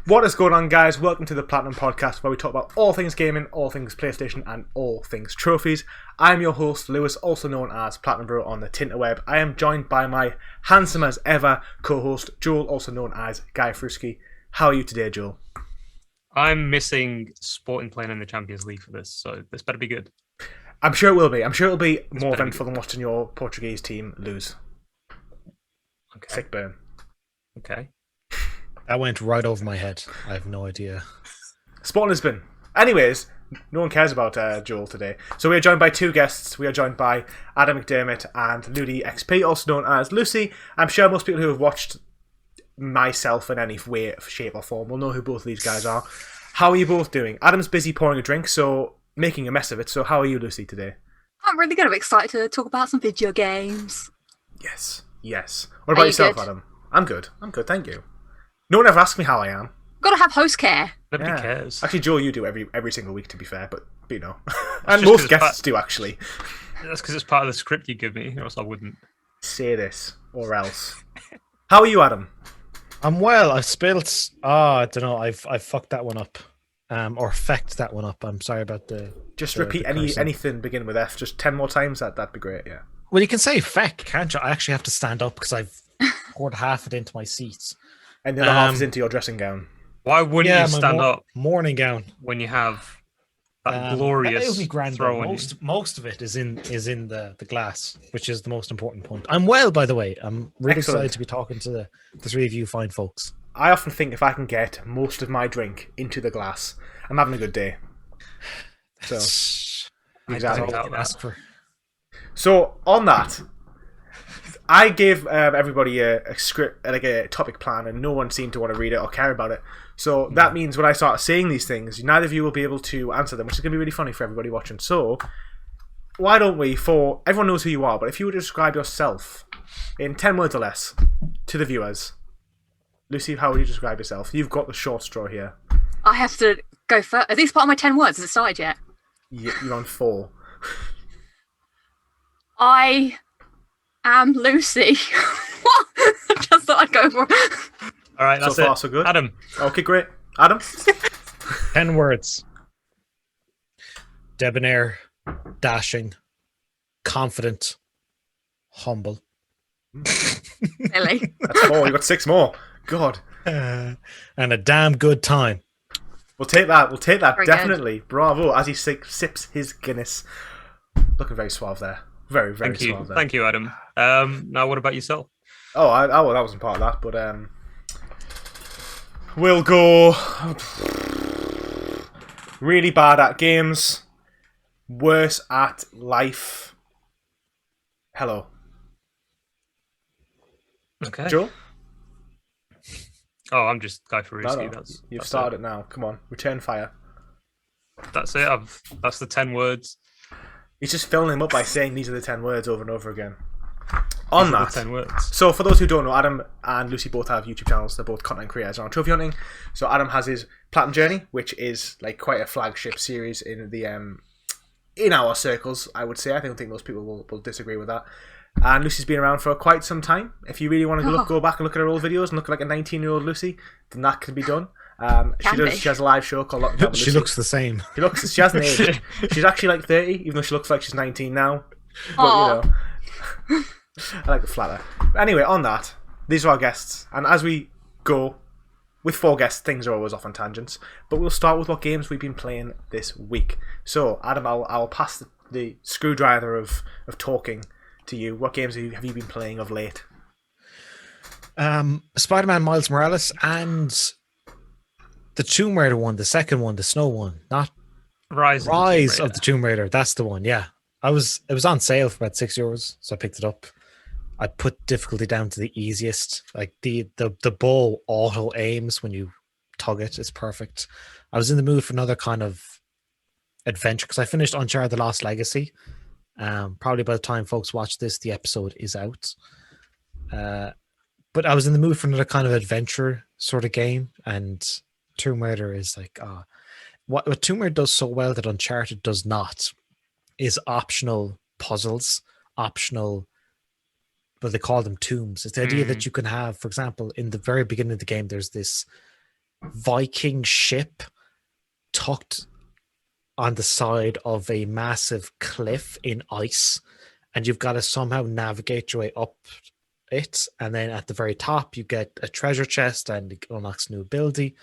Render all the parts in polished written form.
What is going on, guys? Welcome to the Platinum Podcast, where we talk about all things gaming, all things PlayStation, and all things trophies. I'm your host, Lewis, also known as PlatinumBro on the Tinterweb. I am joined by my handsome as ever co-host, Joel, also known as GuyFarruski. How are you today, Joel? I'm missing Sporting playing in the Champions League for this, so this better be good. I'm sure it will be. I'm sure it'll be more eventful than watching your Portuguese team lose. Okay. Sick burn. Okay. That went right over my head. I have no idea. Sporting Lisbon. Anyways, no one cares about Joel today. So we are joined by two guests. We are joined by Adam McDermott and LUDIXP, also known as Lucy. I'm sure most people who have watched myself in any way, shape or form will know who both of these guys are. How are you both doing? Adam's busy pouring a drink, so making a mess of it. So how are you, Lucy, today? I'm really good. I'm excited to talk about some video games. Yes. What about yourself, good? Adam? I'm good, thank you. No one ever asks me how I am. Gotta have host care. Nobody cares. Actually, Joel, you do every single week, to be fair, but you know. That's And just most 'cause it's guests do, actually. That's because it's part of the script you give me, or else I wouldn't. Say this, or else. How are you, Adam? I'm well. I've spilt. I don't know. I've fucked that one up, or fecked that one up. I'm sorry about the. Just the repeat cursing. anything beginning with F just 10 more times. That'd be great, yeah. Well, you can say feck, can't you? I actually have to stand up because I've poured half it into my seats. And the other half is into your dressing gown. Why wouldn't you my stand up morning gown. when you have that That glorious would be grand. throw on you? Most of it is in the glass, which is the most important point. I'm well, by the way. I'm really Excellent. excited to be talking to the three of you fine folks. I often think if I can get most of my drink into the glass, I'm having a good day. So, That's exactly. all I can ask for. So on that, I gave everybody a script, like a topic plan, and no one seemed to want to read it or care about it. So that means when I start saying these things, neither of you will be able to answer them, which is going to be really funny for everybody watching. So why don't we, for everyone knows who you are, but if you would describe yourself in 10 words or less to the viewers. Lucy, how would you describe yourself? You've got the short straw here. I have to go first. Are these part of my 10 words? Has it started yet? You're on 4. I am Lucy. What? I just thought I'd go for All right, So that's far, it. so good. Adam, Okay, great. Adam? 10 words. Debonair, dashing, confident, humble. Really. That's 4. You got 6 more. God. And a damn good time. We'll take that. Very Definitely. Bravo. As he sips his Guinness. Looking very suave there. Very, very thank you, suave there. thank you, Adam. Now, what about yourself? Oh, well, that wasn't part of that, but we'll go really bad at games, worse at life. Hello, Okay. Joel. Oh, I'm just GuyFarruski. No, you've started it now. Come on, return fire. That's it. That's the 10 words. He's just filling him up by saying these are the 10 words over and over again. On These are that, the 10 words. so for those who don't know, Adam and Lucy both have YouTube channels. They're both content creators on trophy hunting. So Adam has his Platinum Journey, which is like quite a flagship series in the in our circles, I would say. I don't think most people will disagree with that. And Lucy's been around for quite some time. If you really want to go back and look at her old videos and look like a 19-year-old Lucy, then that can be done. She has a live show called Lockdown with She Lucy. looks the same. She hasn't aged. She's actually like 30, even though she looks like she's 19 now. But, Aw. you know, I like the flatter. Anyway, on that, these are our guests. And as we go with 4 guests, things are always off on tangents. But we'll start with what games we've been playing this week. So, Adam, I'll pass the screwdriver of talking to you. What games have you been playing of late? Spider-Man Miles Morales and the Tomb Raider one, the second one, the snow one, not Rise of the Tomb Raider. That's the one. Yeah, it was on sale for about €6, so I picked it up. I put difficulty down to the easiest. Like the bow auto aims when you tug it. It's perfect. I was in the mood for another kind of adventure because I finished Uncharted: The Lost Legacy. Probably by the time folks watch this, the episode is out. But I was in the mood for another kind of adventure sort of game, and Tomb Raider is like what Tomb Raider does so well that Uncharted does not is optional puzzles, optional. But they call them tombs. It's the idea that you can have, for example, in the very beginning of the game, there's this Viking ship tucked on the side of a massive cliff in ice, and you've got to somehow navigate your way up it. And then at the very top, you get a treasure chest and it unlocks new ability.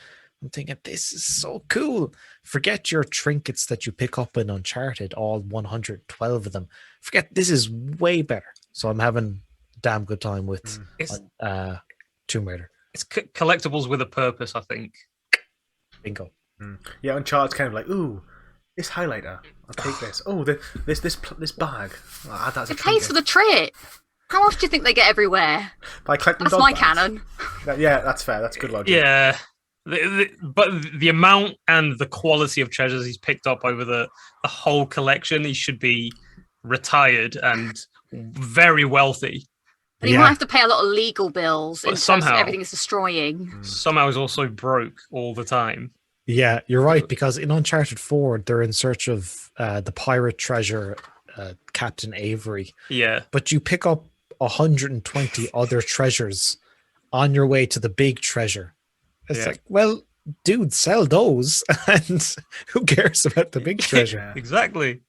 I'm thinking, this is so cool. Forget your trinkets that you pick up in Uncharted, all 112 of them. Forget, this is way better. So I'm having a damn good time with Tomb Raider. It's collectibles with a purpose, I think. Bingo. Yeah, Uncharted's kind of like, ooh, this highlighter. I'll take this. Oh, this bag. I'll add that as a It pays trinket. for the trip. How much do you think they get everywhere? By collecting That's dog my bags. canon. Yeah, that's fair. That's good logic. Yeah. But the amount and the quality of treasures he's picked up over the whole collection, he should be retired and very wealthy. And you might have to pay a lot of legal bills But in terms of somehow- everything is destroying. Somehow he's also broke all the time. Yeah, you're right, because in Uncharted 4, they're in search of the pirate treasure, Captain Avery. Yeah. But you pick up 120 other treasures on your way to the big treasure. It's Yeah. like, well, dude, sell those, and who cares about the big treasure? Yeah, Exactly.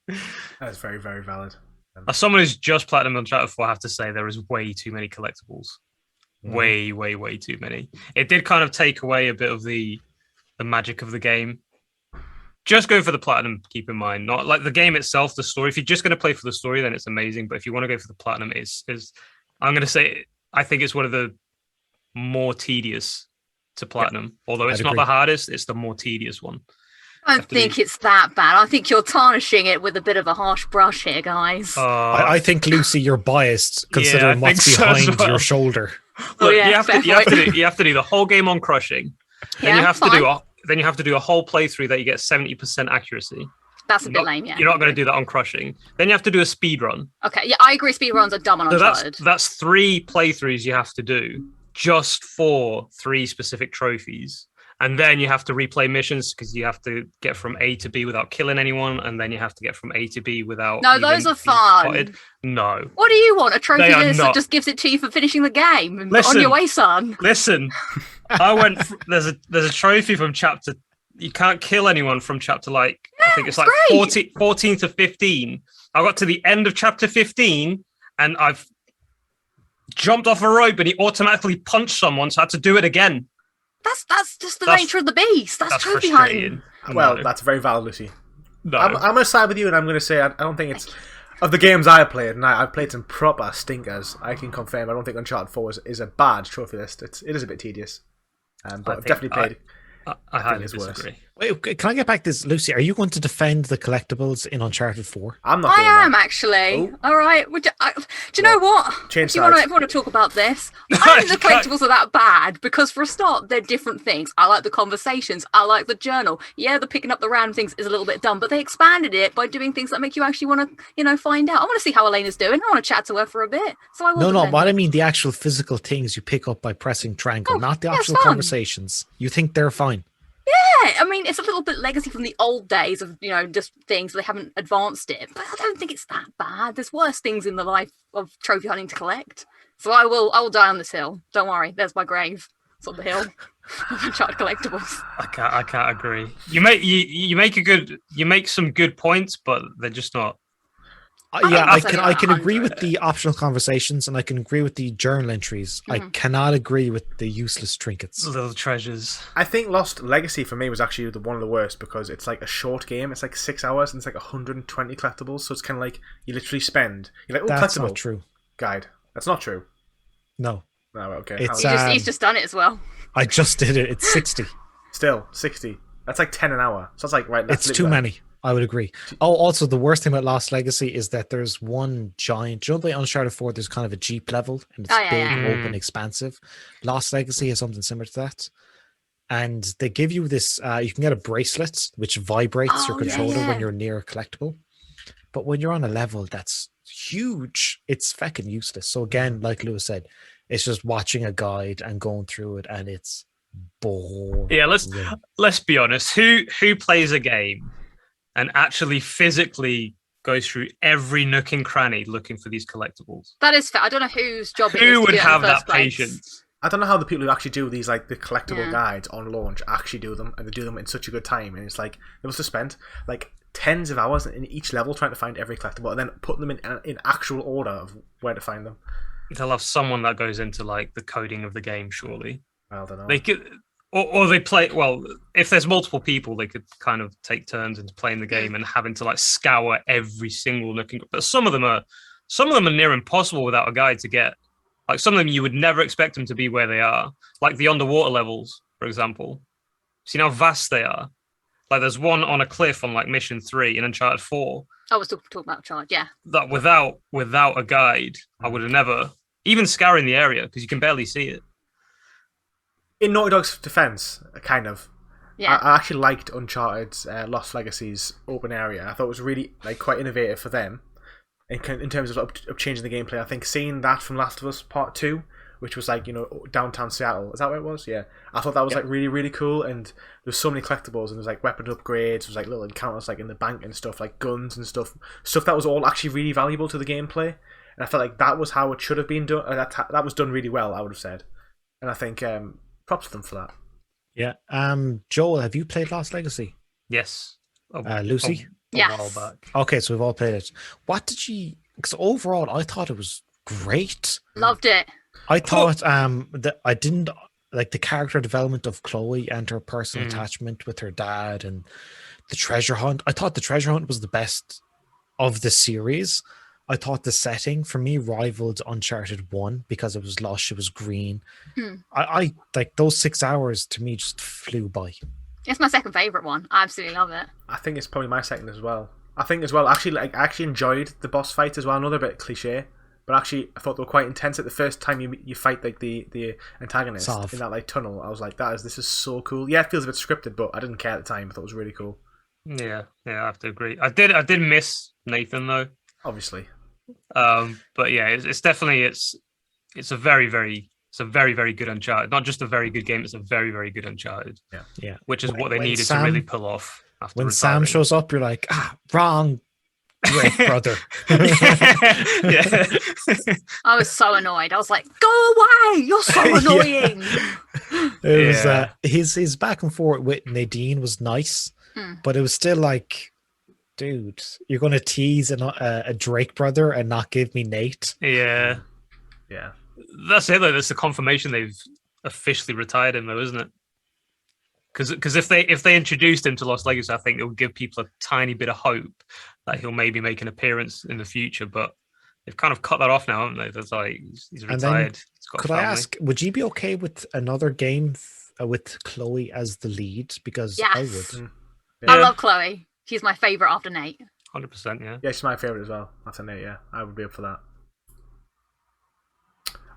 that's very, very valid. As someone who's just platinum Uncharted 4, I have to say there is way too many collectibles. Way too many. It did kind of take away a bit of the magic of the game. Just go for the platinum, keep in mind. Not like the game itself, the story. If you're just going to play for the story, then it's amazing. But if you want to go for the platinum, is I'm going to say, I think it's one of the more tedious to platinum. Although it's I'd not agree. the hardest, it's the more tedious one. I don't think it's that bad. I think you're tarnishing it with a bit of a harsh brush here, guys. I think, Lucy, you're biased considering I think what's so as behind well. your shoulder. Oh, Look, yeah, you have fair you have to do the whole game on crushing. Then Yeah, you have fine. to do a whole playthrough that you get 70% accuracy. That's a bit lame, yeah. You're not going to do that on crushing. Then you have to do a speed run. Okay, yeah, I agree. Speedruns are dumb on So Uncharted. that's 3 playthroughs you have to do just for 3 specific trophies. And then you have to replay missions because you have to get from A to B without killing anyone, and then you have to get from A to B without. No, even those are being fun. spotted. No. What do you want? A trophy They are list that not. just gives it to you for finishing the game? On Listen. your way, son. Listen, I went. There's a trophy from chapter. You can't kill anyone from chapter I think it's like great. 14 to 15. I got to the end of chapter 15 and I've jumped off a rope and he automatically punched someone, so I had to do it again. That's just the That's- nature of the beast. That's trophy frustrating. hunting. Well, No. that's very valid, Lucy. No. I'm going to side with you, and I'm going to say I don't think it's... Of the games I played, and I've played some proper stinkers, I can confirm I don't think Uncharted 4 is a bad trophy list. It is a bit tedious. But I've definitely played... I highly it's worse. disagree. Wait, can I get back to this, Lucy? Are you going to defend the collectibles in Uncharted 4? I'm not I doing am that. actually. Oh. Do you know what? Change If you want sides. to talk about this, I think the collectibles are that bad because, for a start, they're different things. I like the conversations. I like the journal. Yeah, the picking up the random things is a little bit dumb, but they expanded it by doing things that make you actually want to, find out. I want to see how Elena's doing. I want to chat to her for a bit. So I will. No, defend what it. I mean the actual physical things you pick up by pressing triangle, Oh, not the yeah, it's actual fun. conversations. You think they're fine? Yeah, I mean, it's a little bit legacy from the old days of, just things. They haven't advanced it, but I don't think it's that bad. There's worse things in the life of trophy hunting to collect. So I will die on this hill. Don't worry, there's my grave. It's on the hill of Uncharted collectibles. I can't agree. You make some good points, but they're just not. Yeah, think I it's can only agree with 100. the optional conversations, and I can agree with the journal entries. I cannot agree with the useless trinkets. Little treasures. I think Lost Legacy for me was actually one of the worst because it's like a short game. It's like 6 hours and it's like 120 collectibles. So it's kind of like you literally spend. You're like, oh, That's collectible not true. guide. That's not true. No, No, okay. It's, He's just done it as well. I just did it. It's 60. Still 60. That's like 10 an hour. So that's like right. That's It's too many. I would agree. Oh, also, the worst thing about Lost Legacy is that there's one giant. You know, by Uncharted 4, there's kind of a Jeep level, and it's Oh, yeah, big, yeah. open, expansive. Lost Legacy has something similar to that. And they give you this, you can get a bracelet which vibrates your Oh, yeah, controller yeah. when you're near a collectible. But when you're on a level that's huge, it's fucking useless. So again, like Lewis said, it's just watching a guide and going through it, and it's boring. Yeah, let's be honest. Who plays a game and actually physically goes through every nook and cranny looking for these collectibles? That is fair. I don't know whose job it is Who to would do it in have the that first place. patience? I don't know how the people who actually do these like the collectible Yeah. guides on launch actually do them, and they do them in such a good time. And it's like they must have spent like tens of hours in each level trying to find every collectible, and then put them in actual order of where to find them. They'll have someone that goes into like the coding of the game. Surely I don't know. they could, or they play. Well, if there's multiple people, they could kind of take turns into playing the game and having to like scour every single nook and. But some of them are near impossible without a guide to get. Like some of them, you would never expect them to be where they are. Like the underwater levels, for example. See how vast they are. Like there's one on a cliff on like Mission 3 in Uncharted 4 I was talking about charge. Yeah. that without a guide, I would have never even scouring the area because you can barely see it. In Naughty Dog's defense, kind of. Yeah. I actually liked Uncharted's Lost Legacy's open area. I thought it was really like quite innovative for them in terms of changing the gameplay. I think seeing that from Last of Us Part 2, which was like, downtown Seattle. Is that where it was? Yeah. I thought that was like really, really cool, and there's so many collectibles, and there's like weapon upgrades, there's like little encounters like in the bank and stuff, like guns and stuff that was all actually really valuable to the gameplay. And I felt like that was how it should have been done. That was done really well, I would have said. And I think props to them for that. Yeah. Joel, have you played Lost Legacy? Yes. Lucy? A Yes. while back. Okay, so we've all played it. What did you? Because overall, I thought it was great. Loved it. I thought that I didn't like the character development of Chloe and her personal attachment with her dad and the treasure hunt. I thought the treasure hunt was the best of the series. I thought the setting for me rivaled Uncharted 1 because it was lush, it was green. I like those 6 hours to me just flew by. It's my second favorite one. I absolutely love it. I think it's probably my second as well. I think as well, actually, like I actually enjoyed the boss fights as well. Another bit cliche, but actually I thought they were quite intense. At the first time you fight like the antagonist Solve. in that like tunnel, I was like, this is so cool. Yeah, it feels a bit scripted, but I didn't care at the time. I thought it was really cool. Yeah, I have to agree. I did miss Nathan though. Obviously. But yeah, it's definitely it's a very very good Uncharted. Not just a very good game, it's a very very good Uncharted. Yeah. Which is what they When needed Sam- to really pull off after When retiring. Sam shows up, you're like, wrong, great brother. yeah. I was so annoyed. I was like, go away! You're so annoying. It was Yeah. his back and forth with Nadine was nice, but it was still like, dude, you're gonna tease a Drake brother and not give me Nate. Yeah. Yeah. That's it though. That's the confirmation they've officially retired him though, isn't it? Because if they introduced him to Lost Legacy, I think it would give people a tiny bit of hope that he'll maybe make an appearance in the future. But they've kind of cut that off now, haven't they? That's like he's And then, retired. He's got a Could I family. ask, would you be okay with another game with Chloe as the lead? Because I Yes. would. I Yeah. love Chloe. She's my favorite after Nate. 100%, yeah. Yeah, she's my favourite as well. After Nate, yeah. I would be up for that.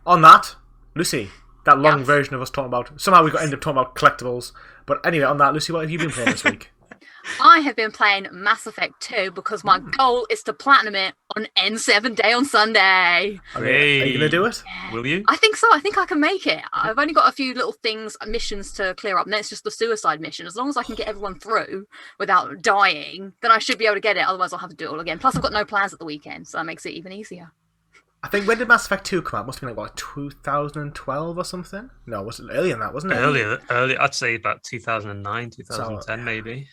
On that, Lucy, that long Yes. version of us talking about... Somehow we end up talking about collectibles. But anyway, on that, Lucy, what have you been playing this week? I have been playing Mass Effect 2 because my goal is to platinum it on N7 Day on Sunday. Are you going to do it? Will you? I think so. I think I can make it. I've only got a few little missions to clear up. And then it's just the suicide mission. As long as I can get everyone through without dying, then I should be able to get it. Otherwise, I'll have to do it all again. Plus, I've got no plans at the weekend, so that makes it even easier. I think, when did Mass Effect 2 come out? Must have been like, what, 2012 or something? No, it was earlier than that, wasn't it? Earlier. I'd say about 2009, 2010, maybe.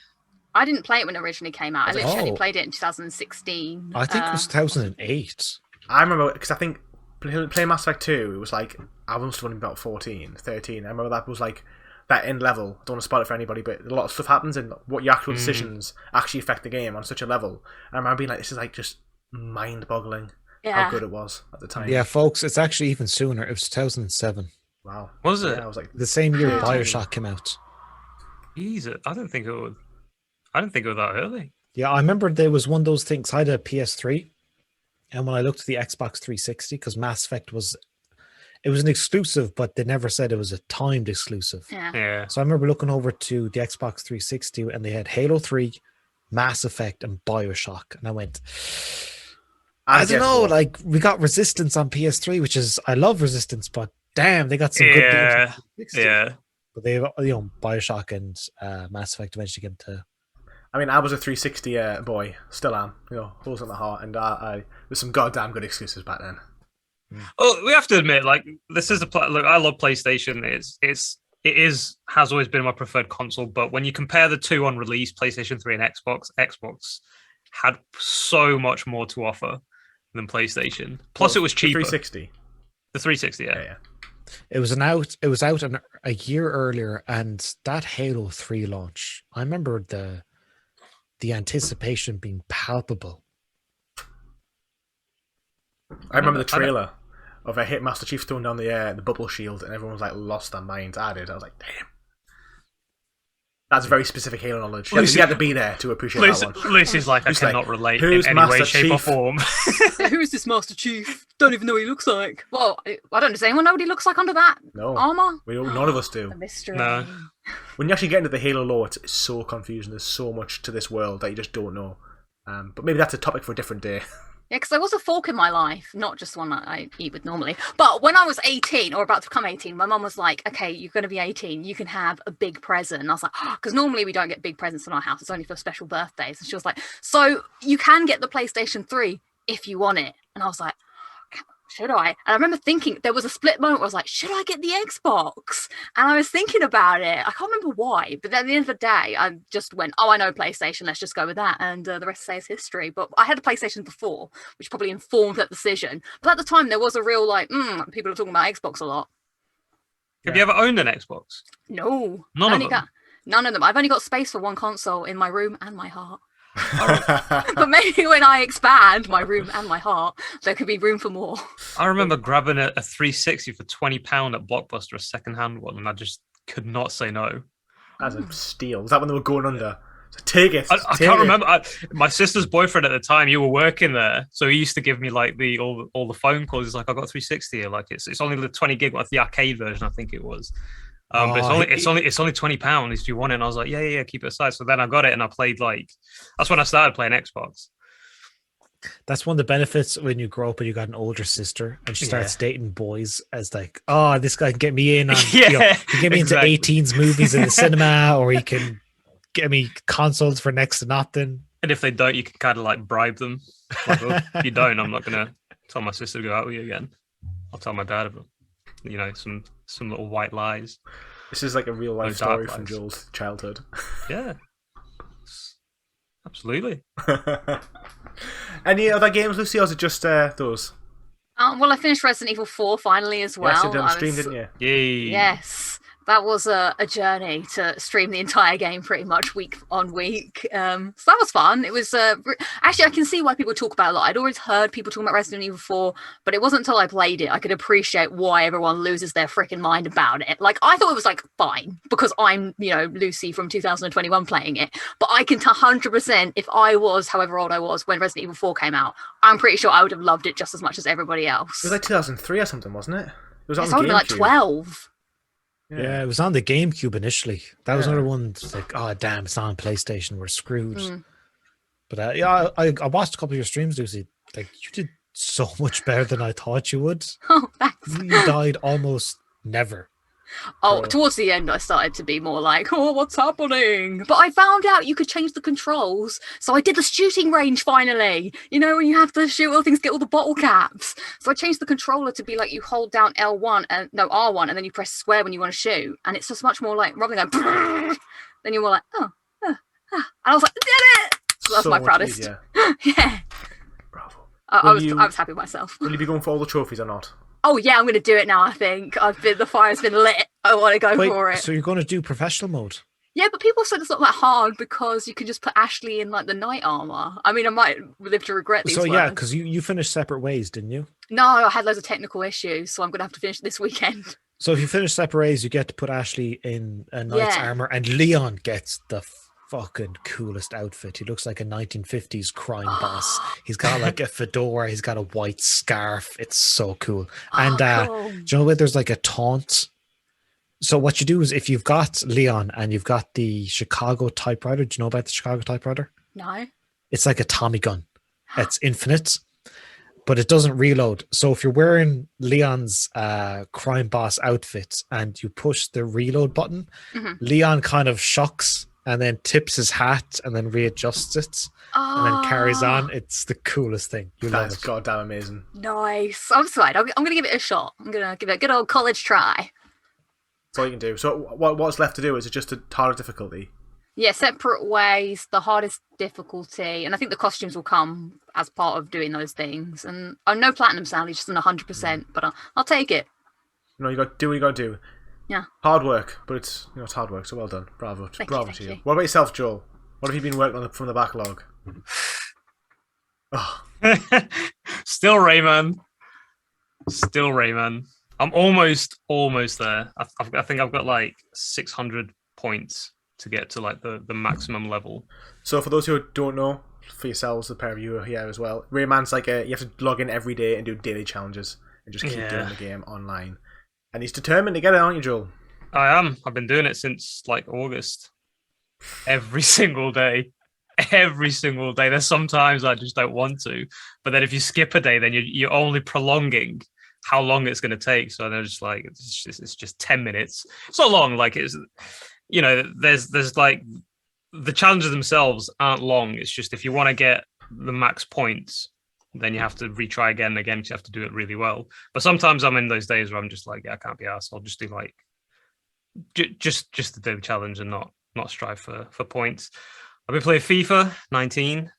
I didn't play it when it originally came out. I literally only Oh. played it in 2016. I think it was 2008. I remember, because I think playing Mass Effect 2, it was like, I must have only been about 14, 13. I remember that was like, that end level. I don't want to spoil it for anybody, but a lot of stuff happens and what your actual decisions actually affect the game on such a level. And I remember being like, this is like just mind-boggling how good it was at the time. Yeah, folks, it's actually even sooner. It was 2007. Wow. Was it? Yeah, I was like, The same year Wow. Bioshock came out. Jesus, I didn't think it was that early. Yeah, I remember there was one of those things. I had a PS3, and when I looked at the Xbox 360, because Mass Effect was an exclusive, but they never said it was a timed exclusive. Yeah. Yeah. So I remember looking over to the Xbox 360, and they had Halo 3, Mass Effect, and Bioshock, and I went, I don't know, like we got Resistance on PS3, which is I love Resistance, but damn, they got some good games. on Yeah. 360. Yeah. But they, Bioshock and Mass Effect eventually came to. I mean, I was a 360 boy, still am, holes in the heart, and there's some goddamn good excuses back then. Oh, we have to admit, like, this is look. I love PlayStation. Has always been my preferred console. But when you compare the two on release, PlayStation 3 and Xbox had so much more to offer than PlayStation. Plus, it was cheaper. The 360. The 360, yeah. It was out a year earlier, and that Halo 3 launch, I remember the anticipation being palpable. I remember the trailer of a hit Master Chief throwing down the bubble shield, and everyone was like lost their minds. I did. I was like, damn. That's very specific Halo knowledge. You had to be there to appreciate that one. Lucy's like, I cannot relate in any way, shape, or form. Who is this Master Chief? Don't even know what he looks like. Well, I don't. Does anyone know what he looks like under that armor? None of us do. A mystery. No. When you actually get into the Halo lore, it's so confusing. There's so much to this world that you just don't know. But maybe that's a topic for a different day. Yeah, because there was a fork in my life, not just one that I eat with normally. But when I was 18, or about to become 18, my mum was like, okay, you're going to be 18. You can have a big present. And I was like, because normally we don't get big presents in our house. It's only for special birthdays. And she was like, so you can get the PlayStation 3 if you want it. And I was like, should I? And I remember thinking, there was a split moment where I was like, should I get the Xbox? And I was thinking about it. I can't remember why, but then at the end of the day, I just went, oh, I know PlayStation, let's just go with that. And the rest is history. But I had a PlayStation before, which probably informed that decision. But at the time, there was a real, like, people are talking about Xbox a lot. Have you ever owned an Xbox? No. None of them? None of them. I've only got space for one console in my room and my heart. But maybe when I expand my room and my heart, there could be room for more. I remember grabbing a 360 for £20 at Blockbuster, a second-hand one, and I just could not say no. As a steal. Was that when they were going under? So take it. I can't remember. My sister's boyfriend at the time, you were working there, so he used to give me like all the phone calls. He's like, I got 360 here. Like it's only the 20 gig, like the arcade version, I think it was. But it's only £20 if you want it. And I was like, yeah, keep it aside. So then I got it and I played that's when I started playing Xbox. That's one of the benefits when you grow up and you got an older sister and she starts dating boys as like, oh, this guy can get me in on, he can get me into 18s movies in the cinema, or he can get me consoles for next to nothing. And if they don't, you can kind of like bribe them. Like, well, if you don't, I'm not going to tell my sister to go out with you again. I'll tell my dad about, some little white lies. This is like a real life story from Joel's childhood. Yeah. Absolutely. Any other games, Lucy, or is it just those? Well, I finished Resident Evil 4 finally as well. Yes, you did on stream, didn't you? Yay. Yes. That was a journey to stream the entire game pretty much week on week. So that was fun. It was actually, I can see why people talk about it a lot. I'd always heard people talking about Resident Evil 4, but it wasn't until I played it I could appreciate why everyone loses their freaking mind about it. Like, I thought it was like fine because I'm, Lucy from 2021 playing it. But I can 100%, if I was however old I was when Resident Evil 4 came out, I'm pretty sure I would have loved it just as much as everybody else. It was like 2003 or something, wasn't it? It was on only like 12. Yeah, it was on the GameCube initially. That was another one that's like, oh damn, it's not on PlayStation, we're screwed. But I watched a couple of your streams, Lucy. Like, you did so much better than I thought you would. Oh, thanks. You died almost never. Towards the end, I started to be more like, oh, what's happening? But I found out you could change the controls. So I did the shooting range finally. When you have to shoot all things, get all the bottle caps. So I changed the controller to be like you hold down R1, and then you press square when you want to shoot. And it's just much more like, rather than going, then you're more like, And I was like, I did it! So that's my proudest. Yeah. Bravo. I was happy with myself. Will you be going for all the trophies or not? Oh yeah, I'm going to do it now. I think the fire's been lit. I want to go for it. So you're going to do professional mode? Yeah, but people said it's not that hard because you can just put Ashley in like the knight armor. I mean, I might live to regret these. So yeah, because you finished separate ways, didn't you? No, I had loads of technical issues, so I'm going to have to finish this weekend. So if you finish separate ways, you get to put Ashley in a knight's armor, and Leon gets the fucking coolest outfit. He looks like a 1950s crime boss. He's got like a fedora. He's got a white scarf. It's so cool. And cool. Do you know where there's like a taunt? So what you do is, if you've got Leon and you've got the Chicago typewriter, do you know about the Chicago typewriter? No. It's like a Tommy gun. It's infinite, but it doesn't reload. So if you're wearing Leon's crime boss outfit and you push the reload button, Leon kind of shocks and then tips his hat and then readjusts it and then carries on. It's the coolest thing. You love That's it. goddamn amazing. Nice. I'm excited. I'm going to give it a shot. I'm going to give it a good old college try. That's all you can do. So what's left to do? Is it just a harder difficulty? Yeah, separate ways, the hardest difficulty, and I think the costumes will come as part of doing those things. And I'm no platinum, sadly, just an 100%, but I'll take it. You got to do what you got to do. Yeah. Hard work, but it's hard work. So well done. Bravo Thank to you. you. What about yourself, Joel? What have you been working on from the backlog? Oh. Still Rayman. I'm almost there. I think I've got like 600 points to get to like the maximum level. So for those who don't know, for yourselves, the pair of you are here as well. Rayman's like you have to log in every day and do daily challenges and just keep doing the game online. And he's determined to get it, aren't you, Joel? I am. I've been doing it since like August. Every single day. There's sometimes I just don't want to, but then if you skip a day, then you're only prolonging how long it's going to take. So they're just like it's just 10 minutes. It's not long. Like it's there's like the challenges themselves aren't long. It's just if you want to get the max points, then you have to retry again and again because you have to do it really well. But sometimes I'm in those days where I'm just like, yeah, I can't be arsed. I'll just do like just to do the challenge and not strive for points. I've been playing FIFA 19.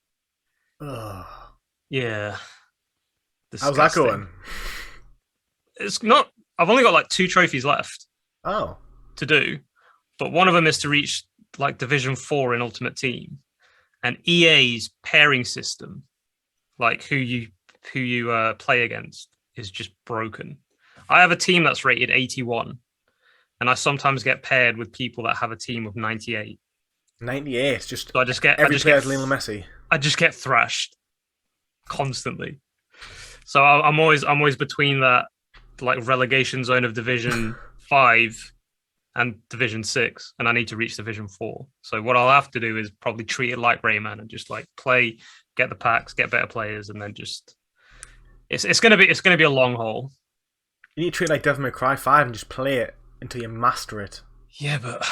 Yeah. How's that going? It's not. I've only got like 2 trophies left. Oh. To do, but one of them is to reach like Division 4 in Ultimate Team, and EA's pairing system, like who you play against, is just broken. I have a team that's rated 81, and I sometimes get paired with people that have a team of 98. 98, so I just get every player is Lionel Messi. I just get thrashed constantly. So I'm always between that like relegation zone of Division 5 and Division 6, and I need to reach Division 4. So what I'll have to do is probably treat it like Rayman and just like play, get the packs, get better players, and then just it's gonna be a long haul. You need to treat it like Devil May Cry 5 and just play it until you master it. Yeah, but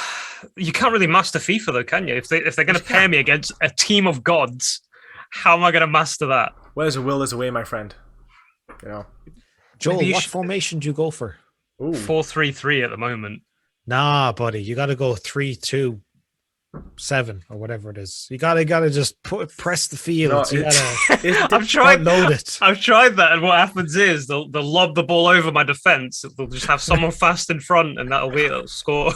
you can't really master FIFA though, can you? If they're gonna pair me against a team of gods, how am I gonna master that? Where there's a will, there's a way, my friend. You know. Joel, what formation do you go for? 4-3-3 at the moment. Nah, buddy, you got to go 3-2-7 or whatever it is. You gotta just press the field. No, you gotta. I've tried load it. I've tried that, and what happens is they'll lob the ball over my defense. They'll just have someone fast in front, and that'll score.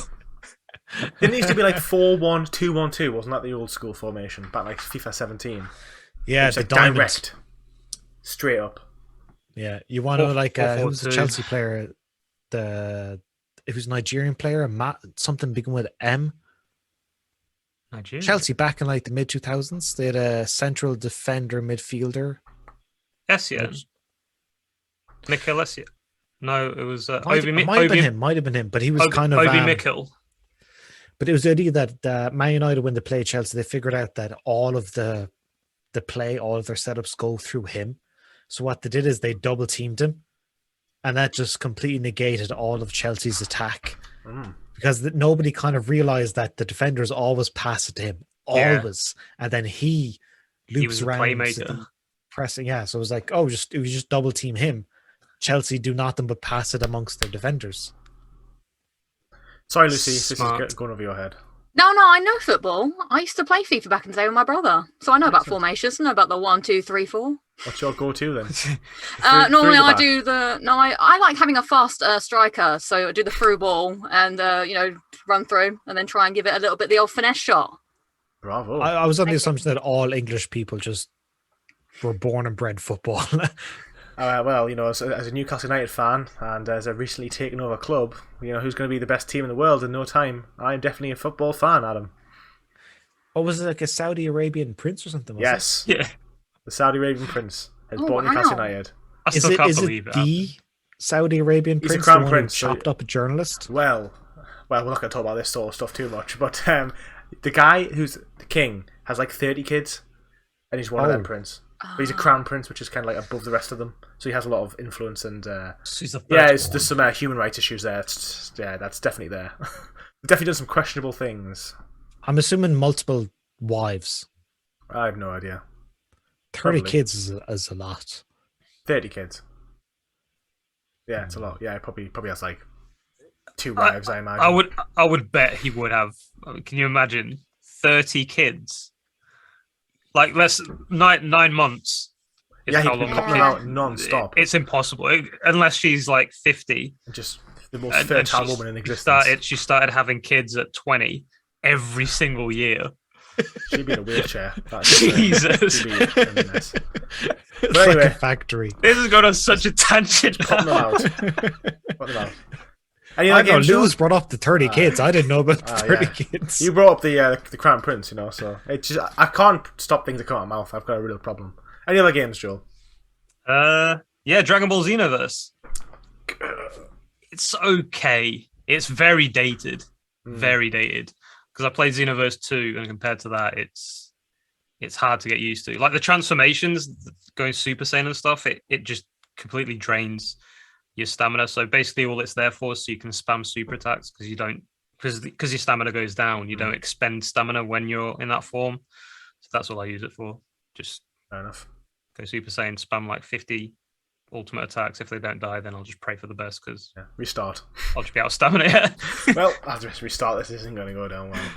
Didn't it used to be like 4-1-2-1-2? Wasn't that the old school formation back like FIFA 17? Yeah, the like diamond. direct, straight up. Yeah, you want to like who's the Chelsea player? It was a Nigerian player, something begin with M. Nigeria. Chelsea back in like the mid 2000s, they had a central defender midfielder. Essien. Mikel Essien. No, it was might have been him, but he was kind of Obi Mikel. But it was the idea that Man United, when they played Chelsea, they figured out that all of the play, all of their setups go through him. So what they did is they double teamed him, and that just completely negated all of Chelsea's attack because nobody kind of realized that the defenders always pass it to him, always, and then he loops around playmaker. Pressing. Yeah, so it was like, if you just double team him, Chelsea do nothing but pass it amongst their defenders. Sorry, Lucy, this is going over your head. No, I know football. I used to play FIFA back in the day with my brother, so I know about formations. I know about the 1, 2, 3, 4. What's your go-to then? Normally I do I like having a fast striker, so I do the through ball and run through and then try and give it a little bit the old finesse shot. Bravo. I was on the assumption that all English people just were born and bred football. Well, as a Newcastle United fan and as a recently taken over club, who's going to be the best team in the world in no time? I'm definitely a football fan, Adam. What was it, like a Saudi Arabian prince or something? Yes. Yeah. The Saudi Arabian prince has bought Newcastle United. I still can't believe it. The Saudi Arabian prince? He's a crown prince. Chopped up a journalist? Well, we're not going to talk about this sort of stuff too much, but the guy who's the king has like 30 kids, and he's one of them prince. But he's a crown prince, which is kind of like above the rest of them. So he has a lot of influence and there's some human rights issues there. That's definitely there. Definitely done some questionable things. I'm assuming multiple wives. I have no idea. 30 Probably. kids is a lot. 30 kids. Yeah, it's a lot. Yeah, probably has like 2 wives, I imagine. I would bet he would have. I mean, can you imagine 30 kids? Like less 9 months. Is Yeah, how he'd be long popping them out non-stop. It's impossible unless she's like 50. Just the most fertile woman in existence. She started having kids at 20 every single year. She'd be in a wheelchair. Jesus. She'd be in a mess. It's But anyway, like a factory. This has gone on such a tangent. pop them out. Pop them out. Any I other know games, Joe? Lewis brought up the 30 kids. I didn't know about the 30 yeah. kids. You brought up the Crown Prince, so it's just I can't stop things that come out of my mouth. I've got a real problem. Any other games, Joel? Yeah, Dragon Ball Xenoverse. It's okay. It's very dated. Very dated. Because I played Xenoverse 2, and compared to that, it's hard to get used to. Like the transformations, going Super Saiyan and stuff, it just completely drains your stamina. So basically all it's there for is so you can spam super attacks because your stamina goes down. You don't expend stamina when you're in that form. So that's all I use it for. Just Fair enough. go Super Saiyan, spam like 50 ultimate attacks. If they don't die, then I'll just pray for the best because Restart. I'll just be out of stamina. Yeah. Well, I'll just restart this. This isn't going to go down well.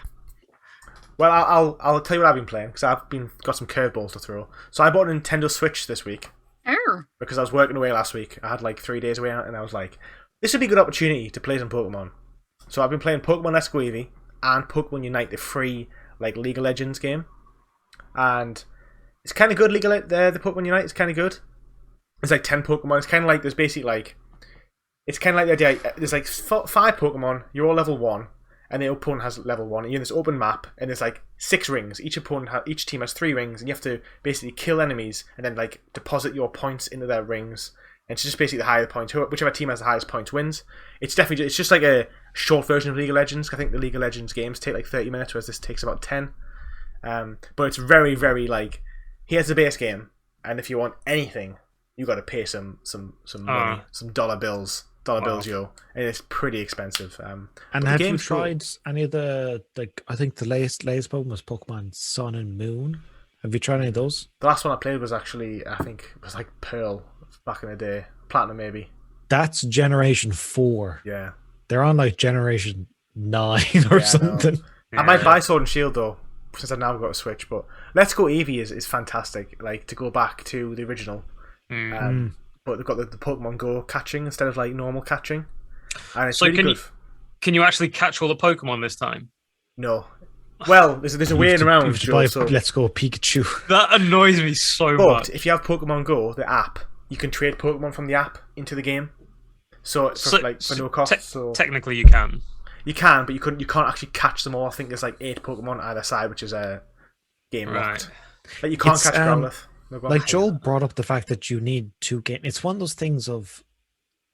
Well, I'll tell you what I've been playing because I've got some curveballs to throw. So I bought a Nintendo Switch this week. Oh. Because I was working away last week. I had like 3 days away, and I was like, this would be a good opportunity to play some Pokemon. So I've been playing Pokemon Let's Go Eevee and Pokemon Unite, the free like League of Legends game. And it's kind of good, the Pokemon Unite is kind of good. There's like 10 Pokemon. It's kind of like, there's basically like, it's kind of like the idea, there's like 5 Pokemon, you're all level 1, and the opponent has level 1, and you're in this open map, and there's like 6 rings. Each team has 3 rings, and you have to basically kill enemies, and then like deposit your points into their rings. And it's just basically the higher points. Whichever team has the highest points wins. It's just like a short version of League of Legends. I think the League of Legends games take like 30 minutes, whereas this takes about 10. But it's very, very like, here's the base game, and if you want anything, you got to pay some money, some dollar bills, yo, and it's pretty expensive. And have you tried any of the, like, I think the latest Pokemon was Pokemon Sun and Moon. Have you tried any of those? The last one I played was actually, I think, it was like Pearl back in the day, Platinum maybe. That's Generation 4. Yeah, they're on like Generation 9 or something. I might buy Sword and Shield though, since I've now got a Switch. But Let's Go Eevee is fantastic. Like to go back to the original. But they've got the Pokemon Go catching instead of like normal catching, and it's really good. Can you actually catch all the Pokemon this time? No. Well, there's a way around. Joe, so Let's Go Pikachu. That annoys me so much. But if you have Pokemon Go, the app, you can trade Pokemon from the app into the game. So for no cost. Technically, you can. You can, but you can't actually catch them all. I think there's like 8 Pokemon either side, which is game locked. Like you can't catch Growlithe. Like Joel brought up the fact that you need 2 games. It's one of those things of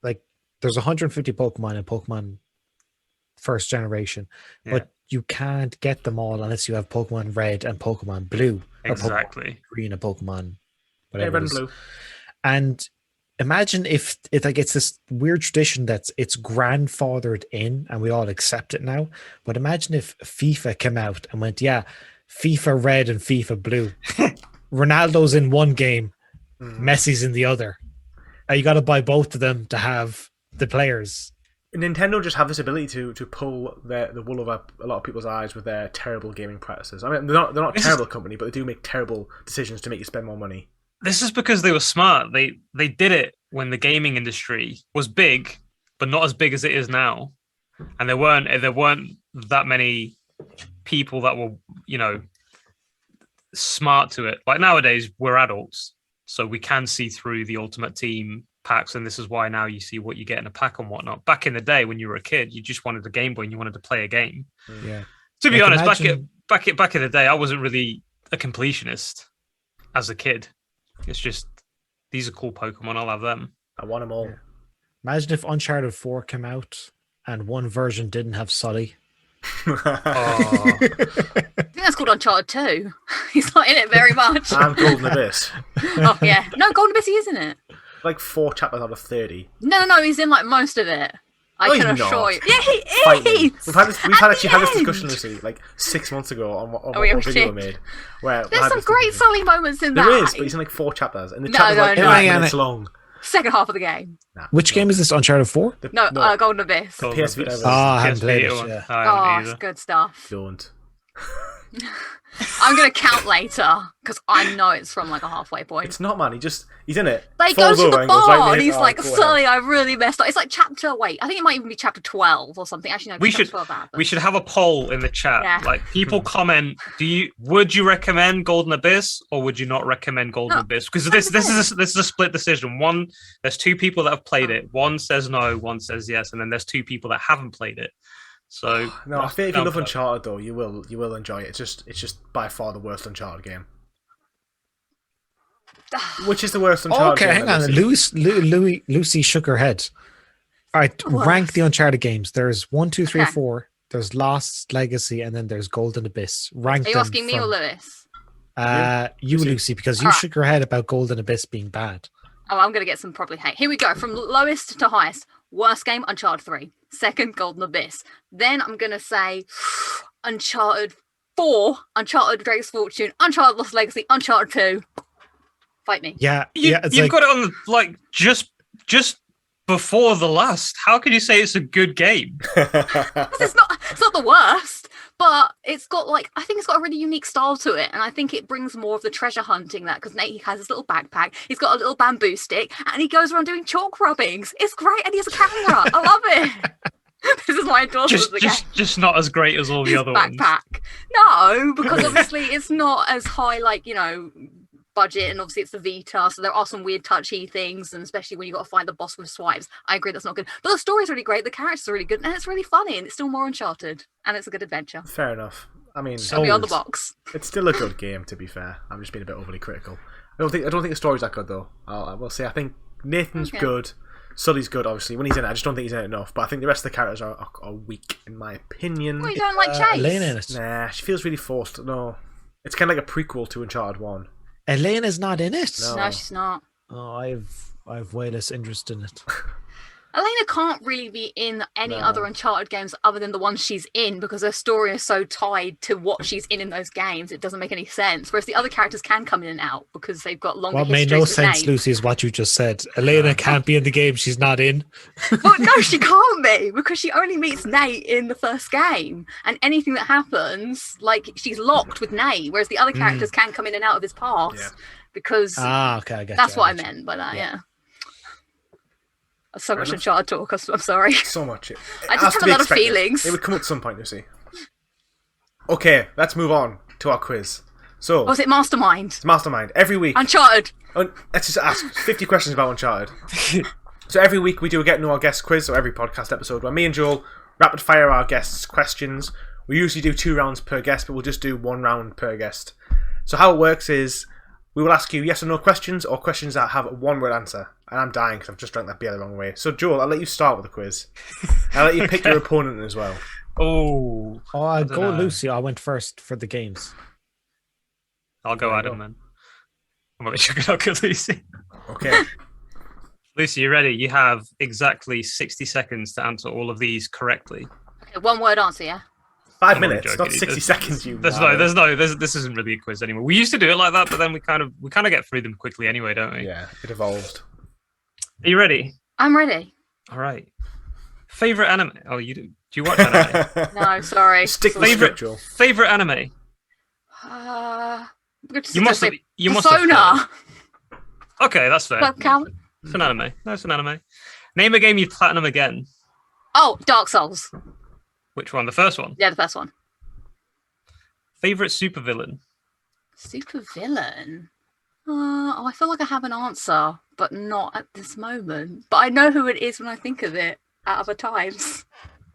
like there's 150 Pokemon in Pokemon first generation, but you can't get them all unless you have Pokemon Red and Pokemon Blue. Exactly. Or Pokemon Green and Pokemon Red and Blue. And imagine if like it's this weird tradition it's grandfathered in and we all accept it now. But imagine if FIFA came out and went, FIFA Red and FIFA Blue. Ronaldo's in one game, Messi's in the other. You got to buy both of them to have the players. Nintendo just have this ability to pull the wool over a lot of people's eyes with their terrible gaming practices. I mean, they're not a terrible company, but they do make terrible decisions to make you spend more money. This is because they were smart. They did it when the gaming industry was big, but not as big as it is now. And there weren't that many people that were, smart to it. Like nowadays, we're adults, so we can see through the Ultimate Team packs, and this is why now you see what you get in a pack and whatnot. Back in the day, when you were a kid, you just wanted a Game Boy and you wanted to play a game. Yeah. To be honest, back in the day, I wasn't really a completionist as a kid. It's just these are cool Pokemon. I'll have them. I want them all. Yeah. Imagine if Uncharted 4 came out and one version didn't have Sully. Oh. I think that's called Uncharted 2. He's not in it very much. And Golden Abyss. Oh yeah, no, Golden Abyss he is in it. Like 4 chapters out of 30. No, he's in like most of it. I No, can he's assure not. you. Yeah, he Fight me. is. We've actually had this discussion, end. Lucy, like 6 months ago on what Oh, yeah, what video shit. we made. Where we There's had some this great discussion. Sully moments in There that. is, but he's in like 4 chapters, and the No, chapter's no, like no. 8 No. minutes long. Second half of the game. Nah, Which no. game is this? Uncharted 4? No, Golden Abyss. Golden PS Vita Abyss. version. I haven't PS played Vita it. one. Yeah. I Oh, haven't it's either. good stuff. Don't. I'm gonna count later because I know it's from like a halfway point. It's not, man. He's in it. They go falls to over the and goes bar right and in. he's Oh, like, go ahead. "Sully, I really messed up." It's like chapter. Wait, I think it might even be chapter 12 or something. Actually, no, We chapter should 12 that, but- we should have a poll in the chat. Yeah. Like people comment, would you recommend Golden Abyss or would you not recommend Golden No, Abyss? Because this is a split decision. There's 2 people that have played it. One says no, one says yes, and then there's 2 people that haven't played it. So No, I feel if you down love for- Uncharted though, you will enjoy it. It's just by far the worst Uncharted game. Which is the worst Uncharted Okay, game? hang I've on. ever seen? Lucy shook her head. All right, Worst. rank the Uncharted games. There's 1, 2, 3, Okay. 4. There's Lost Legacy, and then there's Golden Abyss. Rank Are you them asking me or from- Lewis? You, Lucy. Lucy, because you Alright. shook your head about Golden Abyss being bad. Oh, I'm gonna get some probably hate. Here we go, from lowest to highest. Worst game, Uncharted 3. Second, Golden Abyss. Then I'm gonna say Uncharted 4, Uncharted Drake's Fortune, Uncharted Lost Legacy, Uncharted 2. Fight me. Yeah, You've like, got it on just before the last. How can you say it's a good game? It's not the worst, but it's got I think it's got a really unique style to it, and I think it brings more of the treasure hunting because Nate, he has his little backpack, he's got a little bamboo stick, and he goes around doing chalk rubbings. It's great, and he has a camera. I love it. This is my endorsement of the game. Just not as great as all the other ones. Backpack. No, because obviously it's not as high, budget, and obviously it's the Vita, so there are some weird touchy things, and especially when you got to find the boss with swipes. I agree that's not good, but the story's really great, the characters are really good, and it's really funny, and it's still more Uncharted, and it's a good adventure. Fair enough. I mean, So- Beyond the box. it's still a good game. To be fair, I'm just being a bit overly critical. I don't think the story's that good though. I will say I think Nathan's Okay. good. Sully's good, obviously. When he's in it, I just don't think he's in it enough. But I think the rest of the characters are weak, in my opinion. Well, you don't like Chase? Elena in it. Nah, she feels really forced. No, it's kind of like a prequel to Uncharted 1. Elena's not in it. No. No, she's not. Oh, I've way less interest in it. Elena can't really be in any No. other Uncharted games other than the ones she's in, because her story is so tied to what she's in those games. It doesn't make any sense. Whereas the other characters can come in and out because they've got longer What histories made no with sense, Nate. Lucy, is what you just said. Elena can't be in the game she's not in. Well, no, she can't be, because she only meets Nate in the first game, and anything that happens, she's locked with Nate. Whereas the other characters can come in and out of his past, Yeah. because Ah, okay, I get that's you, what I get you. meant by that. Yeah. Yeah. So much enough. Uncharted talk. I'm sorry. So much. I just have a lot of feelings. It would come at some point, Lucy. Okay, let's move on to our quiz. So, Was it Mastermind? it's Mastermind. Every week, Uncharted. let's just ask 50 questions about Uncharted. So every week we do a Get to Know Our Guests quiz, so every podcast episode where me and Joel rapid fire our guests' questions. We usually do 2 rounds per guest, but we'll just do 1 round per guest. So how it works is we will ask you yes or no questions, or questions that have a 1-word answer. And I'm dying because I've just drank that beer the wrong way. So Joel, I'll let you start with the quiz. I'll let you pick your opponent as well. Oh, Oh, I'll don't go know. Lucy. I went first for the games. I'll go There you Adam go. then. I'm going to go Lucy. Okay. Lucy, you ready? You have exactly 60 seconds to answer all of these correctly. Okay, 1-word answer, yeah? 5 I'm only minutes, not joking. 60 seconds, you This isn't really a quiz anymore. We used to do it like that, but then we kind of get through them quickly anyway, don't we? Yeah, it evolved. Are you ready? I'm ready. All right. Favorite anime? Oh, you do. Do you watch anime? No, sorry. Stick with the Favorite- script, Joel. Favorite anime? I'm just You gonna must say have. You must have. Persona. Okay, that's fair. That count? It's an anime. No, it's an anime. Name a game you platinum again. Oh, Dark Souls. Which one? The first one. Yeah, the first one. Favorite supervillain? Super villain. I feel like I have an answer, but not at this moment. But I know who it is when I think of it at other times.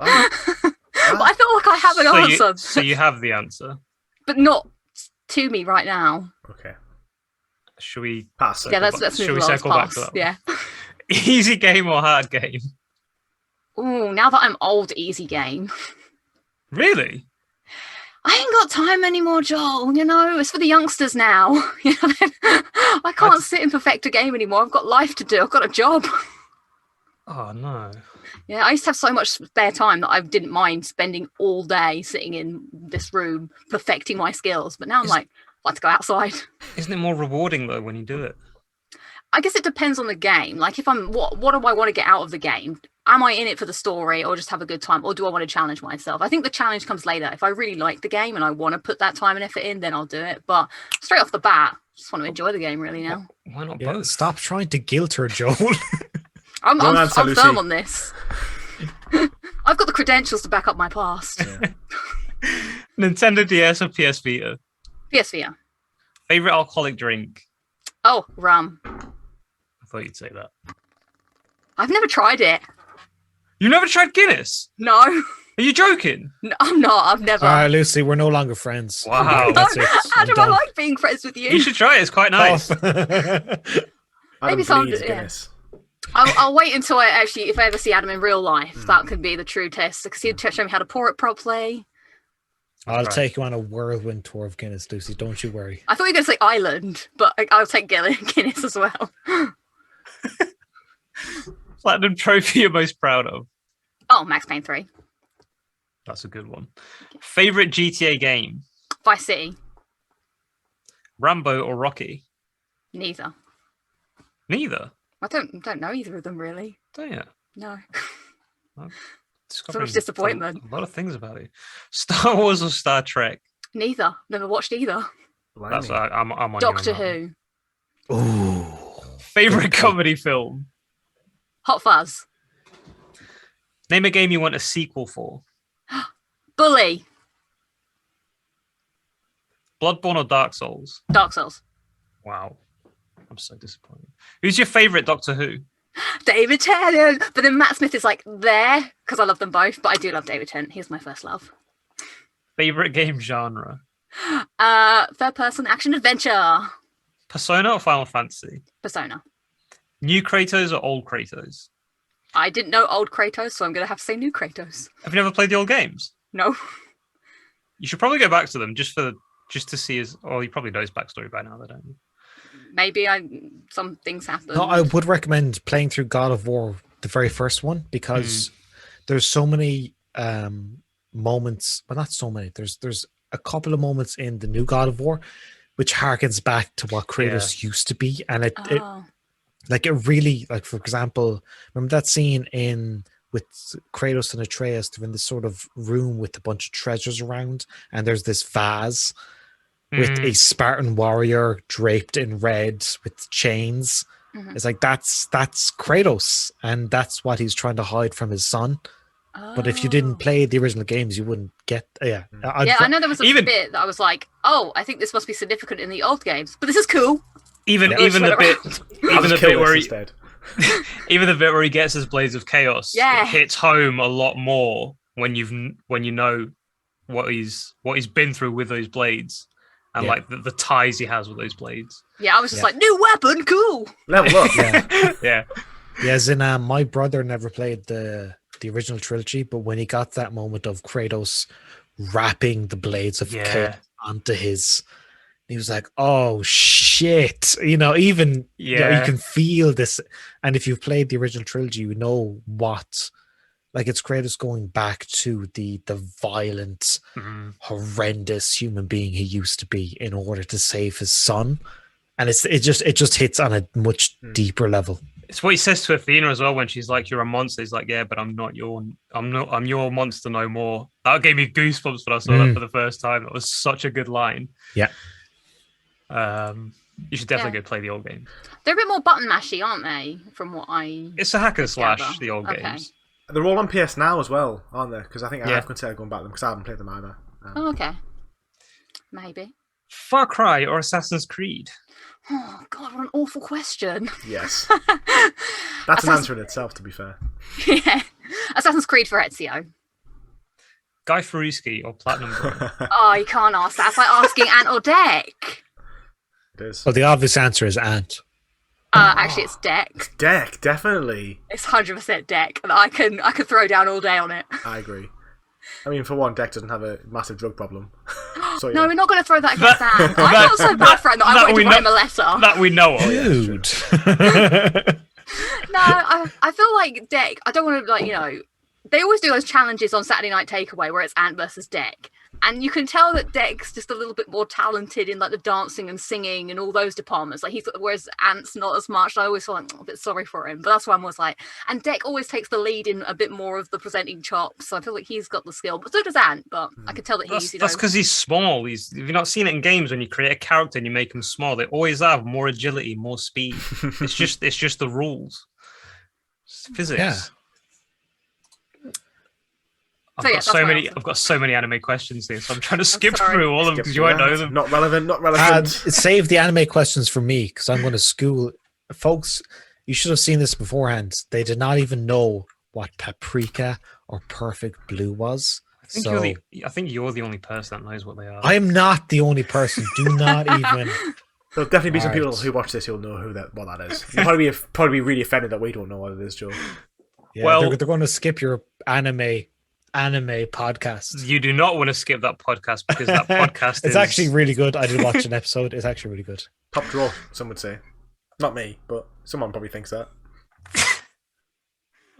Oh, But I feel like I have an answer, So you have the answer. but not to me right now. okay. Should we? Pass. Yeah, let's Should move we on. circle back to Pass. that one? Yeah. Easy game or hard game? Ooh, now that I'm old, easy game. Really? I ain't got time anymore, Joel. You know, it's for the youngsters now. You know, I can't sit and perfect a game anymore. I've got life to do. I've got a job. Oh no. Yeah, I used to have so much spare time that I didn't mind spending all day sitting in this room perfecting my skills. But now I'm like, I'd like to go outside. Isn't it more rewarding though when you do it? I guess it depends on the game. Like, if I'm, what do I want to get out of the game? Am I in it for the story or just have a good time? Or do I want to challenge myself? I think the challenge comes later. If I really like the game and I want to put that time and effort in, then I'll do it. But straight off the bat, just want to enjoy the game really now. Why not Yeah, both? stop trying to guilt her, Joel. I'm Lucy. firm on this. I've got the credentials to back up my past. Yeah. Nintendo DS or PS Vita? PS Vita. Favorite alcoholic drink? Oh, rum. I thought you'd say that. I've never tried it. You never tried Guinness? No. Are you joking? No, I'm not. I've never. All right, Lucy, we're no longer friends. Wow. No, That's it. I'm Adam, I done. like being friends with you. You should try it. It's quite nice. Off. Maybe some- yeah. I'll wait until if I ever see Adam in real life, that could be the true test. Because he'd show me how to pour it properly. I'll Right. take you on a whirlwind tour of Guinness, Lucy. Don't you worry. I thought you were going to say Ireland, but I'll take Guinness as well. Platinum trophy you're most proud of? Oh, Max Payne 3. That's a good one. Favorite GTA game? Vice City. Rambo or Rocky? Neither. Neither. I don't know either of them really. Don't you? No. Discovering disappointment. A lot of things about you. Star Wars or Star Trek? Neither. Never watched either. That's I'm on Doctor you on that Who. one. Ooh. Favorite comedy film? Hot Fuzz. Name a game you want a sequel for. Bully. Bloodborne or Dark Souls? Dark Souls. Wow. I'm so disappointed. Who's your favorite Doctor Who? David Tennant. But then Matt Smith is like there because I love them both. But I do love David Tennant. He's my first love. Favorite game genre? Third person action adventure. Persona or Final Fantasy? Persona. New Kratos or old Kratos? I didn't know old Kratos, so I'm going to have to say new Kratos. Have you never played the old games? No. You should probably go back to them just to see his. Oh, you probably know his backstory by now, though, don't you? Maybe some things happen. No, I would recommend playing through God of War, the very first one, because there's so many moments. Well, not so many. There's a couple of moments in the new God of War which harkens back to what Kratos used to be, and it really, like, for example, remember that scene with Kratos and Atreus? They're in this sort of room with a bunch of treasures around, and there's this vase with a Spartan warrior draped in red with chains. It's like that's Kratos, and that's what he's trying to hide from his son. But if you didn't play the original games, you wouldn't get. I know there was a bit that I was like, oh, I think this must be significant in the old games, but this is cool. Even the bit where he gets his blades of chaos, it hits home a lot more when you know what he's been through with those blades, and like the ties he has with those blades. Yeah, I was just like, new weapon, cool. Level up. Yeah. As in, my brother never played the original trilogy, but when he got that moment of Kratos wrapping the blades of chaos onto his, he was like, oh shit, you can feel this. And if you've played the original trilogy, you know what, like, it's Kratos going back to the violent, horrendous human being he used to be in order to save his son. And it just hits on a much deeper level. It's what he says to Athena as well when she's like, "You're a monster." He's like, "Yeah, but I'm your monster no more." That gave me goosebumps when I saw that for the first time. It was such a good line. Yeah. You should definitely go play the old game. They're a bit more button mashy, aren't they? From what It's a hack and slash, the old games. They're all on PS Now as well, aren't they? Because I think I have considered going back to them because I haven't played them either. Oh, okay. Maybe. Far Cry or Assassin's Creed? Oh God, what an awful question. Yes. That's an answer in itself, to be fair. Yeah. Assassin's Creed for Ezio. GuyFarruski or PlatinumBro? Oh, you can't ask that. It's like asking Ant or Deck. It is. Well, the obvious answer is Ant. Actually, it's Deck. Deck, definitely. It's 100% Deck, and I can throw down all day on it. I agree. I mean, for one, Deck doesn't have a massive drug problem. So, No, we're not going to throw that against Ant. I felt so bad for Ant that I wanted to write him a letter. That we know of. Dude. I feel like Deck. I don't want to they always do those challenges on Saturday Night Takeaway where it's Ant versus Deck. And you can tell that Deck's just a little bit more talented in like the dancing and singing and all those departments. Like whereas Ant's not as much. I always feel like a bit sorry for him. But that's why I'm always like, and Deck always takes the lead in a bit more of the presenting chops. So I feel like he's got the skill. But so does Ant. But I can tell that he's That's because he's small. If you've not seen it in games when you create a character and you make him small, they always have more agility, more speed. it's just the rules. It's physics. Yeah. I've got so many anime questions here, so I'm trying to skip through all of them because you won't know them. Not relevant. Save the anime questions for me because I'm going to school. Folks, you should have seen this beforehand. They did not even know what Paprika or Perfect Blue was. I think you're the only person that knows what they are. I'm not the only person. Do not even. There'll definitely be some people who watch this who'll know what that is. You'll probably be really offended that we don't know what it is, Joe. Yeah, well, they're going to skip your anime podcast. You do not want to skip that podcast because that podcast it's actually really good. I did watch an episode. It's actually really good. Top draw, some would say. Not me, but someone probably thinks that.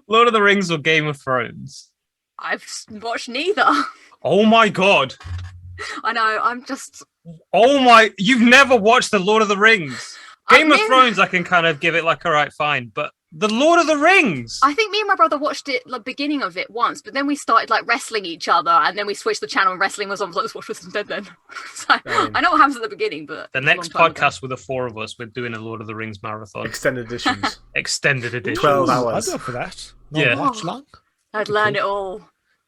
Lord of the Rings or Game of Thrones? I've watched neither. Oh my god. I know, I'm just... You've never watched the Lord of the Rings? Game of Thrones, I can kind of give it like, all right, fine, but the Lord of the Rings. I think me and my brother watched it, the beginning of it once, but then we started like wrestling each other, and then we switched the channel and wrestling was on. I was like, let's watch this instead then. So I know what happens at the beginning, but the next podcast with the four of us, we're doing a Lord of the Rings marathon. Extended editions. 12 hours. I'd go for that. Yeah. Watch long. I'd learn it all.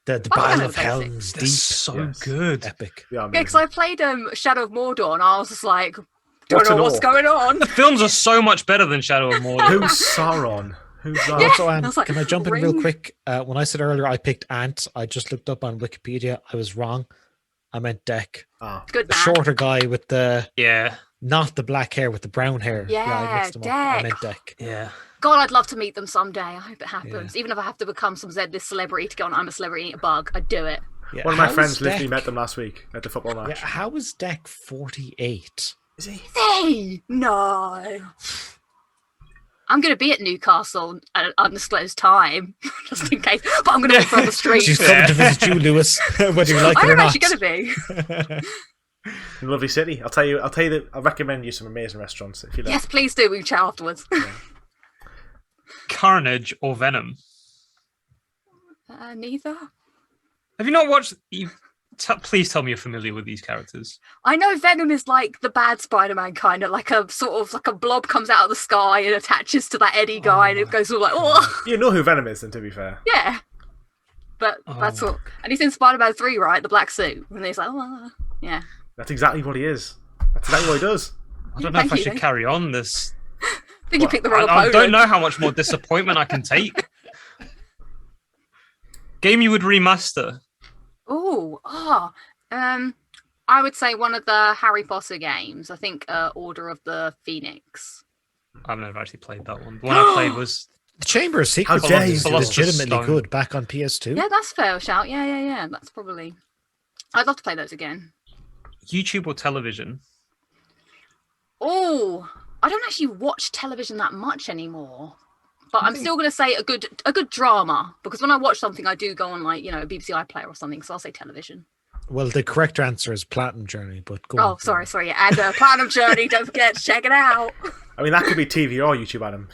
The Battle of Helm's Deep. So good. Epic. Yeah, because I played Shadow of Mordor, and I was just like, don't know what's going on. The films are so much better than Shadow of Mordor. Who's Sauron? Who's that? Yeah, also, can I jump in real quick? When I said earlier I picked Ant, I just looked up on Wikipedia. I was wrong. I meant Deck. Good the man. shorter guy with the not the black hair with the brown hair. I mixed them up. I meant Deck. Yeah. God, I'd love to meet them someday. I hope it happens. Even if I have to become some Z-list celebrity to go on I'm a Celebrity and eat a bug, I'd do it. Yeah. One of my friends literally met them last week at the football match. Yeah, how is Deck 48? Is he? Hey, no. I'm going to be at Newcastle at an undisclosed time, just in case. But I'm going to walk on the street. She's coming to visit you, Lewis, whether you like it or not. I'm actually going to be. Lovely city. I'll tell you that I'll recommend you some amazing restaurants if you like. Yes, please do. We can chat afterwards. Yeah. Carnage or Venom? Neither. Have you not watched? Please tell me you're familiar with these characters. I know Venom is like the bad Spider-Man kind of, like a sort of like a blob comes out of the sky and attaches to that Eddie guy and it goes all like, oh. You know who Venom is, then, to be fair. Yeah. But that's what... And he's in Spider-Man 3, right? The black suit. And he's like, oh, yeah. That's exactly what he is. That's exactly what he does. I don't know if I should carry on this. I think you picked the wrong opponent. I don't know how much more disappointment I can take. Game you would remaster? I would say one of the Harry Potter games. I think Order of the Phoenix. I've never actually played that one. The one I played was... The Chamber of Secrets is legitimately good back on PS2. Yeah, that's a fair shout. Yeah. That's probably... I'd love to play those again. YouTube or television? Oh, I don't actually watch television that much anymore. But I'm still going to say a good drama, because when I watch something, I do go on like, a BBC iPlayer or something. So I'll say television. Well, the correct answer is Platinum Journey, but go on. Oh, sorry. And Platinum Journey, don't forget to check it out. I mean, that could be TV or YouTube, Adam,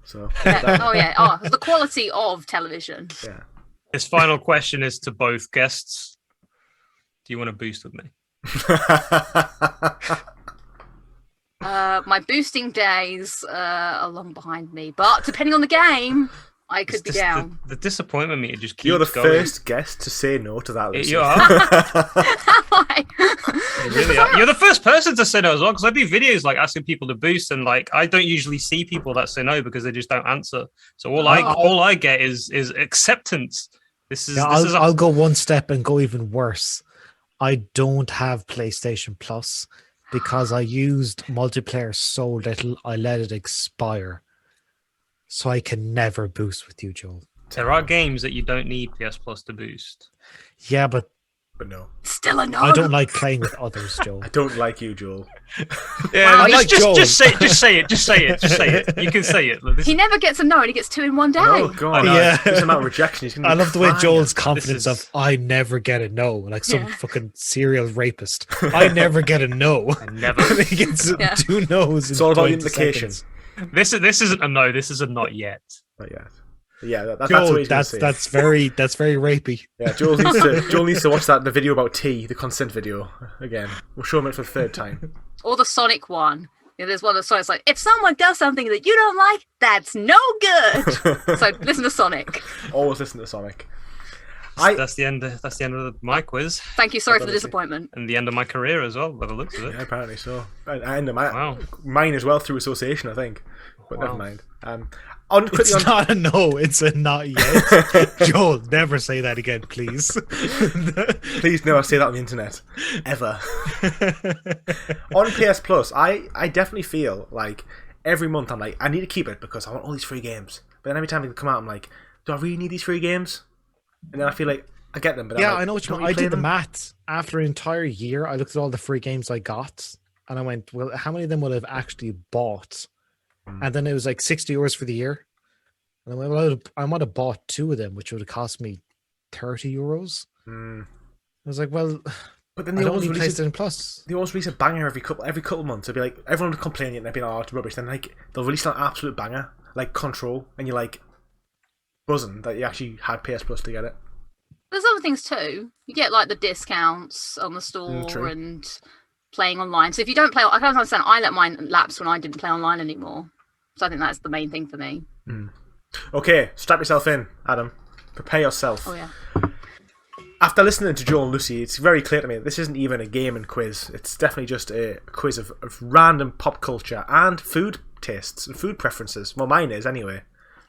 so. Yeah. The quality of television. Yeah. This final question is to both guests. Do you want to boost with me? My boosting days are long behind me, but depending on the game, I could be down. The disappointment meter just keeps You're the going. first guest to say no to that. You are. You really are. You're the first person to say no as well, because I do videos like asking people to boost, and like I don't usually see people that say no because they just don't answer. So all I get is acceptance. I'll go one step and go even worse. I don't have PlayStation Plus. Because I used multiplayer so little, I let it expire. So I can never boost with you, Joel. There are games that you don't need PS Plus to boost. Yeah, but no. Still a no. I don't like playing with others, Joel. I don't like you, Joel. Yeah, I like Joel. just say it. You can say it. Look, He never gets a no, and he gets 2 in one day. Oh god, Yeah. this amount of rejection. He's gonna be I love the way crying. Joel's confidence This is- of I never get a no, like some Yeah. fucking serial rapist. I never get a no. I never. And he gets Yeah. 2 no's. It's all about the in 20 implication. seconds. This isn't a no. This is a not yet. But yeah, yeah, that's Joel, what he's gonna say. that's very rapey. Yeah, Joel needs to watch the video about tea, the consent video again. We'll show him it for the 3rd time. Or the Sonic one. Yeah, there's one of the Sonic's like, if someone does something that you don't like, that's no good. So listen to Sonic. Always listen to Sonic. That's the end. That's the end of my quiz Thank you. Sorry for the disappointment. and the end of my career as well. By the looks of it. Yeah, apparently so. And Wow. mine as well through association, I think. But never Wow. mind. Quickly It's not a no, it's a not yet. Joel, never say that again, please. Please never say that on the internet. Ever. On PS Plus, I definitely feel like every month I'm like, I need to keep it because I want all these free games. But then every time they come out, I'm like, do I really need these free games? And then I feel like I get them, but Yeah, I'm like, I know what you don't mean. really I play did the them. math. After an entire year, I looked at all the free games I got, and I went, well, how many of them would I've actually bought? And then it was like €60 for the year. And I went, well, I might have bought 2 of them, which would have cost me €30. Mm. I was like, well, But then I they don't always need release PlayStation Plus. They always release a banger every couple months. It'll be like everyone would complain and they'd be like, "Oh, it's rubbish." Then like they'll release an absolute banger, like Control, and you're like buzzing that you actually had PS Plus to get it. There's other things too. You get like the discounts on the store true. and playing online. So if you don't play, I can't understand. I let mine lapse when I didn't play online anymore. So I think that's the main thing for me. Okay, strap yourself in, Adam. Prepare yourself. Oh yeah. After listening to Joel and Lucy, it's very clear to me that this isn't even a game and quiz. It's definitely just a quiz of random pop culture and food tastes and food preferences. Well, mine is anyway.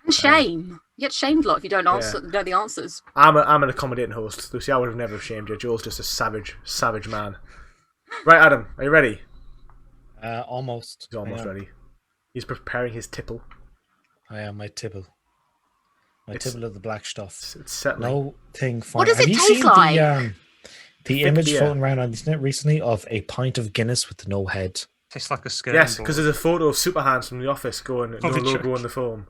And shame. You get shamed a lot if you don't answer know the answers. I'm an accommodating host, Lucy. I would have never shamed you. Joel's just a savage man. Right, Adam, are you ready? Almost. He's almost ready. He's preparing his tipple. I am my Tibble. My Tibble of the black stuff. It's settling. No thing fun. What does Have it you taste seen like? the Thick image beer. floating around on the internet recently of a pint of Guinness with no head? Tastes like a skirt. Yes, because there's a photo of Super Hands from The Office going, no Holy logo shit. on the foam.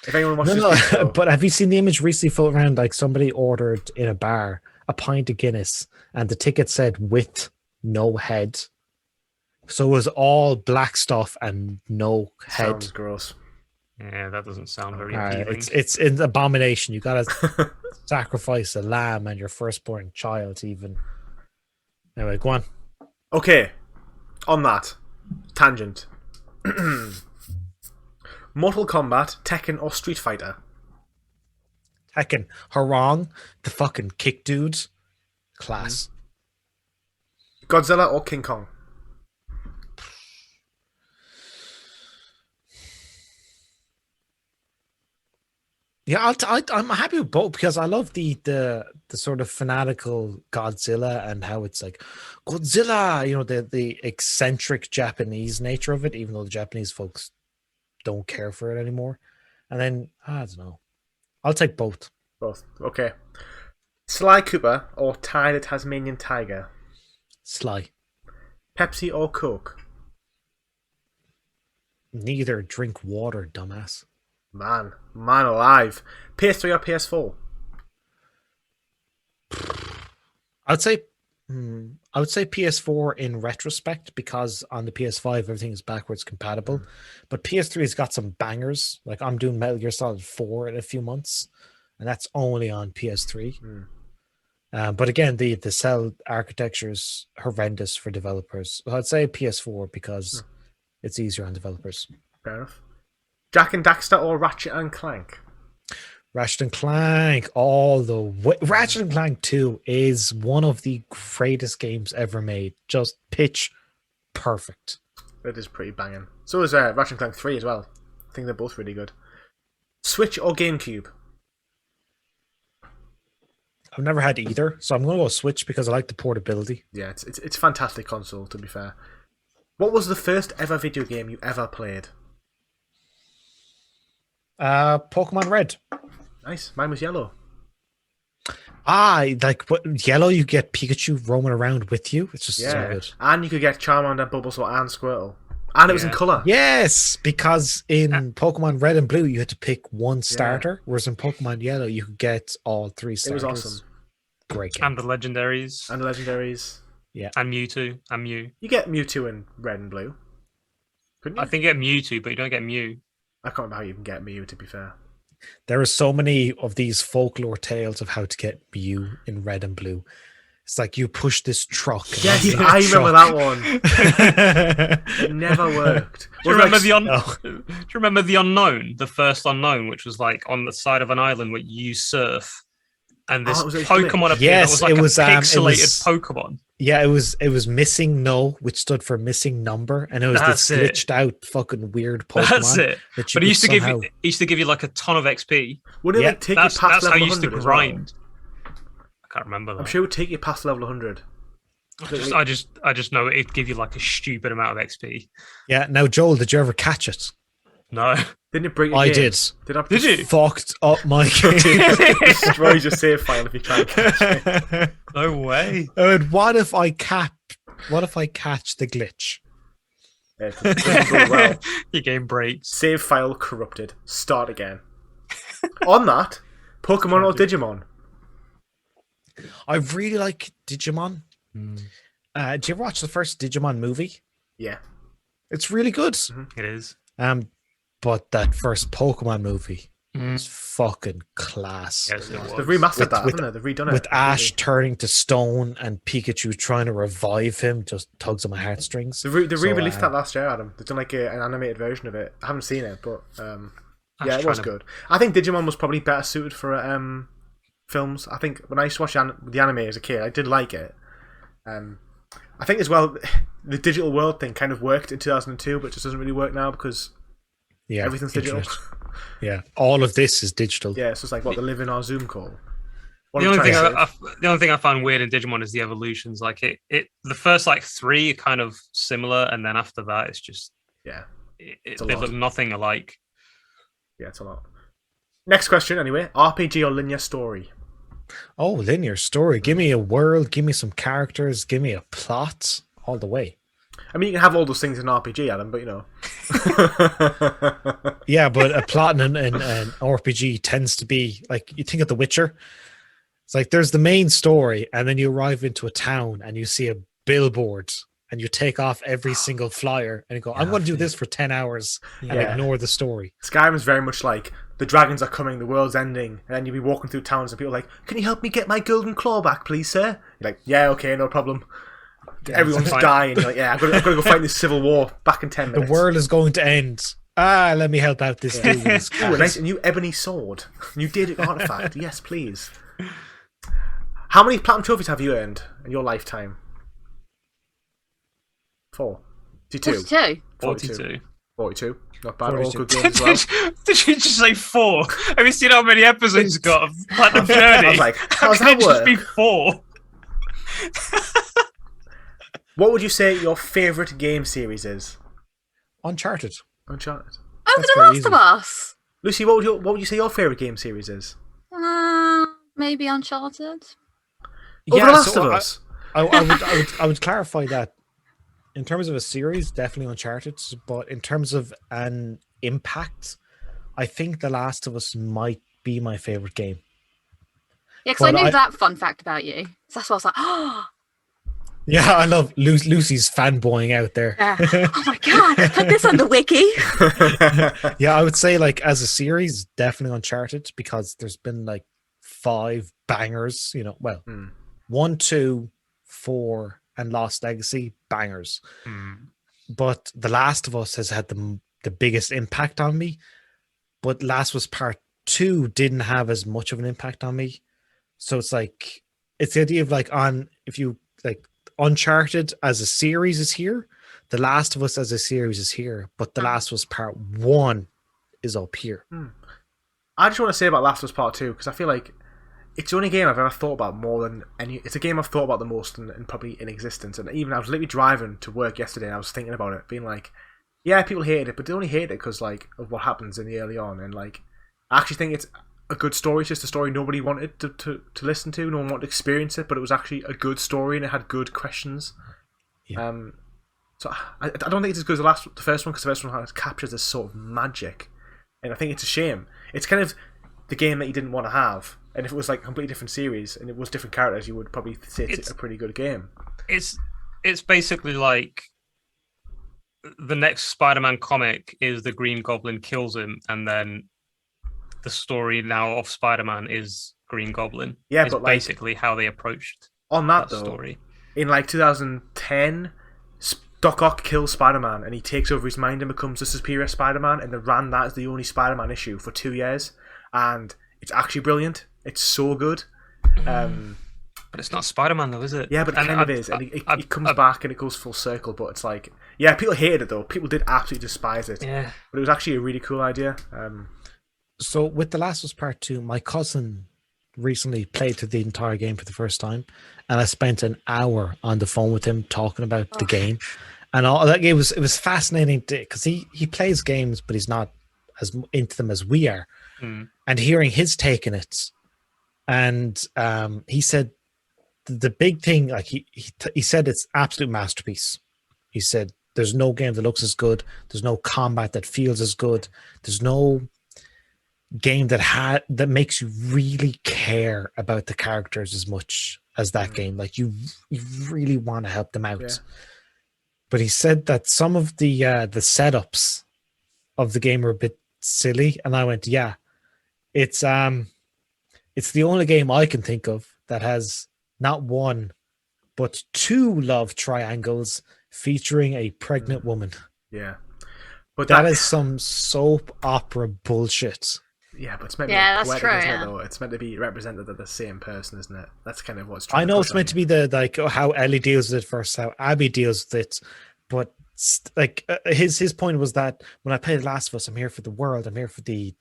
If anyone wants No, to speak, no. though, But have you seen the image recently floating around? Like somebody ordered in a bar a pint of Guinness, and the ticket said with no head. So it was all black stuff and no head. sounds gross. Yeah, that doesn't sound very Alright, appealing. it's an abomination. You gotta sacrifice a lamb and your firstborn child, even. Anyway, go on. Okay, on that tangent. Mortal Kombat, Tekken, or Street Fighter? Tekken, Harong, the fucking kick dude, class. Godzilla or King Kong? Yeah, I'm happy with both because I love the sort of fanatical Godzilla and how it's like Godzilla, you know, the eccentric Japanese nature of it, even though the Japanese folks don't care for it anymore. And then I don't know, I'll take both. Both. Okay. Sly Cooper or Ty the Tasmanian Tiger? Sly. Pepsi or Coke? Neither. Drink water, dumbass. Man alive. PS3 or PS4? I would say PS4 in retrospect because on the PS5 everything is backwards compatible, but PS3 has got some bangers. Like I'm doing Metal Gear Solid 4 in a few months, and that's only on PS3. But again, the cell architecture is horrendous for developers. So I'd say PS4 because it's easier on developers. Fair enough. Jack and Daxter or Ratchet and Clank? Ratchet and Clank, all the way. Ratchet and Clank 2 is one of the greatest games ever made. Just pitch perfect. It is pretty banging. So is Ratchet and Clank 3 as well. I think they're both really good. Switch or GameCube? I've never had either, so I'm going to go Switch because I like the portability. Yeah, it's a fantastic console, to be fair. What was the first ever video game you ever played? Pokemon Red. Nice. Mine was yellow. Like what yellow? You get Pikachu roaming around with you. It's just so Yeah, good. and you could get Charmander, Bulbasaur, and Squirtle, and it was in color. Yes, because in Pokemon Red and Blue, you had to pick one starter, whereas in Pokemon Yellow, you could get all 3 starters. It was awesome. Great game. And the legendaries. Yeah. And Mewtwo. And Mew. You get Mewtwo in Red and Blue. Couldn't you? I think you get Mewtwo, but you don't get Mew. I can't remember how you can get Mew, to be fair. There are so many of these folklore tales of how to get Mew in Red and Blue. It's like you push this truck. Yes, I remember that one. It never worked. Do you remember Do you remember the Unknown, the first Unknown, which was like on the side of an island where you surf, and this Pokemon appeared that was like a pixelated Pokemon. Yeah, it was missing no, which stood for missing number, and it was this glitched out fucking weird Pokemon. That's it. But it used to give you like a ton of XP. Wouldn't it take you past that's level how you used to 100 grind. I can't remember that. I'm sure it would take you past level 100. I just know it'd give you like a stupid amount of XP. Yeah. Now, Joel, did you ever catch it? No. Didn't it break your I game? Did you? Fucked up my game. Destroys your save file if you try and catch it. No way. What if I catch the glitch? It doesn't go well. Your game breaks. Save file corrupted. Start again. On that, Pokemon or Digimon? I really like Digimon. Did you ever watch the first Digimon movie? Yeah. It's really good. It is. But that first Pokemon movie is fucking class. Yes, they've remastered that, haven't they? They've redone it. With Ash turning to stone and Pikachu trying to revive him just tugs on my heartstrings. They re-released that last year, Adam. They've done like an animated version of it. I haven't seen it, but yeah, it was good. I think Digimon was probably better suited for films. I think when I used to watch the anime as a kid, I did like it. I think as well, the digital world thing kind of worked in 2002, but just doesn't really work now because everything's digital. Yeah, all of this is digital. Yeah, so it's like the live in our Zoom call. The only thing I found weird in Digimon is the evolutions. Like the first like 3 are kind of similar, and then after that, it's just they look nothing alike. Yeah, it's a lot. Next question, anyway: RPG or linear story? Oh, linear story. Give me a world. Give me some characters. Give me a plot. All the way. I mean, you can have all those things in an RPG, Adam, but you know. Yeah, but a plot in an RPG tends to be like, you think of The Witcher. It's like there's the main story, and then you arrive into a town and you see a billboard and you take off every single flyer and you go, I'm going to do this for 10 hours and ignore the story. Skyrim is very much like the dragons are coming, the world's ending, and then you'll be walking through towns and people are like, can you help me get my golden claw back, please, sir? You're like, yeah, okay, no problem. Everyone's dying. You're like, yeah, I've got to go fight this civil war back in 10 minutes. The world is going to end. Let me help out this dude. Ooh, a nice new ebony sword. New Daedric artifact. Yes, please. How many platinum trophies have you earned in your lifetime? 4. 42. 42. Not bad. 42. All good games as well. Did you just say 4? Have you seen how many episodes you got of Platinum Journey? I was like, how does that work? Just be 4. What would you say your favourite game series is? Uncharted. Oh, The Last of Us. Lucy, what would you say your favourite game series is? Maybe Uncharted. The Last of Us. I would clarify that. In terms of a series, definitely Uncharted. But in terms of an impact, I think The Last of Us might be my favourite game. Yeah, because I knew that fun fact about you. So that's why I was like, oh. Yeah, I love Lucy's fanboying out there. Yeah. Oh my god, put this on the wiki. Yeah, I would say like as a series, definitely Uncharted, because there's been like 5 bangers, 1, 2, 4, and Lost Legacy bangers. But The Last of Us has had the biggest impact on me. But Last of Us Part 2 didn't have as much of an impact on me. So it's like, it's the idea of like if you like, Uncharted as a series is here, The Last of Us as a series is here, but The Last of Us Part 1 is up here. I just want to say about Last of Us Part 2, because I feel like it's the only game I've ever thought about more than any. It's a game I've thought about the most and probably in existence. And even I was literally driving to work yesterday and I was thinking about it, being like, yeah, people hated it, but they only hate it because like of what happens in the early on. And like, I actually think a good story. It's just a story nobody wanted to listen to. No one wanted to experience it, but it was actually a good story and it had good questions. Yeah. So I don't think it's as good as the first one, because the first one captures this sort of magic, and I think it's a shame. It's kind of the game that you didn't want to have, and if it was like a completely different series and it was different characters, you would probably say it's a pretty good game. It's basically like the next Spider-Man comic is the Green Goblin kills him, and then the story now of Spider-Man is Green Goblin. Yeah, it's but like, basically how they approached on that though, story. In like 2010, Doc Ock kills Spider-Man and he takes over his mind and becomes the superior Spider-Man, and they ran that as the only Spider-Man issue for 2 years, and it's actually brilliant. It's so good. But it's not Spider-Man though, is it? Yeah, but it kind of is. And it comes back and it goes full circle, but it's like, yeah, people hated it though. People did absolutely despise it. Yeah. But it was actually a really cool idea. So with The Last of Us Part 2, my cousin recently played through the entire game for the first time, and I spent an hour on the phone with him talking about the game. And all that, it was fascinating because he plays games, but he's not as into them as we are. And hearing his take in it, and he said the big thing, like he said, it's absolute masterpiece. He said there's no game that looks as good, there's no combat that feels as good, there's no game that makes you really care about the characters as much as that game. Like you really want to help them out. Yeah. But he said that some of the setups of the game are a bit silly, and I went, yeah, it's the only game I can think of that has not one but two love triangles featuring a pregnant woman. Yeah, but that is some soap opera bullshit. Yeah, but it's meant to be poetic, isn't it, though? It's meant to be represented as the same person, isn't it? That's kind of what's trying. I know it's meant to be the like how Ellie deals with it first, how Abby deals with it, but like his point was that when I play The Last of Us, I'm here for the world, I'm here for the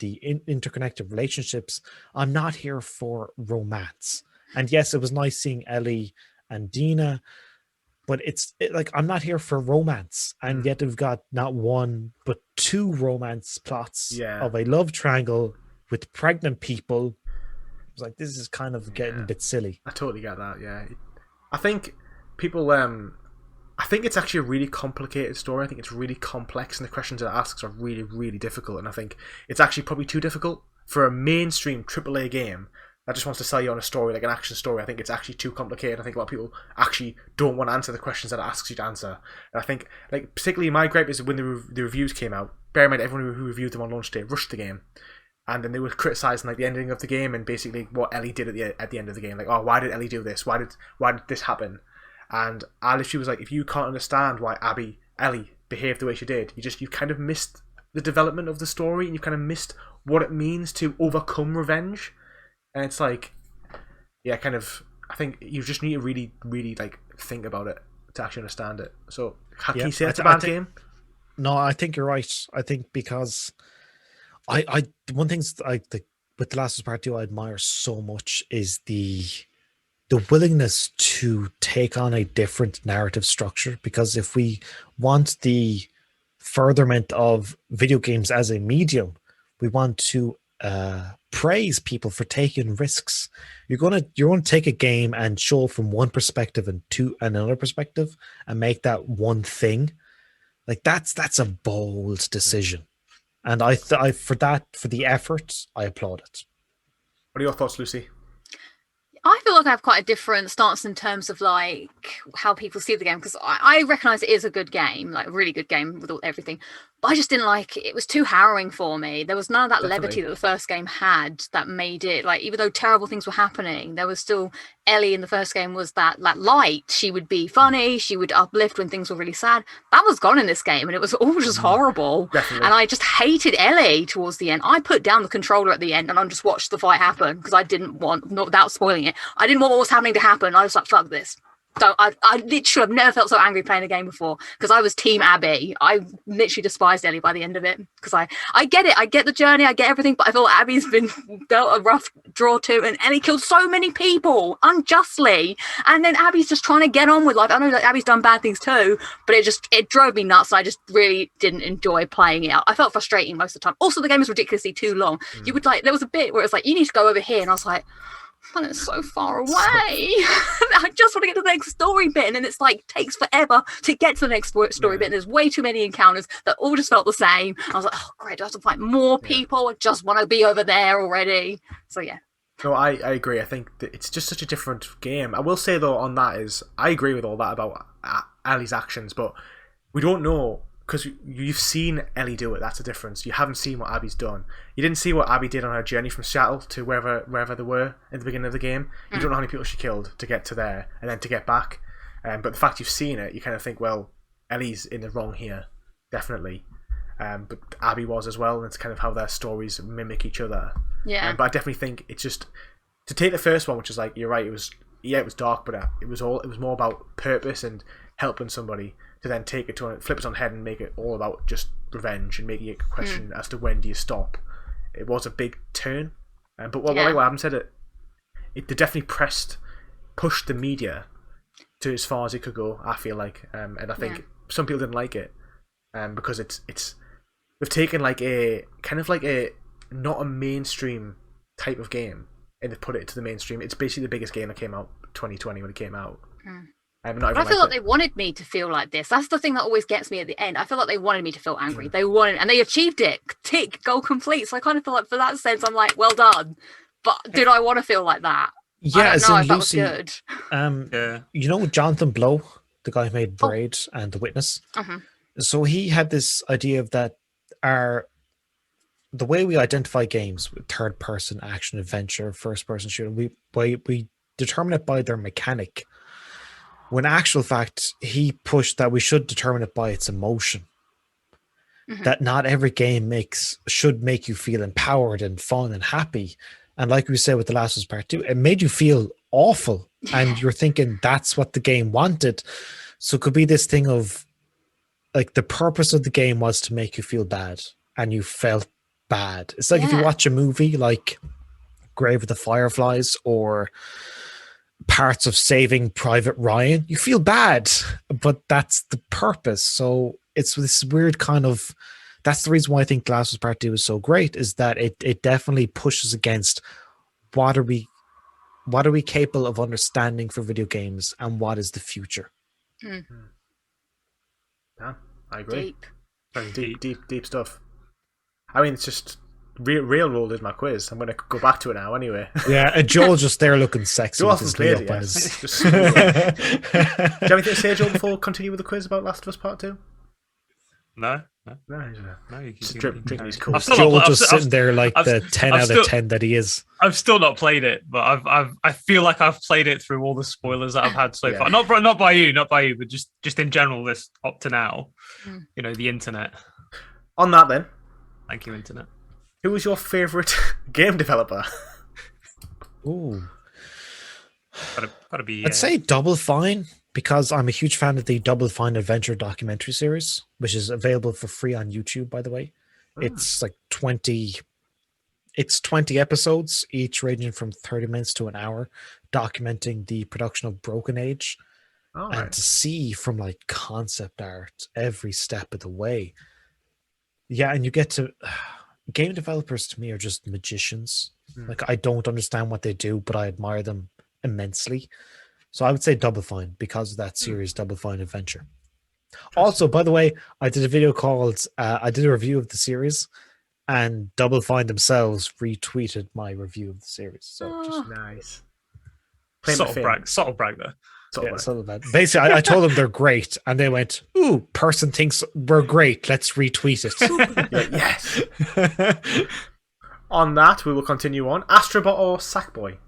interconnected relationships. I'm not here for romance. And yes, it was nice seeing Ellie and Dina, but like I'm not here for romance, and yet we've got not one but two romance plots of a love triangle with pregnant people. I was like, this is kind of getting a bit silly. I totally get that. Yeah, I think people. I think it's actually a really complicated story. I think it's really complex, and the questions it asks are really, really difficult. And I think it's actually probably too difficult for a mainstream AAA game that just wants to sell you on a story, like an action story. I think it's actually too complicated. I think a lot of people actually don't want to answer the questions that it asks you to answer. And I think, like, particularly my gripe is when the reviews came out. Bear in mind, everyone who reviewed them on launch day rushed the game, and then they were criticizing like the ending of the game and basically what Ellie did at the end of the game. Like, oh, why did Ellie do this? Why did this happen? And I literally was like, if you can't understand why Ellie behaved the way she did, you kind of missed the development of the story, and you kind of missed what it means to overcome revenge. And it's like, yeah, kind of, I think you just need to really, really like think about it to actually understand it. So, can you say it's a bad game? No, I think you're right. I think because one thing with The Last of Us Part 2 I admire so much is the willingness to take on a different narrative structure, because if we want the furtherment of video games as a medium, we want to praise people for taking risks. You're going to take a game and show it from one perspective and to another perspective and make that one thing. Like that's a bold decision, and I for the effort I applaud it. What are your thoughts, Lucy? I feel like I have quite a different stance in terms of like how people see the game, because I recognise it is a good game, like a really good game with everything, but I just didn't like it. It was too harrowing for me. There was none of that levity that the first game had that made it, like, even though terrible things were happening, there was still Ellie in the first game was that light. She would be funny, she would uplift when things were really sad. That was gone in this game, and it was all just horrible. Definitely. And I just hated Ellie towards the end. I put down the controller at the end and I just watched the fight happen because I didn't want, not without spoiling it, I didn't want what was happening to happen. I was like, fuck this. I literally have never felt so angry playing a game before because I was Team Abby. I literally despised Ellie by the end of it because I get it. I get the journey. I get everything. But I feel like Abby's been dealt a rough draw too. And Ellie killed so many people unjustly. And then Abby's just trying to get on with life. I know that Abby's done bad things too, but it drove me nuts. I just really didn't enjoy playing it. I felt frustrating most of the time. Also, the game was ridiculously too long. You would there was a bit where it's like, you need to go over here. And I was like, man, it's so far away. I just want to get to the next story bit, and then it's like takes forever to get to the next story bit. And there's way too many encounters that all just felt the same. I was like, oh great, I have to fight more people. I just want to be over there already. So yeah. No, I agree. I think that it's just such a different game. I will say though on that is I agree with all that about Ellie's actions, but we don't know. Because you've seen Ellie do it, that's the difference. You haven't seen what Abby's done. You didn't see what Abby did on her journey from Seattle to wherever they were in the beginning of the game. You don't know how many people she killed to get to there and then to get back. But the fact you've seen it, you kind of think, well, Ellie's in the wrong here, definitely. But Abby was as well, and it's kind of how their stories mimic each other. Yeah. But I definitely think it's just to take the first one, which is like you're right. It was dark, but it was more about purpose and helping somebody. To then take it to flip it on head and make it all about just revenge and making it a question as to when do you stop. It was a big turn, but what Adam said, it definitely pushed the media to as far as it could go. I feel like, and I think some people didn't like it, because we've taken like a kind of like a not a mainstream type of game and they've put it to the mainstream. It's basically the biggest game that came out 2020 when it came out. But I feel like they wanted me to feel like this. That's the thing that always gets me at the end. I feel like they wanted me to feel angry. And they achieved it. Tick, goal complete. So I kind of feel like, for that sense, I'm like, well done. But did I want to feel like that? Yeah, I don't know if that was good. You know Jonathan Blow, the guy who made Braid and The Witness. So he had this idea of that the way we identify games with third-person action adventure, first-person shooter, we determine it by their mechanic. When actual fact, he pushed that we should determine it by its emotion. That not every game should make you feel empowered and fun and happy. And like we said with The Last of Us Part 2, it made you feel awful. And you're thinking that's what the game wanted. So it could be this thing of like the purpose of the game was to make you feel bad. And you felt bad. It's like if you watch a movie like Grave of the Fireflies or parts of Saving Private Ryan, you feel bad, but that's the purpose. So it's this weird kind of, that's the reason why I think The Last of Us Part 2 is so great, is that it definitely pushes against what are we capable of understanding for video games and what is the future. Yeah, I agree. Deep stuff. I mean, it's just Railroad is my quiz. I'm going to go back to it now anyway. Yeah, and Joel's just there looking sexy. Joel hasn't played it yet. Do you have anything to say, Joel, before we continue with the quiz about Last of Us Part 2? No. You just drinking these cool. Joel just sitting there like the 10 out of 10 that he is. I've still not played it, but I feel like I've played it through all the spoilers that I've had so far. Not by you, but just in general, this up to now. You know, the internet. On that then. Thank you, internet. Who was your favourite game developer? Ooh. Gotta be. I'd say Double Fine, because I'm a huge fan of the Double Fine Adventure documentary series, which is available for free on YouTube, by the way. It's like 20 episodes, each ranging from 30 minutes to an hour, documenting the production of Broken Age. And to see from like concept art every step of the way. Yeah, and you get to... Game developers to me are just magicians. Like, I don't understand what they do, but I admire them immensely. So I would say Double Fine because of that series, Double Fine Adventure. Also, by the way, I did a video called, I did a review of the series, and Double Fine themselves retweeted my review of the series. So just nice. Subtle brag there. Basically, I told them they're great, and they went, "Ooh, person thinks we're great. Let's retweet it." Yes. On that, we will continue on. Astrobot or Sackboy?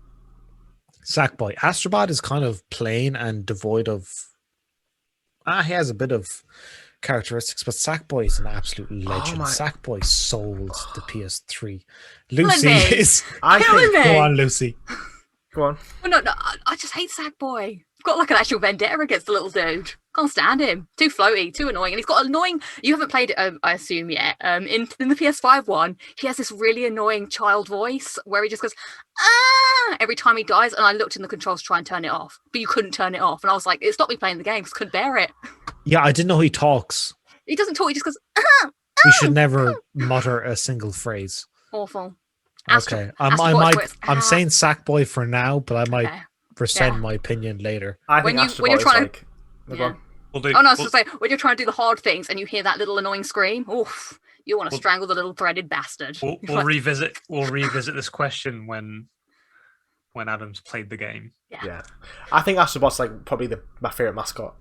Sackboy. Astrobot is kind of plain and devoid of. He has a bit of characteristics, but Sackboy is an absolute legend. Sackboy sold the PS3. Lucy is. Go on, Lucy. Go on. Well, no, I just hate Sackboy. got like an actual vendetta against the little dude. Can't stand him. Too floaty, too annoying. And he's got annoying. You haven't played it, I assume, yet. In the PS5 one, he has this really annoying child voice where he just goes ah every time he dies. And I looked in the controls to try and turn it off, but you couldn't turn it off. And I was like, it stopped me playing the game because I couldn't bear it. Yeah, I didn't know he talks. He doesn't talk. He just goes He should never mutter a single phrase. awful. Okay, I'm saying Sackboy for now, but I might rescind my opinion later. I think when you're trying to. Yeah. We'll do, Oh no, I was going to say, when you're trying to do the hard things and you hear that little annoying scream, oof, you want to strangle the little threaded bastard. We'll revisit this question when Adam's played the game. Yeah. I think Astrobot's like probably my favorite mascot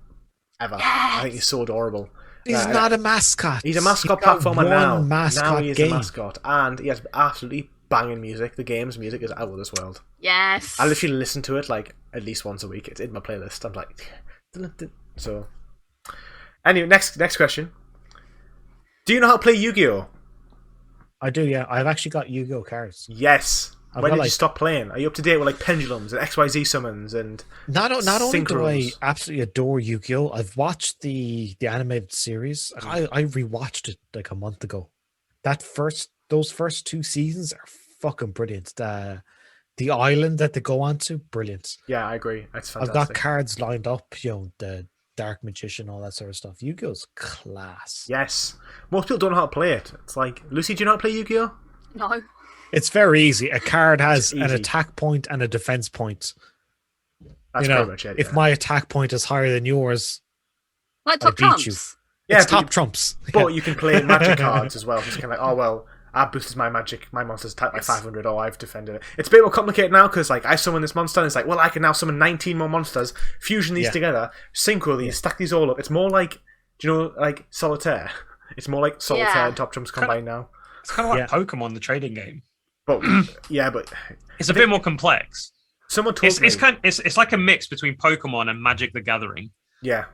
ever. Yes. I think he's so adorable. He's not a mascot. He's a mascot platformer now. Mascot he is game. a mascot, and he has absolutely banging music. The game's music is out of this world. Yes. I literally listen to it like at least once a week. It's in my playlist. I'm like, so. Anyway, next question. Do you know how to play Yu-Gi-Oh? I do, yeah. I've actually got Yu-Gi-Oh cards. Yes. I've When got, did you stop playing? Are you up to date with like pendulums and XYZ summons and Not only do I synchros? absolutely adore Yu-Gi-Oh, I've watched the animated series. I rewatched it like a month ago. Those first 2 seasons are fucking brilliant. The island that they go on to, brilliant. Yeah, I agree. That's I've fantastic. got cards lined up, the Dark Magician, all that sort of stuff. Yu-Gi-Oh's class. Yes. Most people don't know how to play it. It's like, Lucy, do you know how to play Yu-Gi-Oh? No. It's very easy. A card has It's an easy. attack point and a defense point. That's You know, pretty much it. if yeah. my attack point is higher than yours, Like top beat you. trumps. Yeah, it's but top trumps. But you can play magic cards as well. It's kind of like, oh well, I boosted my magic, my monster's attack by 500. Oh, I've defended it. It's a bit more complicated now because like I summon this monster and it's like, well, I can now summon 19 more monsters, fusion these together, synchro these, stack these all up. It's more like, do you know, like Solitaire? It's more like Solitaire Yeah. and Top Trumps combined now. It's kind of like Pokemon, the trading game. But yeah, but It's a bit more complex. someone told me, It's like a mix between Pokemon and Magic the Gathering, yeah,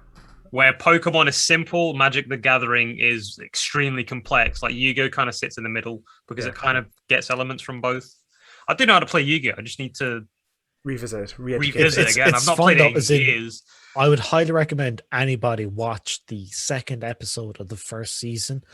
where Pokemon is simple, Magic the Gathering is extremely complex. Like Yu-Gi-Oh kind of sits in the middle because it kind of gets elements from both. I do know how to play Yu-Gi-Oh. I just need to revisit, re-educate. revisit It's- again. it's I've not fun played though, it in as in- years. I would highly recommend anybody watch the second episode of the first season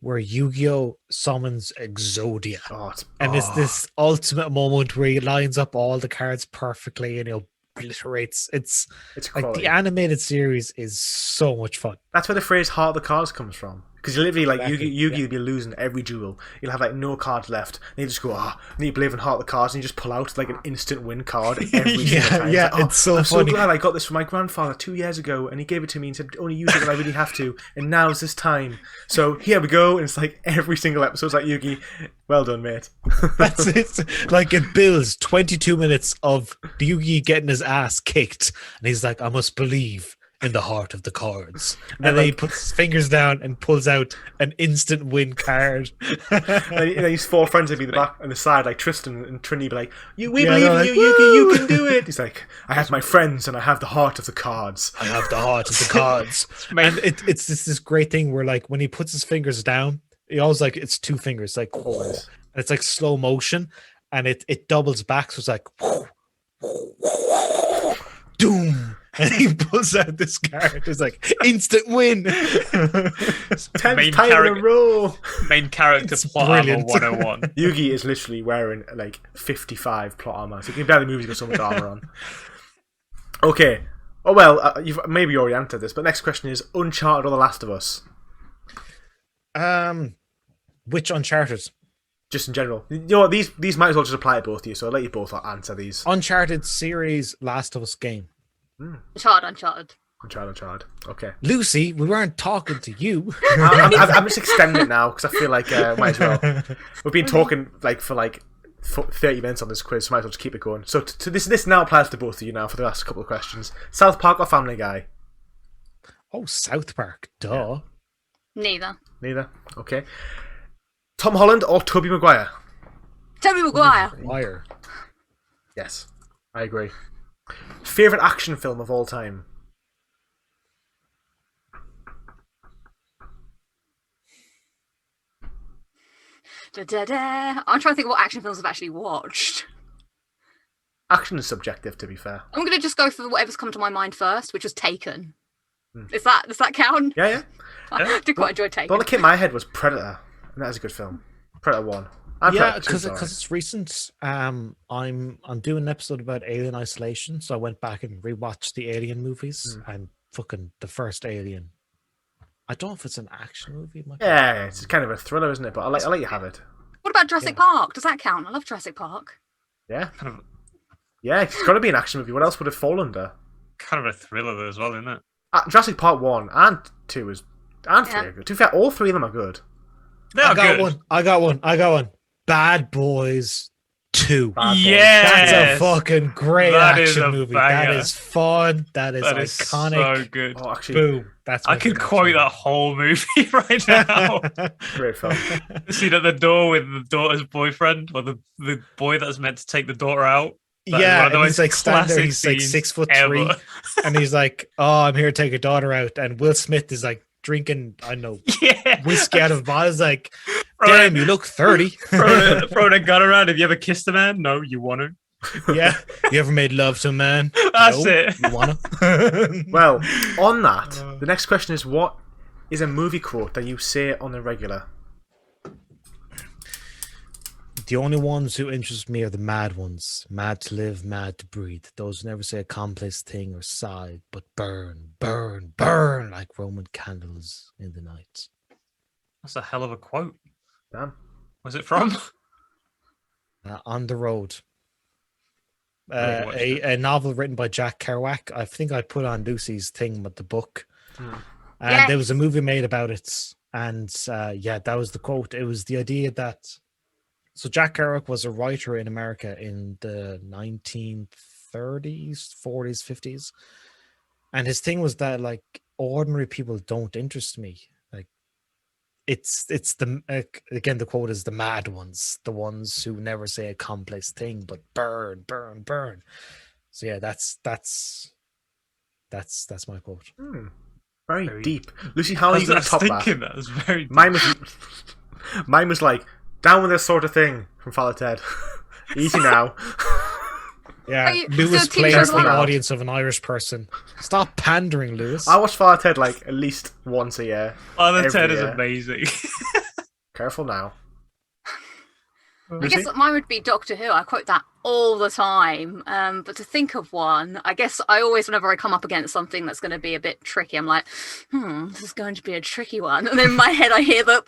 where Yu-Gi-Oh summons Exodia. Oh, it's, And it's this ultimate moment where he lines up all the cards perfectly and he obliterates. It's it's like quality. the animated series is so much fun. That's where the phrase "heart of the cards" comes from. Because you literally, like, Exactly, Yugi will be losing every duel. You'll have, like, no cards left. And you just go, and you believe in heart of the cards, and you just pull out, like, an instant win card every single time. yeah, like, it's so I'm funny. so glad I got this from my grandfather 2 years ago, and he gave it to me and said, only use it when I really have to, and now's this time. So, here we go, and it's like, every single episode's like, Yugi, well done, mate. That's it. Like it builds 22 minutes of Yugi getting his ass kicked, and he's like, "I must believe in the heart of the cards." And then he puts his fingers down and pulls out an instant win card. And then his 4 friends would be the back on the side, like Tristan and Trinity, be like, we believe they're in you, like, Yugi, you "Woo!" can do it. He's like, I have my friends, and I have the heart of the cards. I have the heart of the cards. And it's this great thing where, like, when he puts his fingers down, he always like it's 2 fingers, like, Always. and it's like slow motion, and it doubles back, so it's like, doom. And he pulls out this card. It's like instant win. 10th Main time in a character- row. Main character It's plot armor brilliant. 101. Yugi is literally wearing like 55 plot armor. So you can barely move, he's got so much armor on. Okay. Oh well, you've maybe already answered this, but next question is Uncharted or The Last of Us? Which Uncharted? Just in general. You know what, these might as well just apply to both of you, so I'll let you both answer these. Uncharted series, Last of Us game. Uncharted. Uncharted. Okay. Lucy, we weren't talking to you. I'm just extending it now, because I feel like might as well. We've been talking like for like 30 minutes on this quiz, so might as well just keep it going. So this now applies to both of you now for the last couple of questions. South Park or Family Guy? Oh, South Park, duh. Neither. Neither. Okay. Tom Holland or Tobey Maguire? Tobey Maguire. Wire. Yes, I agree. Favorite action film of all time? Da-da-da. I'm trying to think of what action films I've actually watched. Action is subjective, to be fair. I'm going to just go for whatever's come to my mind first, which was Taken. Does that count? Yeah. I do quite enjoy Taken. The one that came in my head was Predator, and that is a good film. Predator 1. Yeah, because it's recent. I'm doing an episode about Alien Isolation, so I went back and rewatched the Alien movies, and fucking the first Alien. I don't know if it's an action movie. Yeah, it's kind of a thriller, isn't it? But I'll let you have it. What about Jurassic Park? Does that count? I love Jurassic Park. Yeah. Yeah, it's got to be an action movie. What else would it fall under? Kind of a thriller as well, isn't it? Jurassic Park 1 and 2 and 3 are good. To be fair, all 3 of them are good. I got one. Bad Boys 2. Yes! That's a fucking great action movie. Banger. That is fun. That is iconic. So good. Oh, actually, Boom. I can quote that whole movie right now. great film. The scene at the door with the daughter's boyfriend, or the boy that's meant to take the daughter out. Yeah, and he's like standing there, he's like 6'3", and he's like, "Oh, I'm here to take a daughter out," and Will Smith is like drinking, I don't know, whiskey out of a bottle. It's like, damn, you look 30. Throwing a gun around. Have you ever kissed a man? No, you want to. Yeah, you ever made love to a man? That's no, it. You want to? Well, on that, the next question is, what is a movie quote that you say on the regular? The only ones who interest me are the mad ones. Mad to live, mad to breathe. Those who never say a complex thing or sigh, but burn, burn, burn like Roman candles in the night. That's a hell of a quote. Damn. Where's it from? On the Road. A novel written by Jack Kerouac. I think I put on Lucy's thing with the book. And there was a movie made about it. And that was the quote. It was the idea that... So Jack Kerouac was a writer in America in the 1930s, 40s, 50s. And his thing was that, like, ordinary people don't interest me. Like, it's the, again, the quote is the mad ones, the ones who never say a complex thing, but burn, burn, burn. So yeah, that's my quote. Very deep. Lucy, how are you going to top that? That was very deep. Mine was like, down with this sort of thing from Father Ted. Easy now. Yeah, Lewis plays the audience of an Irish person. Stop pandering, Lewis. I watch Father Ted like at least once a year. Father Ted is amazing. Careful now. I guess mine would be Doctor Who. I quote that all the time. But to think of one, I guess I always, whenever I come up against something that's going to be a bit tricky, I'm like, this is going to be a tricky one. And then in my head, I hear the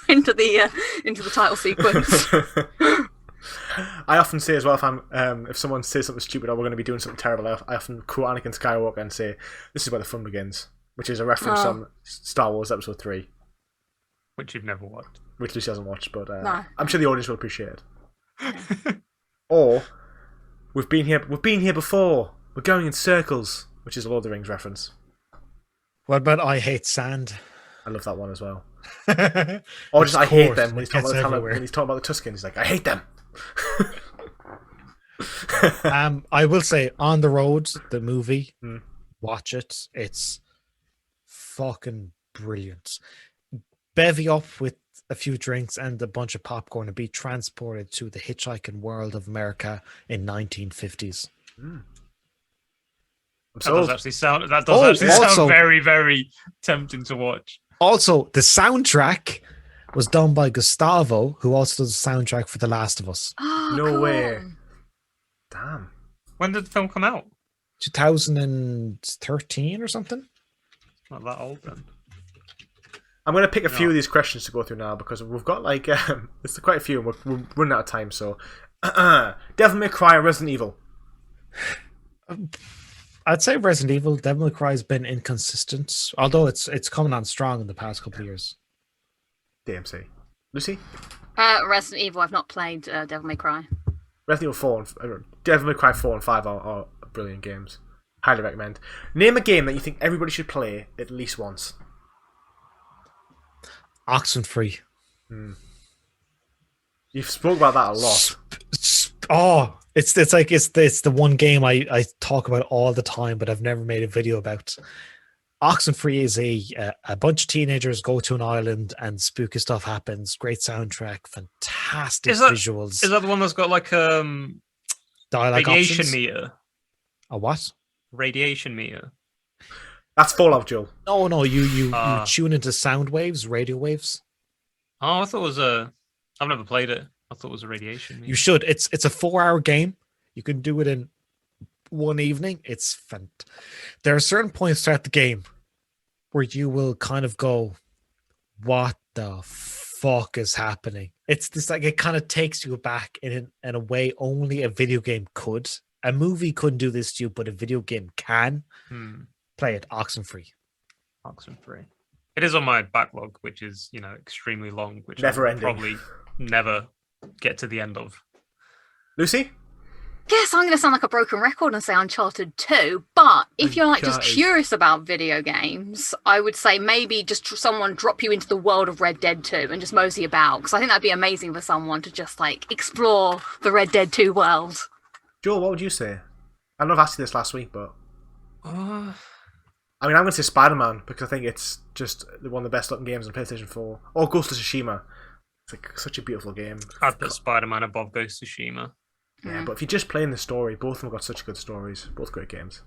into the title sequence. I often say as well, if someone says something stupid or we're going to be doing something terrible, I often quote Anakin Skywalker and say, "This is where the fun begins," which is a reference from Star Wars Episode 3. Which you've never watched. Which Lucy hasn't watched, but No. I'm sure the audience will appreciate it. Or, we've been here before. We're going in circles, which is a Lord of the Rings reference. What about I hate sand? I love that one as well. Or just I hate them when he's talking about the Tuskens. He's like, I hate them. I will say, On the Road, the movie, watch it. It's fucking brilliant. Bevy up with a few drinks and a bunch of popcorn and be transported to the hitchhiking world of America in 1950s. That does actually sound very, very tempting to watch. Also, the soundtrack was done by Gustavo, who also does the soundtrack for The Last of Us. Oh, no cool. way. Damn. When did the film come out? 2013 or something? Not that old then. I'm going to pick a few of these questions to go through now because we've got like there's quite a few and we're running out of time. So, Devil May Cry or Resident Evil? I'd say Resident Evil. Devil May Cry has been inconsistent, although it's coming on strong in the past couple of years. DMC. Lucy? Resident Evil. I've not played Devil May Cry. Resident Evil 4 and Devil May Cry 4 and 5 are brilliant games. Highly recommend. Name a game that you think everybody should play at least once. Oxenfree. You've spoke about that a lot. It's the one game I talk about all the time, but I've never made a video about. Oxenfree is a bunch of teenagers go to an island and spooky stuff happens. Great soundtrack, fantastic visuals. Is that the one that's got like dialogue Radiation options. meter. A what? Radiation meter. That's Fallout, Joel. No, you Ah. tune into sound waves, radio waves. Oh, I thought it was a. I've never played it. I thought it was a radiation meter. You should. It's a 4-hour game. You can do it in one evening. It's there are certain points throughout the game where you will kind of go, what the fuck is happening? It's this like it kind of takes you back in a way only a video game could. A movie couldn't do this to you, but a video game can. Play it Oxenfree. Oxenfree. It is on my backlog, which is extremely long, which Never I'll ending. probably never get to the end of. Lucy? Guess I'm going to sound like a broken record and say Uncharted 2, but if you're like just Uncharted. curious about video games, I would say maybe just someone drop you into the world of Red Dead 2 and just mosey about, because I think that'd be amazing for someone to just like explore the Red Dead 2 world. Joel, what would you say? I don't know if I asked you this last week, but Uh, I mean, I'm going to say Spider-Man because I think it's just one of the best looking games on PlayStation 4. Or Ghost of Tsushima. It's like such a beautiful game. I'd put Spider-Man above Ghost of Tsushima. Yeah, but if you're just playing the story, both of them got such good stories. Both great games.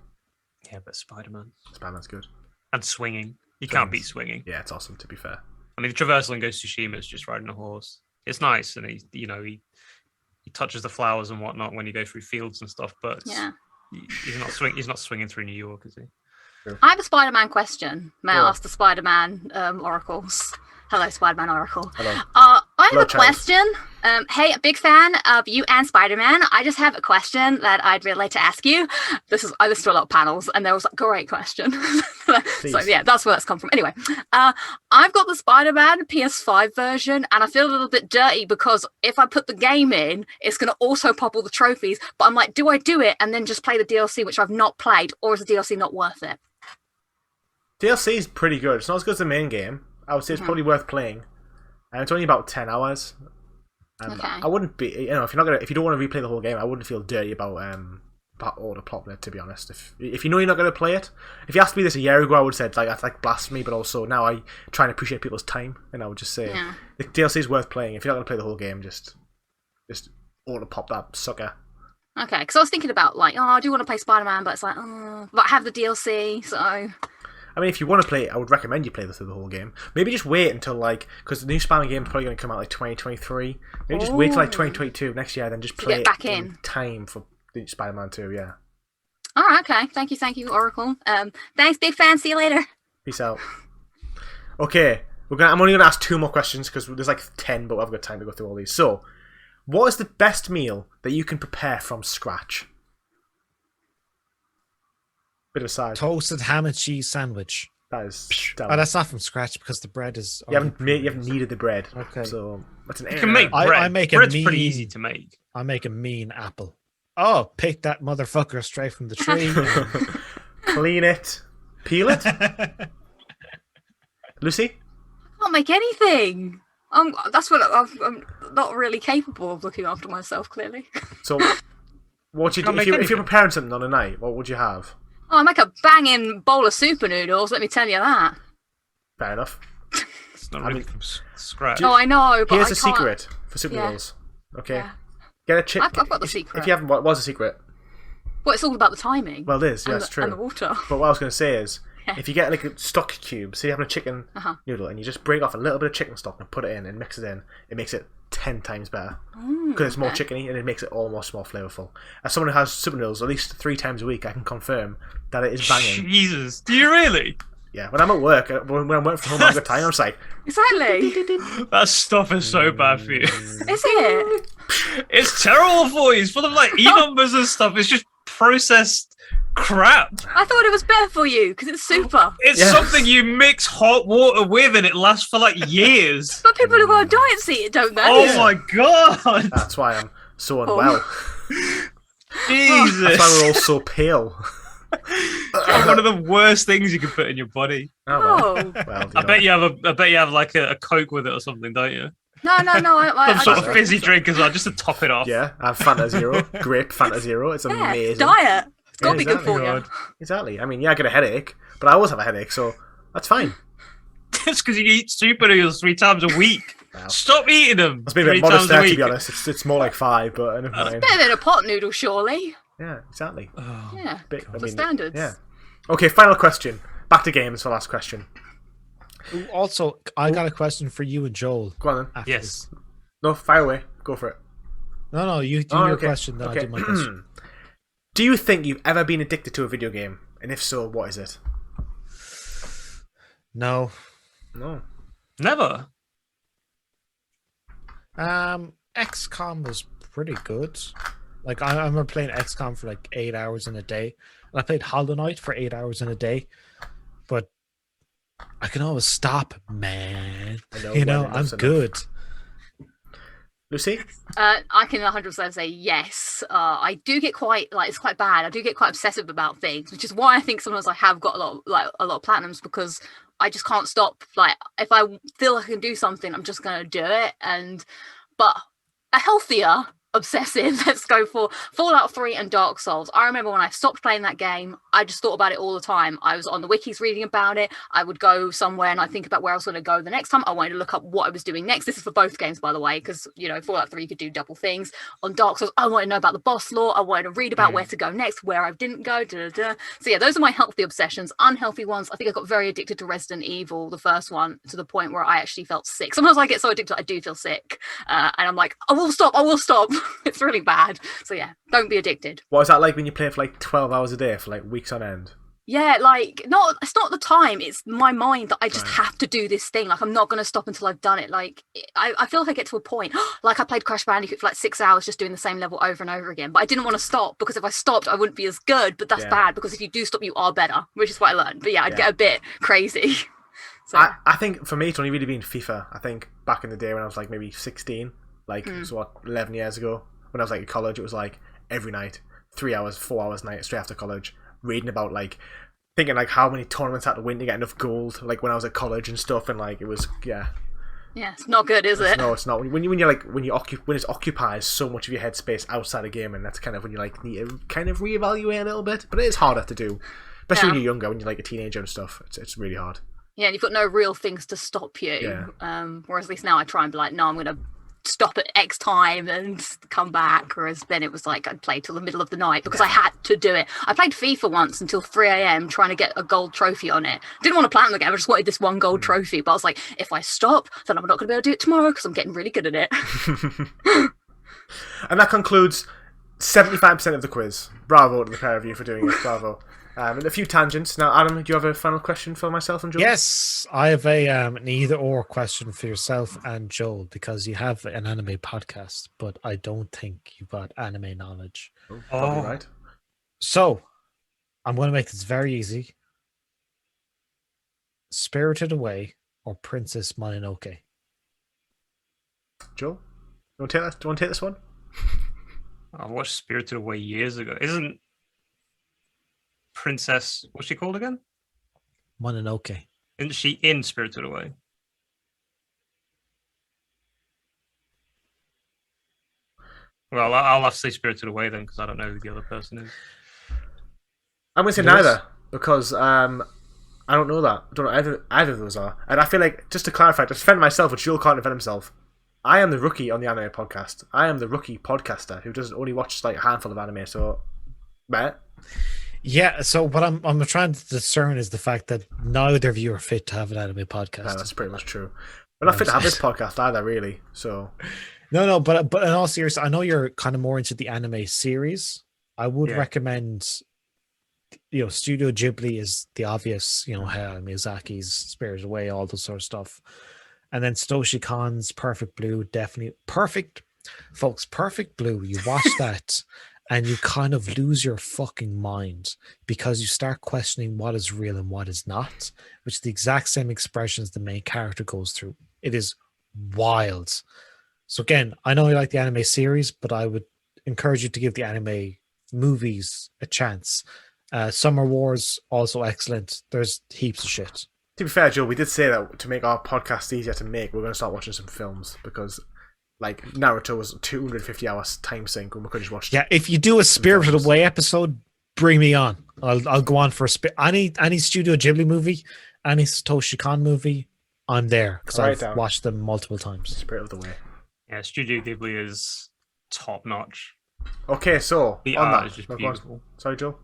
Yeah, but Spider-Man. Spider-Man's good. And swinging. You can't beat swinging. Yeah, it's awesome, to be fair. I mean, the traversal in Ghost of Tsushima is just riding a horse. It's nice, and he touches the flowers and whatnot when you go through fields and stuff. But Yeah. he's not swinging through New York, is he? I have a Spider-Man question. May Go I on. ask the Spider-Man oracles? Hello, Spider-Man Oracle. Hello. I have Hello, a question. Hey, a big fan of you and Spider-Man. I just have a question that I'd really like to ask you. I listened to a lot of panels, and there was a great question. So Please. yeah, that's where that's come from. Anyway, I've got the Spider-Man PS5 version, and I feel a little bit dirty because if I put the game in, it's going to also pop all the trophies. But I'm like, do I do it and then just play the DLC, which I've not played, or is the DLC not worth it? DLC is pretty good. It's not as good as the main game. I would say it's probably worth playing. And it's only about 10 hours. Okay. I wouldn't be, if you don't want to replay the whole game, I wouldn't feel dirty about all the plot in it, to be honest. If you know you're not going to play it, if you asked me this a year ago, I would have said like that's like blasphemy. But also now I try and appreciate people's time, and I would just say the DLC is worth playing. If you're not going to play the whole game, just auto pop that sucker. Okay, because I was thinking about like, I do want to play Spider-Man, but it's like, but I have the DLC, so. I mean, if you want to play it, I would recommend you play through the whole game. Maybe just wait until because the new Spider-Man game is probably going to come out like 2023. Maybe just wait till like 2022 next year, then just play get back it in time for the Spider-Man 2. Yeah. All right, okay. Thank you, Oracle. Thanks, big fan. See you later. Peace out. Okay, I'm only gonna ask 2 more questions because there's like 10, but I've got time to go through all these. So, what is the best meal that you can prepare from scratch? Bit of a side. Toasted ham and cheese sandwich. That is. Oh, that's not from scratch because the bread is. You haven't kneaded the bread. Okay. So that's an You can make I bread. make a Bread's mean- pretty easy to make. I make a mean apple. Oh, pick that motherfucker straight from the tree. Clean it, peel it. Lucy. I can't make anything. That's what I'm not really capable of looking after myself. Clearly. So, what do you do Can't make if you're anything. preparing something on a night? What would you have? Oh, I make a banging bowl of super noodles. Let me tell you that. Fair enough. It's not I really mean- from scratch. Oh, I know, but Here's I a can't. secret for super Yeah. noodles. Okay. Yeah. Get a chip. I've got the secret. If you haven't, what's the secret? Well, it's all about the timing. Well, it is. Yeah, and that's the, true. And the water. But what I was going to say is, Yeah. if you get like a stock cube, say you're having a chicken Uh-huh. noodle, and you just break off a little bit of chicken stock and put it in and mix it in, it makes it 10 times better. Because it's more okay. chickeny and it makes it almost more flavourful. As someone who has super noodles at least 3 times a week, I can confirm that it is banging. Jesus, do you really? Yeah, when I'm at work, when I'm working from home, I've got time, I'm just like, Exactly. That stuff is so bad for you. Is it? It's terrible for you. It's full of like E numbers and stuff. It's just processed crap. I thought it was better for you because it's super. It's Yeah. something you mix hot water with and it lasts for like years. But people who go on diets eat it, don't they? Oh Yeah. my god! that's why I'm so unwell. Jesus. That's why we're all so pale. It's one of the worst things you can put in your body. Oh, well. Oh. Well, I bet you have like a Coke with it or something, don't you? No. Some sort of just- fizzy drink as well, just to top it off. Yeah, I have Fanta Zero. Grape Fanta Zero. It's Yeah, amazing. diet. It's got to Yeah, be good exactly. for you. God. Exactly. I mean, yeah, I get a headache, but I always have a headache, so that's fine. It's because you eat super noodles 3 times a week. Well, Stop eating them. Let's be a bit 3 modest times a there, to week. be honest. It's more like 5, but never mind. Better than a pot noodle, surely. Yeah, exactly. Oh, Yeah, Bit, the standards. Yeah. Okay, final question. Back to games for last question. Ooh, also, I got a question for you and Joel. Go on then. after yes. this. No, fire away. Go for it. No, you do your question, then I'll do my question. Do you think you've ever been addicted to a video game? And if so, what is it? No. No. Never. XCOM was pretty good. Like I remember playing XCOM for like 8 hours in a day, and I played Hollow Knight for 8 hours in a day. But I can always stop, man. I know, You know, well, I'm enough's enough. good. Lucy? I can 100% say yes. I do get quite it's quite bad. I do get quite obsessive about things, which is why I think sometimes I have got a lot of platinums, because I just can't stop. Like if I feel I can do something, I'm just gonna do it. But a healthier obsessive, let's go for Fallout 3 and Dark Souls. I remember when I stopped playing that game, I just thought about it all the time. I was on the wikis reading about it. I would go somewhere and I think about where I was going to go the next time. I wanted to look up what I was doing next. This is for both games, by the way, because Fallout 3 you could do double things. On Dark Souls, I wanted to know about the boss lore. I wanted to read about where to go next, where I didn't go. So yeah, those are my healthy obsessions. Unhealthy ones, I think I got very addicted to Resident Evil, the first one, to the point where I actually felt sick. Sometimes I get so addicted I do feel sick, and I'm like, I will stop. It's really bad. So yeah, don't be addicted. What is that like when you play for like 12 hours a day for like weeks on end? Yeah, it's not the time, it's my mind that I just have to do this thing. Like I'm not going to stop until I've done it. Like I feel like I get to a point, like I played Crash Bandicoot for like 6 hours just doing the same level over and over again, but I didn't want to stop, because if I stopped I wouldn't be as good. But that's bad, because if you do stop you are better, which is what I learned. But yeah, I'd get a bit crazy. So I think for me it's only really been FIFA. I think back in the day when I was like maybe 16, so 11 years ago, when I was like in college, it was like every night, 3 hours, 4 hours a night straight after college, reading about thinking how many tournaments I had to win to get enough gold, like when I was at college and stuff, and it was yeah, it's not good, is it? No, it's not. When it occupies so much of your headspace outside of gaming, that's kind of when you need to kind of reevaluate a little bit. But it is harder to do, especially when you're younger, when you're like a teenager and stuff. It's really hard. Yeah, and you've got no real things to stop you. Yeah. Whereas at least now I try and be like, no, I'm going to stop at X time and come back. Whereas then it was like I'd play till the middle of the night because I had to do it. I played FIFA once until 3 a.m. trying to get a gold trophy on it. Didn't want to platinum the game, I just wanted this one gold trophy. But I was like, if I stop, then I'm not going to be able to do it tomorrow because I'm getting really good at it. And that concludes 75% of the quiz. Bravo to the pair of you for doing it. Bravo. And a few tangents. Now, Adam, do you have a final question for myself and Joel? Yes, I have an either-or question for yourself and Joel, because you have an anime podcast, but I don't think you've got anime knowledge. Oh, probably right. So, I'm going to make this very easy. Spirited Away or Princess Mononoke? Joel, do you want to take this one? I watched Spirited Away years ago. Isn't Princess, what's she called again? Mononoke. Isn't she in Spirited Away? Well, I'll have to say Spirited Away then, because I don't know who the other person is. I'm going to say neither, because I don't know that. I don't know either of those are. And I feel like, just to clarify, to defend myself, which Joel can't defend himself, I am the rookie on the anime podcast. I am the rookie podcaster who doesn't only watch a handful of anime, so... Matt? Yeah, so what I'm trying to discern is the fact that neither of you are fit to have an anime podcast. No, that's pretty much true. We're not fit to have this podcast either, really, so... No, but in all seriousness, I know you're kind of more into the anime series. I would recommend, Studio Ghibli is the obvious, Hayao Miyazaki's Spirited Away, all those sort of stuff. And then Satoshi Kon's Perfect Blue, definitely perfect. Folks, Perfect Blue, you watch that and you kind of lose your fucking mind because you start questioning what is real and what is not, which is the exact same expressions the main character goes through. It is wild. So again, I know you like the anime series, but I would encourage you to give the anime movies a chance. Summer Wars, also excellent. There's heaps of shit. To be fair, Joe, we did say that to make our podcast easier to make, we're going to start watching some films because, Naruto was a 250 hours time sink and we could just watch. Yeah, if you do a Spirited Away episode, bring me on. I'll go on for any Studio Ghibli movie, any Satoshi Kon movie. I'm there because Write it I've down. watched them multiple times. Spirit of the way. Yeah, Studio Ghibli is top notch. Okay, so The on art that, is just no, go on. beautiful. Sorry, Joe.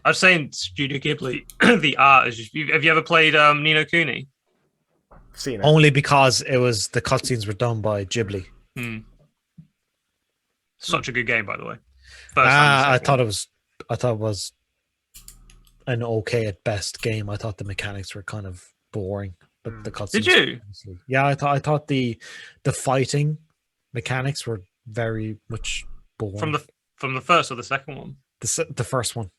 I was saying Studio Ghibli, the art is just. Have you ever played Ni no Kuni? Seen it. Only because it was the cutscenes were done by Ghibli. Such a good game, by the way. First and I second thought one. it was an okay at best game. I thought the mechanics were kind of boring, but the cutscenes. Did you? Yeah, I thought the fighting mechanics were very much boring. From the first or the second one? The first one.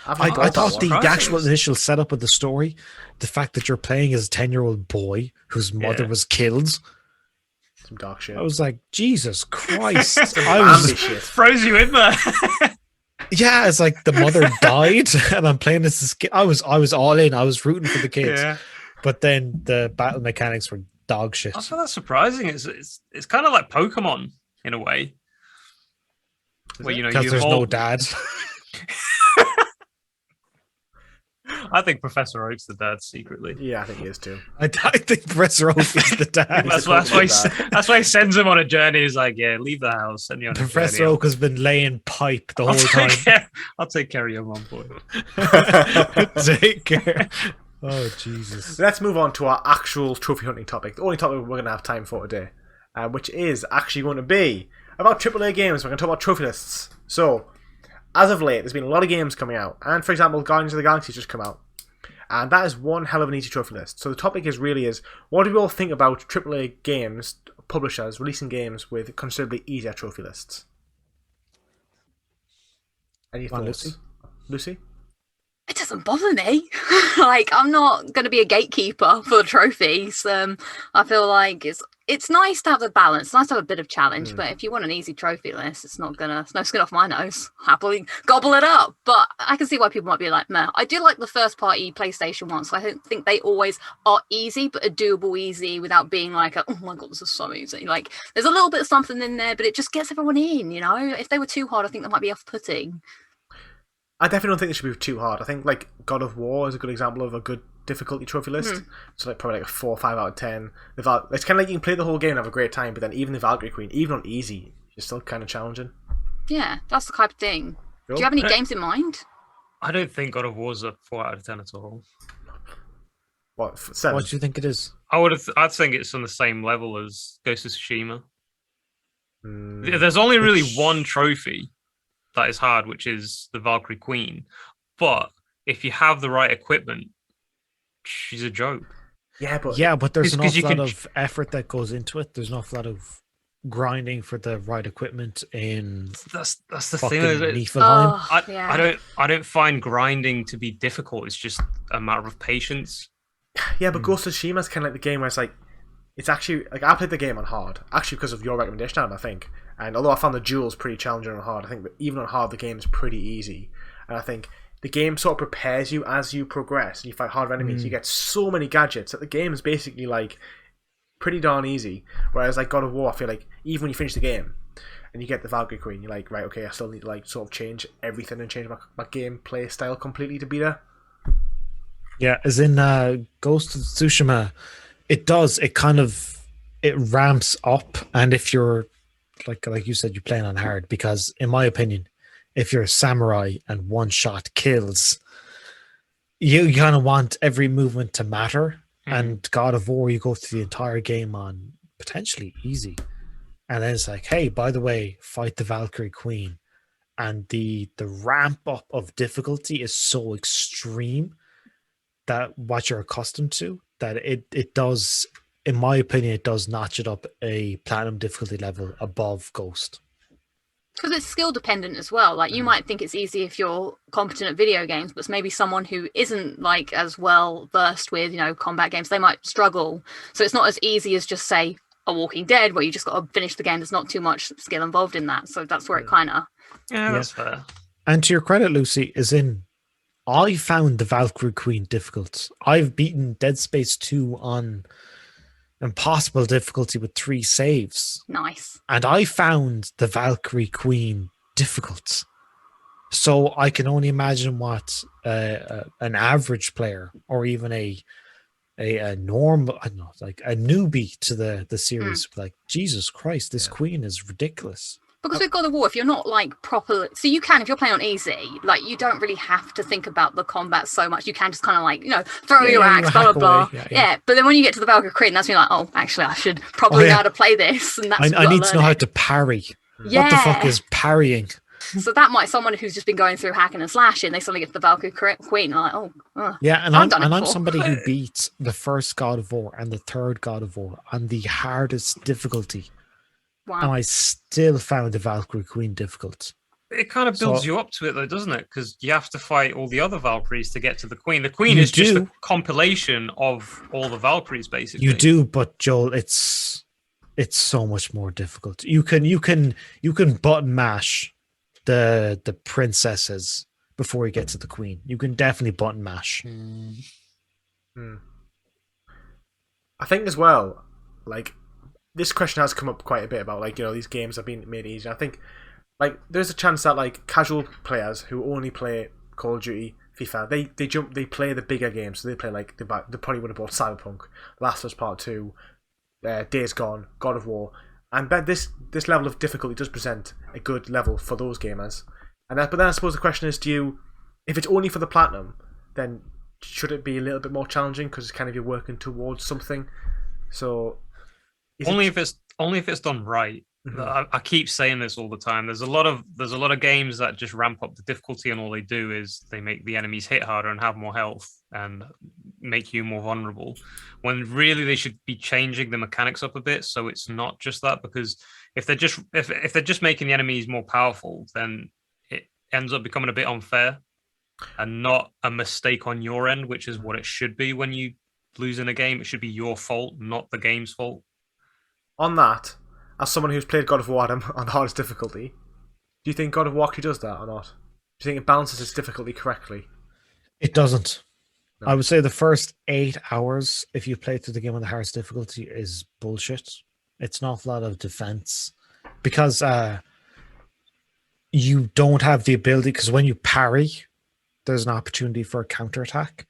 I I thought the one. actual initial setup of the story, the fact that you're playing as a 10-year-old boy whose mother was killed, some dark shit. I was like, Jesus Christ. Family shit. Froze you in there. Yeah, it's like the mother died and I'm playing as this kid. I was all in. I was rooting for the kids. Yeah. But then the battle mechanics were dog shit. I thought that's surprising. It's kind of like Pokemon in a way. Where Because you there's no evolve. dad. I think Professor Oak's the dad secretly. Yeah, I think he is too. I think Professor Oak is the dad. That's why he sends him on a journey. He's like, yeah, leave the house. Send me on Professor a journey. Oak has been laying pipe the whole time. I'll take care of your mom, boy. Take care. Oh, Jesus. Let's move on to our actual trophy hunting topic. The only topic we're going to have time for today, which is actually going to be about AAA games. We're going to talk about trophy lists. So, as of late, there's been a lot of games coming out. And, for example, Guardians of the Galaxy just come out. And that is one hell of an easy trophy list. So the topic is what do we all think about AAA games, publishers, releasing games with considerably easier trophy lists? Any thoughts? Lucy? It doesn't bother me. Like, I'm not going to be a gatekeeper for the trophies. I feel like it's nice to have the balance. It's nice to have a bit of challenge. But if you want an easy trophy list, it's no skin off my nose. Happily gobble it up. But I can see why people might be like, meh. I do like the first party PlayStation ones. So I don't think they always are easy, but are doable easy without being like, oh my God, this is so easy. Like, there's a little bit of something in there, but it just gets everyone in, you know? If they were too hard, I think that might be off-putting. I definitely don't think it should be too hard. I think like God of War is a good example of a good difficulty trophy list. So like probably like a 4 or 5 out of 10. It's kind of like you can play the whole game and have a great time, but then even the Valkyrie Queen, even on easy, it's still kind of challenging. Yeah, that's the type of thing. Cool. Do you have any games in mind? I don't think God of War's a 4 out of 10 at all. What, 7? What do you think it is? I'd think it's on the same level as Ghost of Tsushima. There's only really one trophy that is hard, which is the Valkyrie Queen. But if you have the right equipment, she's a joke. Yeah, but there's an awful lot of effort that goes into it. There's an awful lot of grinding for the right equipment in that's the fucking thing. Niflheim. I don't find grinding to be difficult. It's just a matter of patience. Yeah, but Ghost of Tsushima is kind of like the game where it's actually like I played the game on hard, actually because of your recommendation, Adam, I think. And although I found the duels pretty challenging on hard, I think that even on hard the game's pretty easy. And I think the game sort of prepares you as you progress and you fight harder enemies. You get so many gadgets that the game is basically like pretty darn easy. Whereas like God of War, I feel like even when you finish the game and you get the Valkyrie Queen, you're like, right, okay, I still need to like sort of change everything and change my gameplay style completely to beat her. Yeah, as in Ghost of Tsushima, it ramps up, and if you're like you said, you're playing on hard, because in my opinion, if you're a samurai and one shot kills, you kind of want every movement to matter. And God of War, you go through the entire game on potentially easy, and then it's like, hey, by the way, fight the Valkyrie Queen, and the ramp up of difficulty is so extreme that what you're accustomed to, that it does, in my opinion, it does notch it up a platinum difficulty level above Ghost. Because it's skill dependent as well. Like, you might think it's easy if you're competent at video games, but maybe someone who isn't like as well versed with, combat games, they might struggle. So it's not as easy as just say a Walking Dead, where you just got to finish the game. There's not too much skill involved in that. So that's where it kind of... Yeah, that's fair. And to your credit, Lucy, I found the Valkyrie Queen difficult. I've beaten Dead Space 2 on impossible difficulty with 3 saves. Nice. And I found the Valkyrie Queen difficult. So I can only imagine what an average player, or even a a normal, I don't know, like a newbie to the series, like, Jesus Christ, this queen is ridiculous. Because with God of War, if you're not like proper, so you can, if you're playing on easy, like you don't really have to think about the combat so much. You can just kind of like, throw your axe, blah, blah, blah. Yeah. But then when you get to the Valkyrie Queen, that's when you're like, oh, actually, I should probably know how to play this. And that's I need to know how to parry. Yeah. What the fuck is parrying? So that might, someone who's just been going through hacking and slashing, they suddenly get to the Valkyrie Queen, and like, oh. Yeah, and I'm somebody who beat the first God of War and the third God of War on the hardest difficulty. Wow. And I still found the Valkyrie Queen difficult. It kind of builds you up to it, though, doesn't it? Because you have to fight all the other Valkyries to get to the Queen. The Queen is just a compilation of all the Valkyries, basically. You do, but Joel, it's so much more difficult. You can button mash the princesses before you get to the Queen. You can definitely button mash. I think as well, like, this question has come up quite a bit about, like, these games have been made easier. I think, like, there's a chance that, like, casual players who only play Call of Duty, FIFA, they play the bigger games. So they play, like, they probably would have bought Cyberpunk, Last of Us Part 2, Days Gone, God of War, and bet this level of difficulty does present a good level for those gamers. But then I suppose the question is, if it's only for the Platinum, then should it be a little bit more challenging because it's kind of you're working towards something? So only if it's done right. Mm-hmm. I keep saying this all the time. There's a lot of games that just ramp up the difficulty, and all they do is they make the enemies hit harder and have more health and make you more vulnerable. When really they should be changing the mechanics up a bit, so it's not just that. Because if they're just making the enemies more powerful, then it ends up becoming a bit unfair and not a mistake on your end, which is what it should be when you lose in a game. It should be your fault, not the game's fault. On that, as someone who's played God of War on the hardest difficulty, do you think God of War actually does that or not? Do you think it balances its difficulty correctly? It doesn't. No. I would say the first 8 hours, if you play through the game on the hardest difficulty, is bullshit. It's an awful lot of defense because you don't have the ability, because when you parry, there's an opportunity for a counterattack.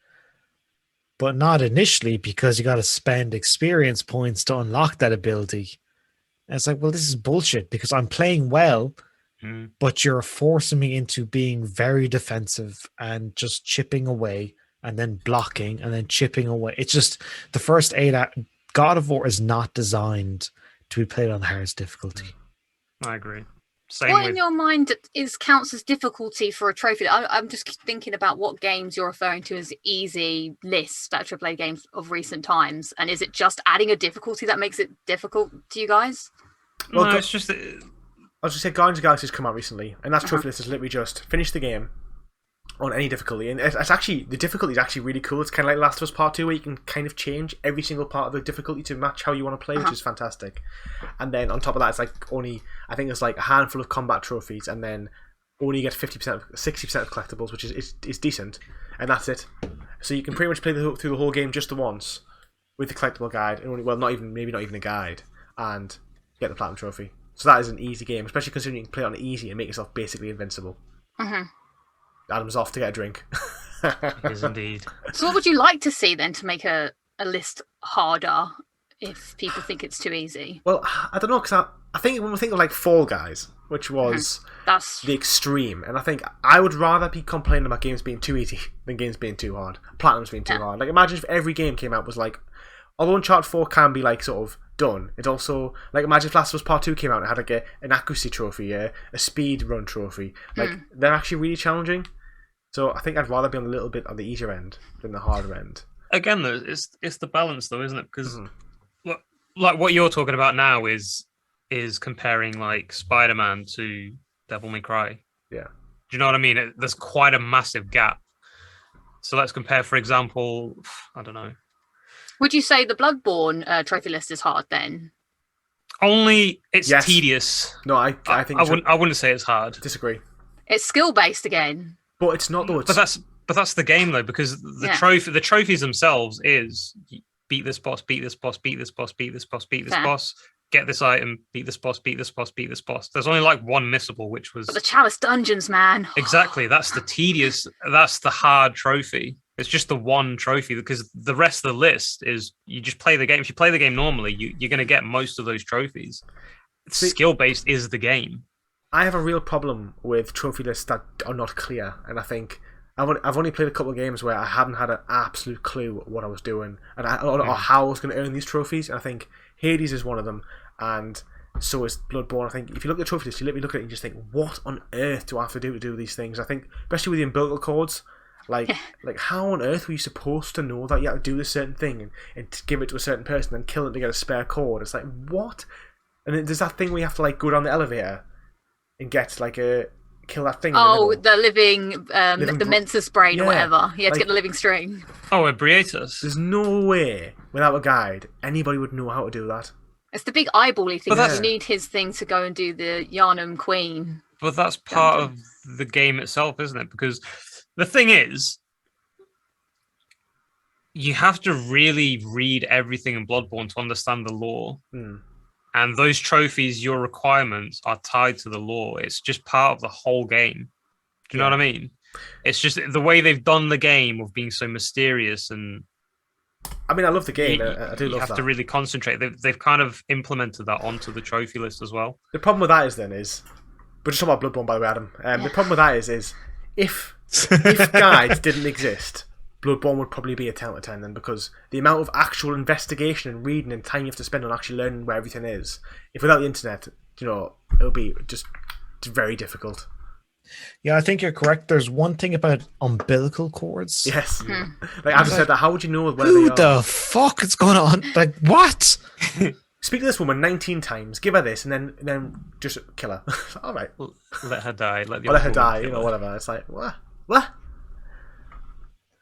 But not initially, because you got to spend experience points to unlock that ability. And it's like, well, this is bullshit because I'm playing well, but you're forcing me into being very defensive and just chipping away and then blocking and then chipping away. It's just the first 8 hours. God of War is not designed to be played on the hardest difficulty. I agree. What in your mind counts as difficulty for a trophy? I'm just thinking about what games you're referring to as easy lists, that AAA games of recent times, and is it just adding a difficulty that makes it difficult to you guys? Well, no, it's just. I was just saying, Guardians of the Galaxy has come out recently, and that trophy list is literally just finish the game on any difficulty, and it's actually, the difficulty is actually really cool. It's kind of like Last of Us Part 2, where you can kind of change every single part of the difficulty to match how you want to play, which is fantastic. And then on top of that, it's like I think it's like a handful of combat trophies, and then only get 60% of collectibles, which is decent, and that's it. So you can pretty much play through the whole game just the once with the collectible guide, and maybe not even a guide, and get the Platinum trophy. So that is an easy game, especially considering you can play it on easy and make yourself basically invincible. Adam's off to get a drink. Yes, indeed. So what would you like to see then to make a list harder if people think it's too easy? Well, I don't know, because I think when we think of like Fall Guys, which was that's the extreme, and I think I would rather be complaining about games being too easy than games being too hard. Platinum's being too hard. Like, imagine if every game came out was like, although Uncharted 4 can be like sort of done, it's also like, imagine if Last of Us Part 2 came out and had like an accuracy trophy, a speed run trophy. Like, they're actually really challenging. So I think I'd rather be on a little bit on the easier end than the harder end. Again, though, it's the balance, though, isn't it? Because like what you're talking about now is comparing like Spider-Man to Devil May Cry. Yeah. Do you know what I mean? There's quite a massive gap. So let's compare, for example, I don't know. Would you say the Bloodborne trophy list is hard then? Only it's tedious. No, I think I wouldn't say it's hard. Disagree. It's skill based again. But it's not though. But that's the game though, because the trophies themselves is beat this boss, beat this boss, beat this boss, beat this boss, beat this boss, get this item, beat this boss, beat this boss, beat this boss. There's only like one missable, which was the Chalice Dungeons, man. Exactly. That's the tedious. That's the hard trophy. It's just the one trophy, because the rest of the list is you just play the game. If you play the game normally, you're going to get most of those trophies. Skill based is the game. I have a real problem with trophy lists that are not clear, and I think I've only played a couple of games where I haven't had an absolute clue what I was doing or how I was going to earn these trophies. And I think Hades is one of them, and so is Bloodborne. I think if you look at the trophy list, you look at it and just think, what on earth do I have to do these things? I think, especially with the umbilical cords, like how on earth were you supposed to know that you had to do this certain thing and to give it to a certain person and kill them to get a spare cord? It's like, what? And then there's that thing where you have to like go down the elevator and get like kill that thing. Oh, the living the Mensis brain or whatever. You had to get the living string. Oh, Ebrietus. There's no way without a guide anybody would know how to do that. It's the big eyebally thing. You need his thing to go and do the Yharnam Queen. But that's part of the game itself, isn't it? Because the thing is, you have to really read everything in Bloodborne to understand the lore. And those trophies, your requirements are tied to the lore. It's just part of the whole game. Do you know what I mean? It's just the way they've done the game of being so mysterious. And I mean, I love the game. I do love that. You have to really concentrate. They've kind of implemented that onto the trophy list as well. The problem with that is we're just talking about Bloodborne, by the way, Adam. The problem with that is if guides didn't exist, Bloodborne would probably be a 10 out of 10 then, because the amount of actual investigation and reading and time you have to spend on actually learning where everything is, if without the internet, it would be just very difficult. Yeah, I think you're correct. There's one thing about umbilical cords. Yes. Like Adam said that, how would you know where they are? Who the fuck is going on? Like, what? Speak to this woman 19 times, give her this, and then just kill her. All right. Let her die. Let her die, whatever. It's like, what?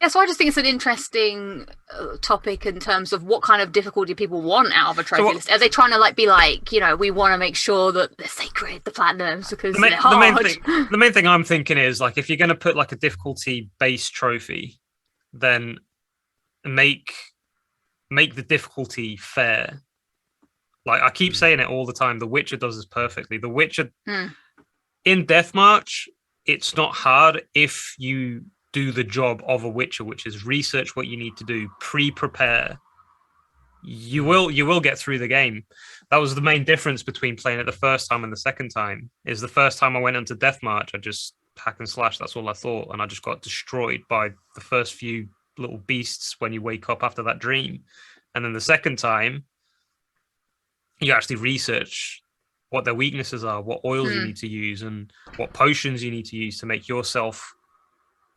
Yeah, so I just think it's an interesting topic in terms of what kind of difficulty people want out of a trophy list. Are they trying to be like, we want to make sure that they're sacred, the platinums, because they're hard. The main thing I'm thinking is, like, if you're going to put like a difficulty-based trophy, then make the difficulty fair. Like, I keep saying it all the time, The Witcher does this perfectly. The Witcher, in Deathmarch, it's not hard if you do the job of a Witcher, which is research what you need to do, prepare. You will get through the game. That was the main difference between playing it the first time and the second time. Is the first time I went into Deathmarch, I just hack and slash, that's all I thought, and I just got destroyed by the first few little beasts when you wake up after that dream. And then the second time, you actually research what their weaknesses are, what oils you need to use, and what potions you need to use to make yourself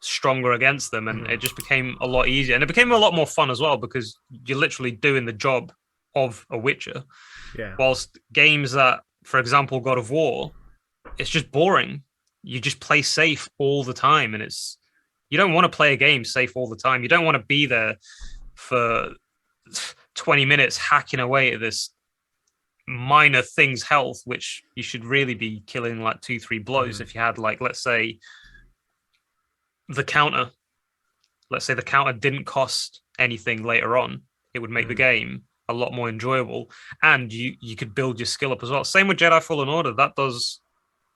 stronger against them. And it just became a lot easier, and it became a lot more fun as well, because you're literally doing the job of a Witcher. Whilst games that, for example, God of War, it's just boring. You just play safe all the time, and you don't want to play a game safe all the time. You don't want to be there for 20 minutes hacking away at this minor thing's health, which you should really be killing like 2-3 blows. If you had, like, let's say the counter didn't cost anything later on, it would make the game a lot more enjoyable, and you could build your skill up as well. Same with Jedi Fallen Order. That does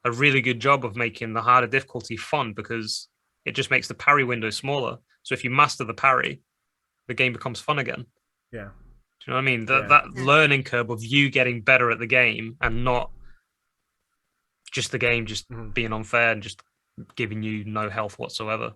a really good job of making the harder difficulty fun, because it just makes the parry window smaller. So if you master the parry, the game becomes fun again. Yeah. Do you know what I mean? That learning curve of you getting better at the game, and not just the game just being unfair and just giving you no health whatsoever.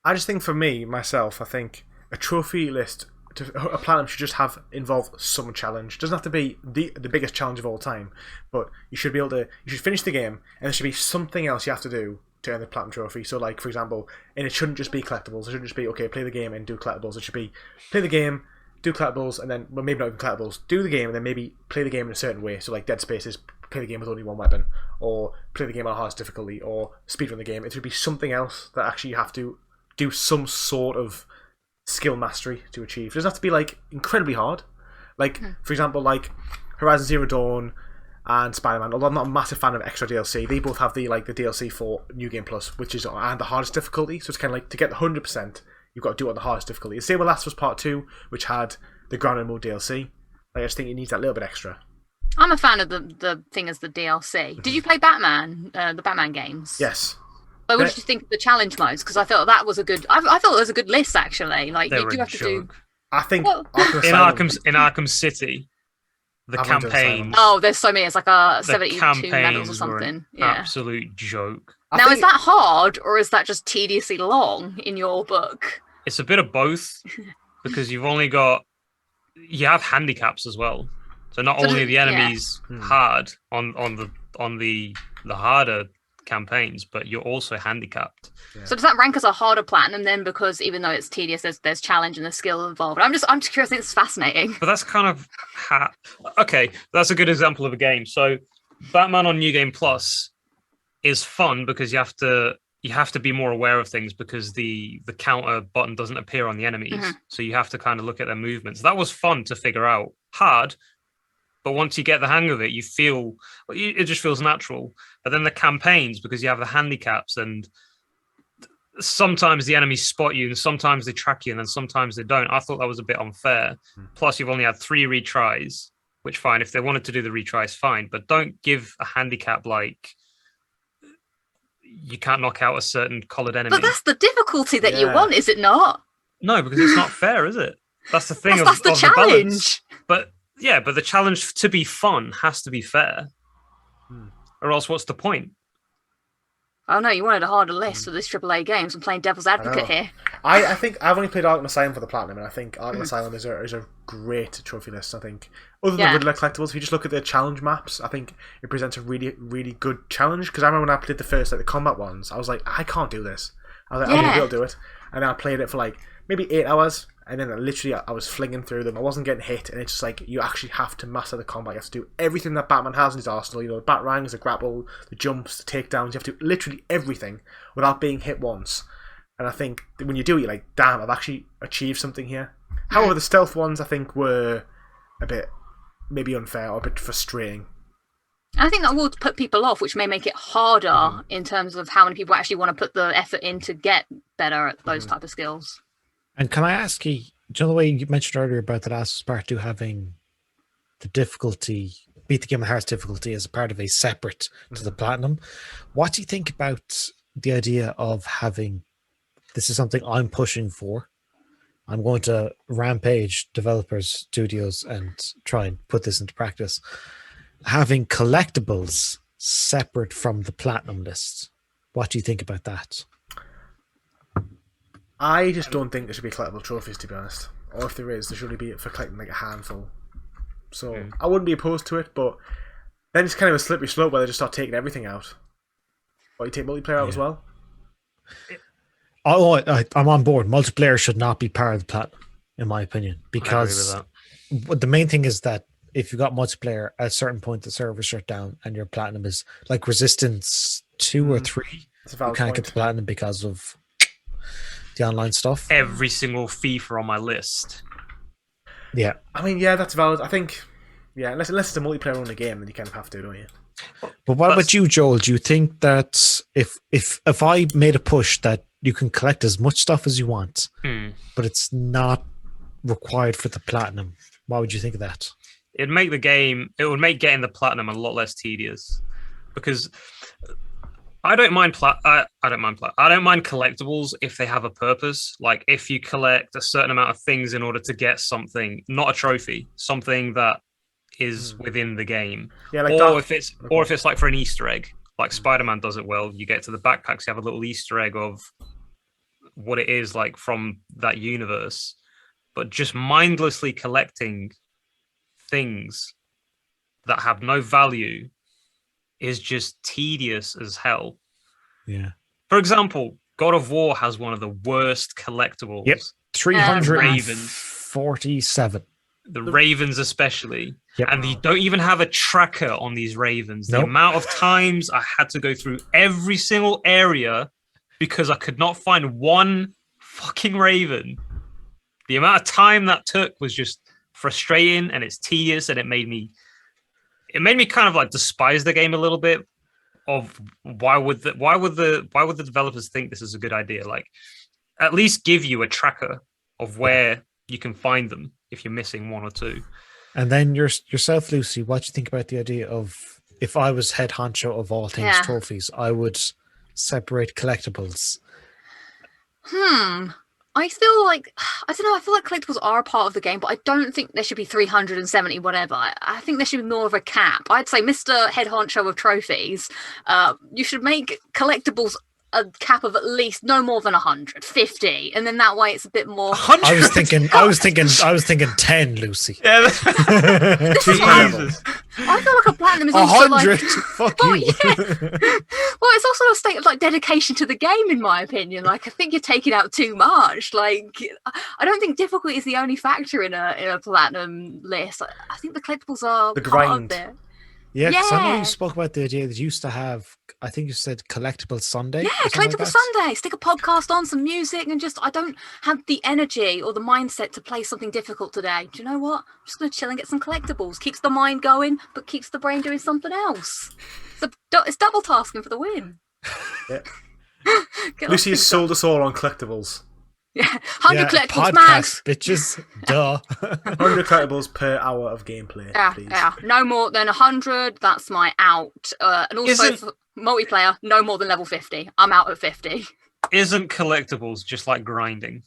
I just think, for myself, I think a trophy list, a platinum should just involve some challenge. It doesn't have to be the biggest challenge of all time, but you should finish the game, and there should be something else you have to do to earn the platinum trophy. So, like, for example, and it shouldn't just be collectibles. It shouldn't just be, okay, play the game and do collectibles. It should be play the game, do collectibles, and then, well, maybe not even collectibles, do the game, and then maybe play the game in a certain way. So, like Dead Space is play the game with only one weapon, or play the game on hardest difficulty, or speedrun the game. It should be something else that actually you have to do some sort of skill mastery to achieve. It doesn't have to be, like, incredibly hard. Like, for example, like Horizon Zero Dawn and Spider-Man, although I'm not a massive fan of extra DLC, they both have the DLC for New Game Plus, which is on the hardest difficulty. So it's kind of like, to get the 100%, you've got to do it on the hardest difficulty. The same with Last of Us Part 2, which had the Ground Mode DLC. Like, I just think it needs that little bit extra. I'm a fan of the thing as the DLC. Did you play Batman, the Batman games? Yes. But what did you think of the challenge modes? Because I felt that was a good. I thought it was a good list actually. Like They you were do a have to do. joke. I think Well- Arkham In Arkham City, the I've enjoyed Asylum. campaigns. Oh, there's so many. It's like a the 72 medals or campaigns were something. an Yeah. absolute joke. I Now, think is that hard or is that just tediously long in your book? It's a bit of both because you have handicaps as well. So not So only does- are the yeah. enemies hard on the harder campaigns, but you're also handicapped. So does that rank as a harder platinum then? Because even though it's tedious, there's challenge and there's skill involved. I'm just curious. I think it's fascinating. But that's kind of okay. That's a good example of a game. So Batman on New Game Plus is fun because you have to be more aware of things because the counter button doesn't appear on the enemies. Mhm. So you have to kind of look at their movements. That was fun to figure out. Hard, but once you get the hang of it, it just feels natural. But then the campaigns, because you have the handicaps, and sometimes the enemies spot you and sometimes they track you and then sometimes they don't. I thought that was a bit unfair. Plus you've only had 3 retries, which fine. If they wanted to do the retries, fine. But don't give a handicap like you can't knock out a certain coloured enemy. But that's the difficulty that you Yeah. want, is it not? No, because it's not fair, is it? That's the thing. That's the of the balance. challenge. But yeah, but the challenge to be fun has to be fair, or else what's the point? Oh no, you wanted a harder list with this AAA games. I'm playing devil's advocate know. here. I think I've only played Arkham Asylum for the platinum, and I think Arkham Asylum is a great trophy list. I think, other than Yeah. Riddler collectibles, if you just look at the challenge maps, I think it presents a really, really good challenge. Because I remember when I played the first, like the combat ones, I was like, I can't do this. I was like, I won't be able to do it. And then I played it for like maybe 8 hours, and then I was flinging through them. I wasn't getting hit, and it's just like you actually have to master the combat. You have to do everything that Batman has in his arsenal. You know, the batarangs, the grapple, the jumps, the takedowns. You have to do literally everything without being hit once. And I think that when you do it, you're like, damn, I've actually achieved something here. However, the stealth ones I think were a bit maybe unfair or a bit frustrating. I think that will put people off, which may make it harder in terms of how many people actually want to put the effort in to get better at those type of skills. And can I ask you, do you know the way you mentioned earlier about The Last of Us Part 2 having the difficulty, beat the Game of Hearts difficulty as a part of a separate to the Platinum? What do you think about the idea of having, this is something I'm pushing for, I'm going to rampage developers, studios, and try and put this into practice, having collectibles separate from the Platinum list. What do you think about that? I just don't think there should be collectible trophies, to be honest. Or if there is, there should only be for collecting like a handful. So I wouldn't be opposed to it, but then it's kind of a slippery slope where they just start taking everything out. Or you take multiplayer out as well. Oh, I'm on board. Multiplayer should not be part of the Platinum, in my opinion, because I agree with what the main thing is that if you got multiplayer, at a certain point the server shut down and your Platinum is like Resistance 2 or 3. It's a You valid can't get point. the Platinum because of the online stuff. Every single FIFA on my list. Yeah. I mean, yeah, that's valid. I think, yeah, unless it's a multiplayer only game, then you kind of have to, don't you? But what about you, Joel? Do you think that if I made a push that you can collect as much stuff as you want, but it's not required for the Platinum, what would you think of that? It would make getting the Platinum a lot less tedious, because I don't mind collectibles if they have a purpose. Like if you collect a certain amount of things in order to get something, not a trophy, something that is within the game. Yeah, like or if it's like for an Easter egg, like Spider-Man does it well. You get to the backpacks, you have a little Easter egg of what it is like from that universe. But just mindlessly collecting things that have no value is just tedious as hell. Yeah. For example, God of War has one of the worst collectibles. Yep. 347. The ravens especially. Yep. And you don't even have a tracker on these ravens. Nope. The amount of times I had to go through every single area because I could not find one fucking raven. The amount of time that took was just frustrating, and it's tedious, and it made me kind of like despise the game a little bit. Of why would the developers think this is a good idea? Like, at least give you a tracker of where you can find them if you're missing one or two. And then yourself, Lucy, what do you think about the idea of, if I was head honcho of all things trophies, I would separate collectibles? I feel like, I don't know, I feel like collectibles are a part of the game, but I don't think there should be 370 whatever. I think there should be more of a cap. I'd say, Mr. Head Honcho of Trophies, you should make collectibles a cap of at least no more than 150, and then that way it's a bit more. 100. I was thinking 10, Lucy. Yeah. This is Jesus. I feel like a platinum is also 100. like. Fuck Well, you. yeah. Well, it's also a state of like dedication to the game, in my opinion. Like, I think you're taking out too much. Like, I don't think difficulty is the only factor in a platinum list. I think the collectibles are The part grind. of it. Yeah, because I know Yeah. you spoke about the idea that you used to have, I think you said Collectible Sunday. Yeah, or something like collectible that. Sunday. Stick a podcast on, some music, and just I don't have the energy or the mindset to play something difficult today. Do you know what? I'm just gonna chill and get some collectibles. Keeps the mind going, but keeps the brain doing something else. It's double tasking for the win. Yeah. Get Lucy has lots of sold us all on collectibles. Yeah, 100 Yeah, collectibles podcast, max. bitches. Duh. 100 collectibles per hour of gameplay, please. Yeah, no more than 100. That's my out. And also Isn't- for multiplayer, no more than level 50. I'm out at 50. Isn't collectibles just like grinding?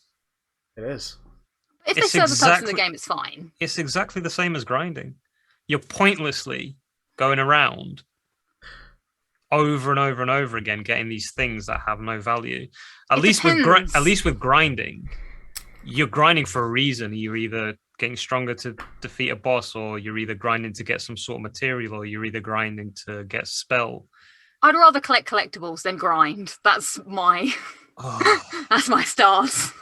It is. If they It's serve a purpose in exactly- the game, it's fine. It's exactly the same as grinding. You're pointlessly going around over and over and over again getting these things that have no value. At It least depends. with grinding, you're grinding for a reason. You're either getting stronger to defeat a boss, or you're either grinding to get some sort of material, or you're either grinding to get a spell. I'd rather collect collectibles than grind. That's my Oh, that's my stance.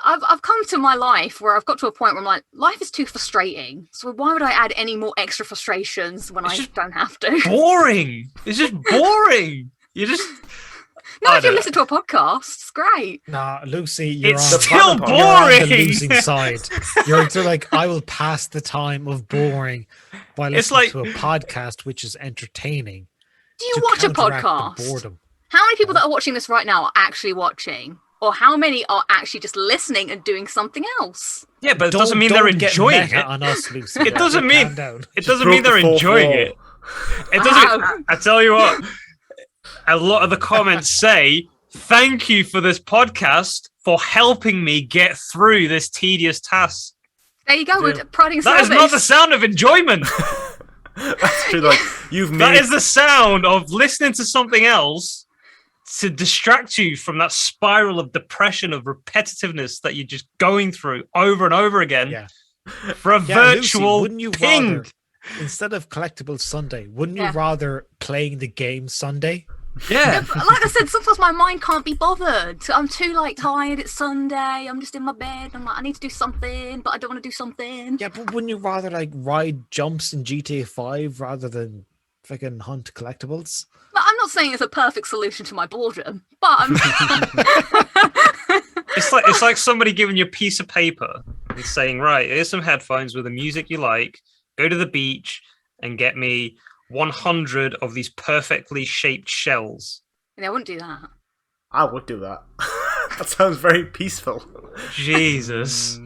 I've come to my life where I've got to a point where I'm like, life is too frustrating. So why would I add any more extra frustrations when It's I just don't have to? boring. It's just boring. You just No, I if you don't- listen to a podcast, it's great. Nah, Lucy, you're It's on, still you're on the boring. losing side. You're like, I will pass the time of boring by It's listening like- to a podcast which is entertaining. Do you to watch a counteract the podcast? boredom. How many people that are watching this right now are actually watching? Or how many are actually just listening and doing something else? yeah, but it doesn't mean they're Don't get enjoying meta it. on us, Lucy. It doesn't Calm mean- down. It doesn't Broke mean they're the fourth enjoying wall. it. It doesn't. I tell you what, a lot of the comments say, "Thank you for this podcast for helping me get through this tedious task." There you go, Yeah. with prodding That is service. not the sound of enjoyment. That's true. Like, you've That made is the sound of listening to something else to distract you from that spiral of depression, of repetitiveness that you're just going through over and over again Yeah. for a Yeah, Lucy, virtual wouldn't you ping. rather, instead of Collectible Sunday, wouldn't you Yeah. rather playing the game Sunday? Yeah. But like I said, sometimes my mind can't be bothered. I'm too like tired. It's Sunday. I'm just in my bed. I'm like, I need to do something, but I don't want to do something. Yeah, but wouldn't you rather like ride jumps in GTA 5 rather than fucking hunt collectibles? But I'm not saying it's a perfect solution to my boredom, but I'm It's like somebody giving you a piece of paper and saying, right, here's some headphones with the music you like. Go to the beach and get me 100 of these perfectly shaped shells. I wouldn't do that. I would do that. That sounds very peaceful. Jesus.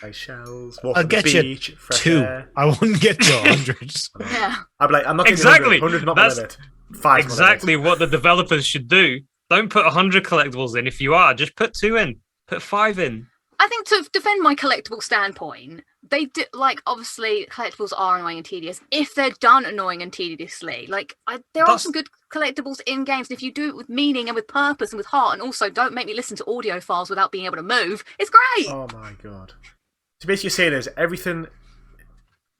Nice shells. Walk I'll on the get you beach, fresh 2. air. I wouldn't get you 100. Yeah. I'd be like, I'm not getting Exactly. 100. 100 not my That's limit. 5 Exactly what the developers should do. Don't put 100 collectibles in. If you are, just put 2 in. Put 5 in. I think to defend my collectible standpoint, they do like obviously collectibles are annoying and tedious if they're done annoying and tediously. Like there are That's- some good collectibles in games, and if you do it with meaning and with purpose and with heart, and also don't make me listen to audio files without being able to move, it's great. Oh my god. So basically, you're saying is everything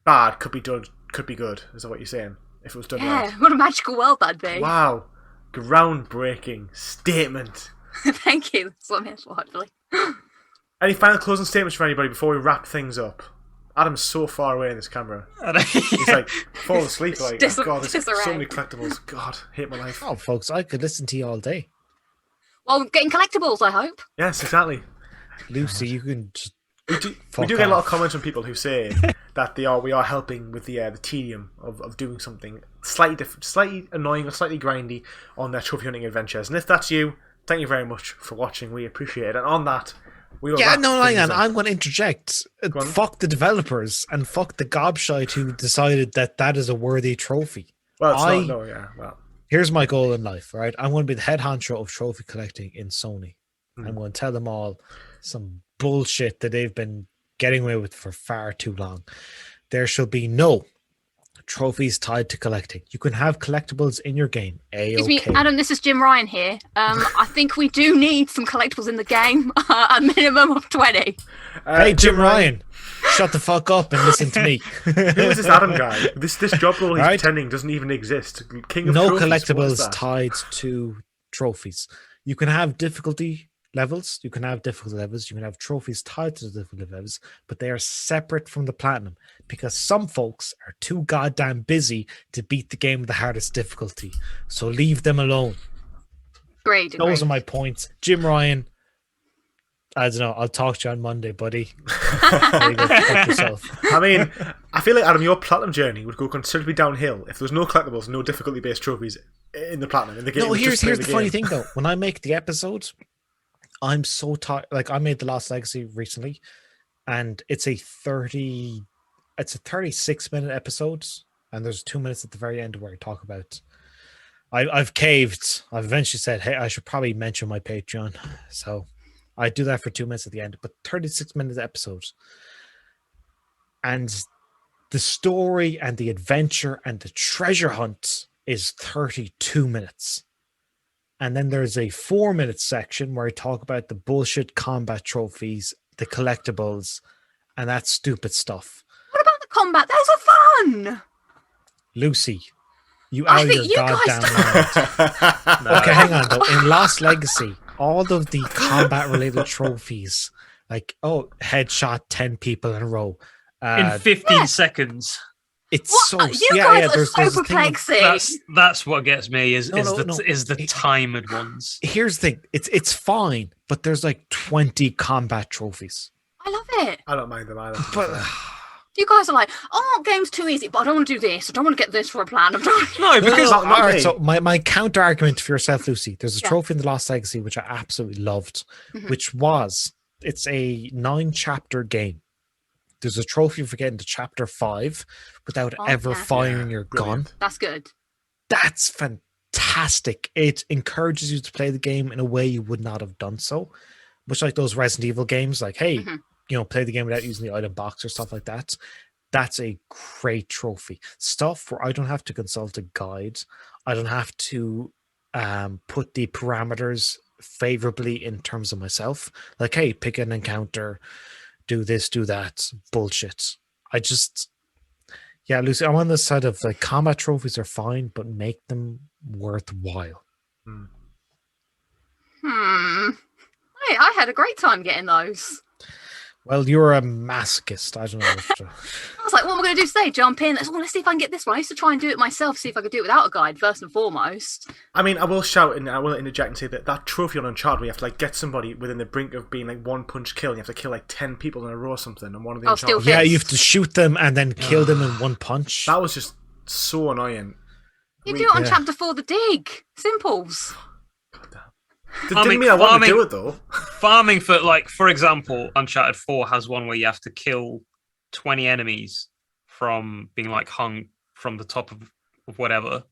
bad could be done, could be good. Is that what you're saying? If it was done Yeah, right. what a magical world that'd be. Wow. Groundbreaking statement. Thank you. That's what I'm here for, hopefully. Any final closing statements for anybody before we wrap things up? Adam's so far away in this camera. He's like falling asleep. Like, oh god, there's Disarray. so many collectibles. God, hate my life. Oh, folks, I could listen to you all day. Well, getting collectibles, I hope. Yes, exactly. Lucy, you can just We do Fuck get a lot of off. comments from people who say that we are helping with the tedium of doing something slightly different, slightly annoying or slightly grindy on their trophy hunting adventures. And if that's you, thank you very much for watching. We appreciate it. And on that, we will Yeah, wrap no, hang things on. up. I'm going to interject. Go on. Fuck the developers and fuck the gobshite who decided that that is a worthy trophy. Well, it's I- not. No, yeah. Well, Here's my goal in life, right? I want to be the head honcho of trophy collecting in Sony. I'm going to tell them all some bullshit that they've been getting away with for far too long. There shall be no trophies tied to collecting. You can have collectibles in your game. Excuse me, Adam, this is Jim Ryan here. I think we do need some collectibles in the game, a minimum of 20. Hey, Jim Ryan, shut the fuck up and listen to me. Who is this Adam guy? This job role he's pretending doesn't even exist. King of no trophies, collectibles tied to trophies. You can have difficulty levels. You can have trophies tied to the difficulty levels, but they are separate from the platinum because some folks are too goddamn busy to beat the game with the hardest difficulty. So leave them alone. Great. Those are my points. Jim Ryan, I don't know. I'll talk to you on Monday, buddy. Go fuck yourself. I mean, I feel like, Adam, your platinum journey would go considerably downhill if there was no collectibles, no difficulty-based trophies in the platinum. In the game. No, here's the funny thing, though. When I make the episodes, I'm so tired. Like, I made The Lost Legacy recently, and it's a 36-minute episode, and there's 2 minutes at the very end where I talk about... I've caved. I've eventually said, hey, I should probably mention my Patreon. So... I do that for 2 minutes at the end, but 36-minute episodes. And the story and the adventure and the treasure hunt is 32 minutes. And then there's a 4-minute section where I talk about the bullshit combat trophies, the collectibles, and that stupid stuff. What about the combat? Those are fun! Lucy, you out of your goddamn mind. No. Okay, hang on though. In Lost Legacy, all of the combat-related trophies, like, headshot 10 people in a row. In 15 seconds. It's what? You guys are so perplexing. That's what gets me is the timed ones. Here's the thing. It's fine, but there's like 20 combat trophies. I love it. I don't mind them either. But... You guys are like, game's too easy, but I don't want to do this. I don't want to get this for a plan. All right, so my counter argument for yourself, Lucy, there's a trophy in The Lost Legacy, which I absolutely loved, which was, it's a 9-chapter game. There's a trophy for getting to chapter 5 without ever firing your gun. That's good. That's fantastic. It encourages you to play the game in a way you would not have done so. Much like those Resident Evil games, like, hey, play the game without using the item box or stuff like that. That's a great trophy. Stuff where I don't have to consult a guide. I don't have to put the parameters favorably in terms of myself. Like, hey, pick an encounter, do this, do that. Bullshit. Lucy, I'm on the side of like combat trophies are fine, but make them worthwhile. I had a great time getting those. Well, you're a masochist. I don't know. I was like, what am I going to do today? Jump in. Let's see if I can get this one. I used to try and do it myself, see if I could do it without a guide, first and foremost. I mean, I will shout and I will interject and say that trophy on Uncharted where you have to like get somebody within the brink of being like one punch kill. And you have to kill like 10 people in a row or something. And one of the Uncharted. Yeah, you have to shoot them and then kill them in one punch. That was just so annoying. You do it on chapter 4, the dig. Simples. Didn't mean I want to do it though. Farming for example, Uncharted 4 has one where you have to kill 20 enemies from being like hung from the top of whatever.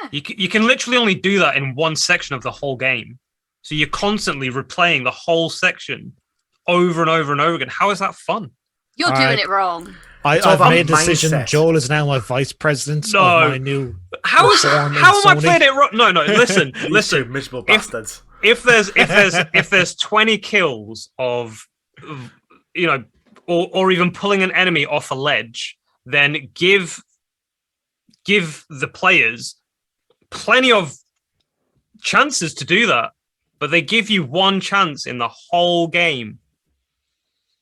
Yeah. You can literally only do that in one section of the whole game. So you're constantly replaying the whole section over and over and over again. How is that fun? You're doing it wrong. I've made a decision. Mindset. Joel is now my vice president of my new. How am I playing it wrong? No. Listen. Miserable bastards. If there's 20 kills of or even pulling an enemy off a ledge, then give the players plenty of chances to do that. But they give you one chance in the whole game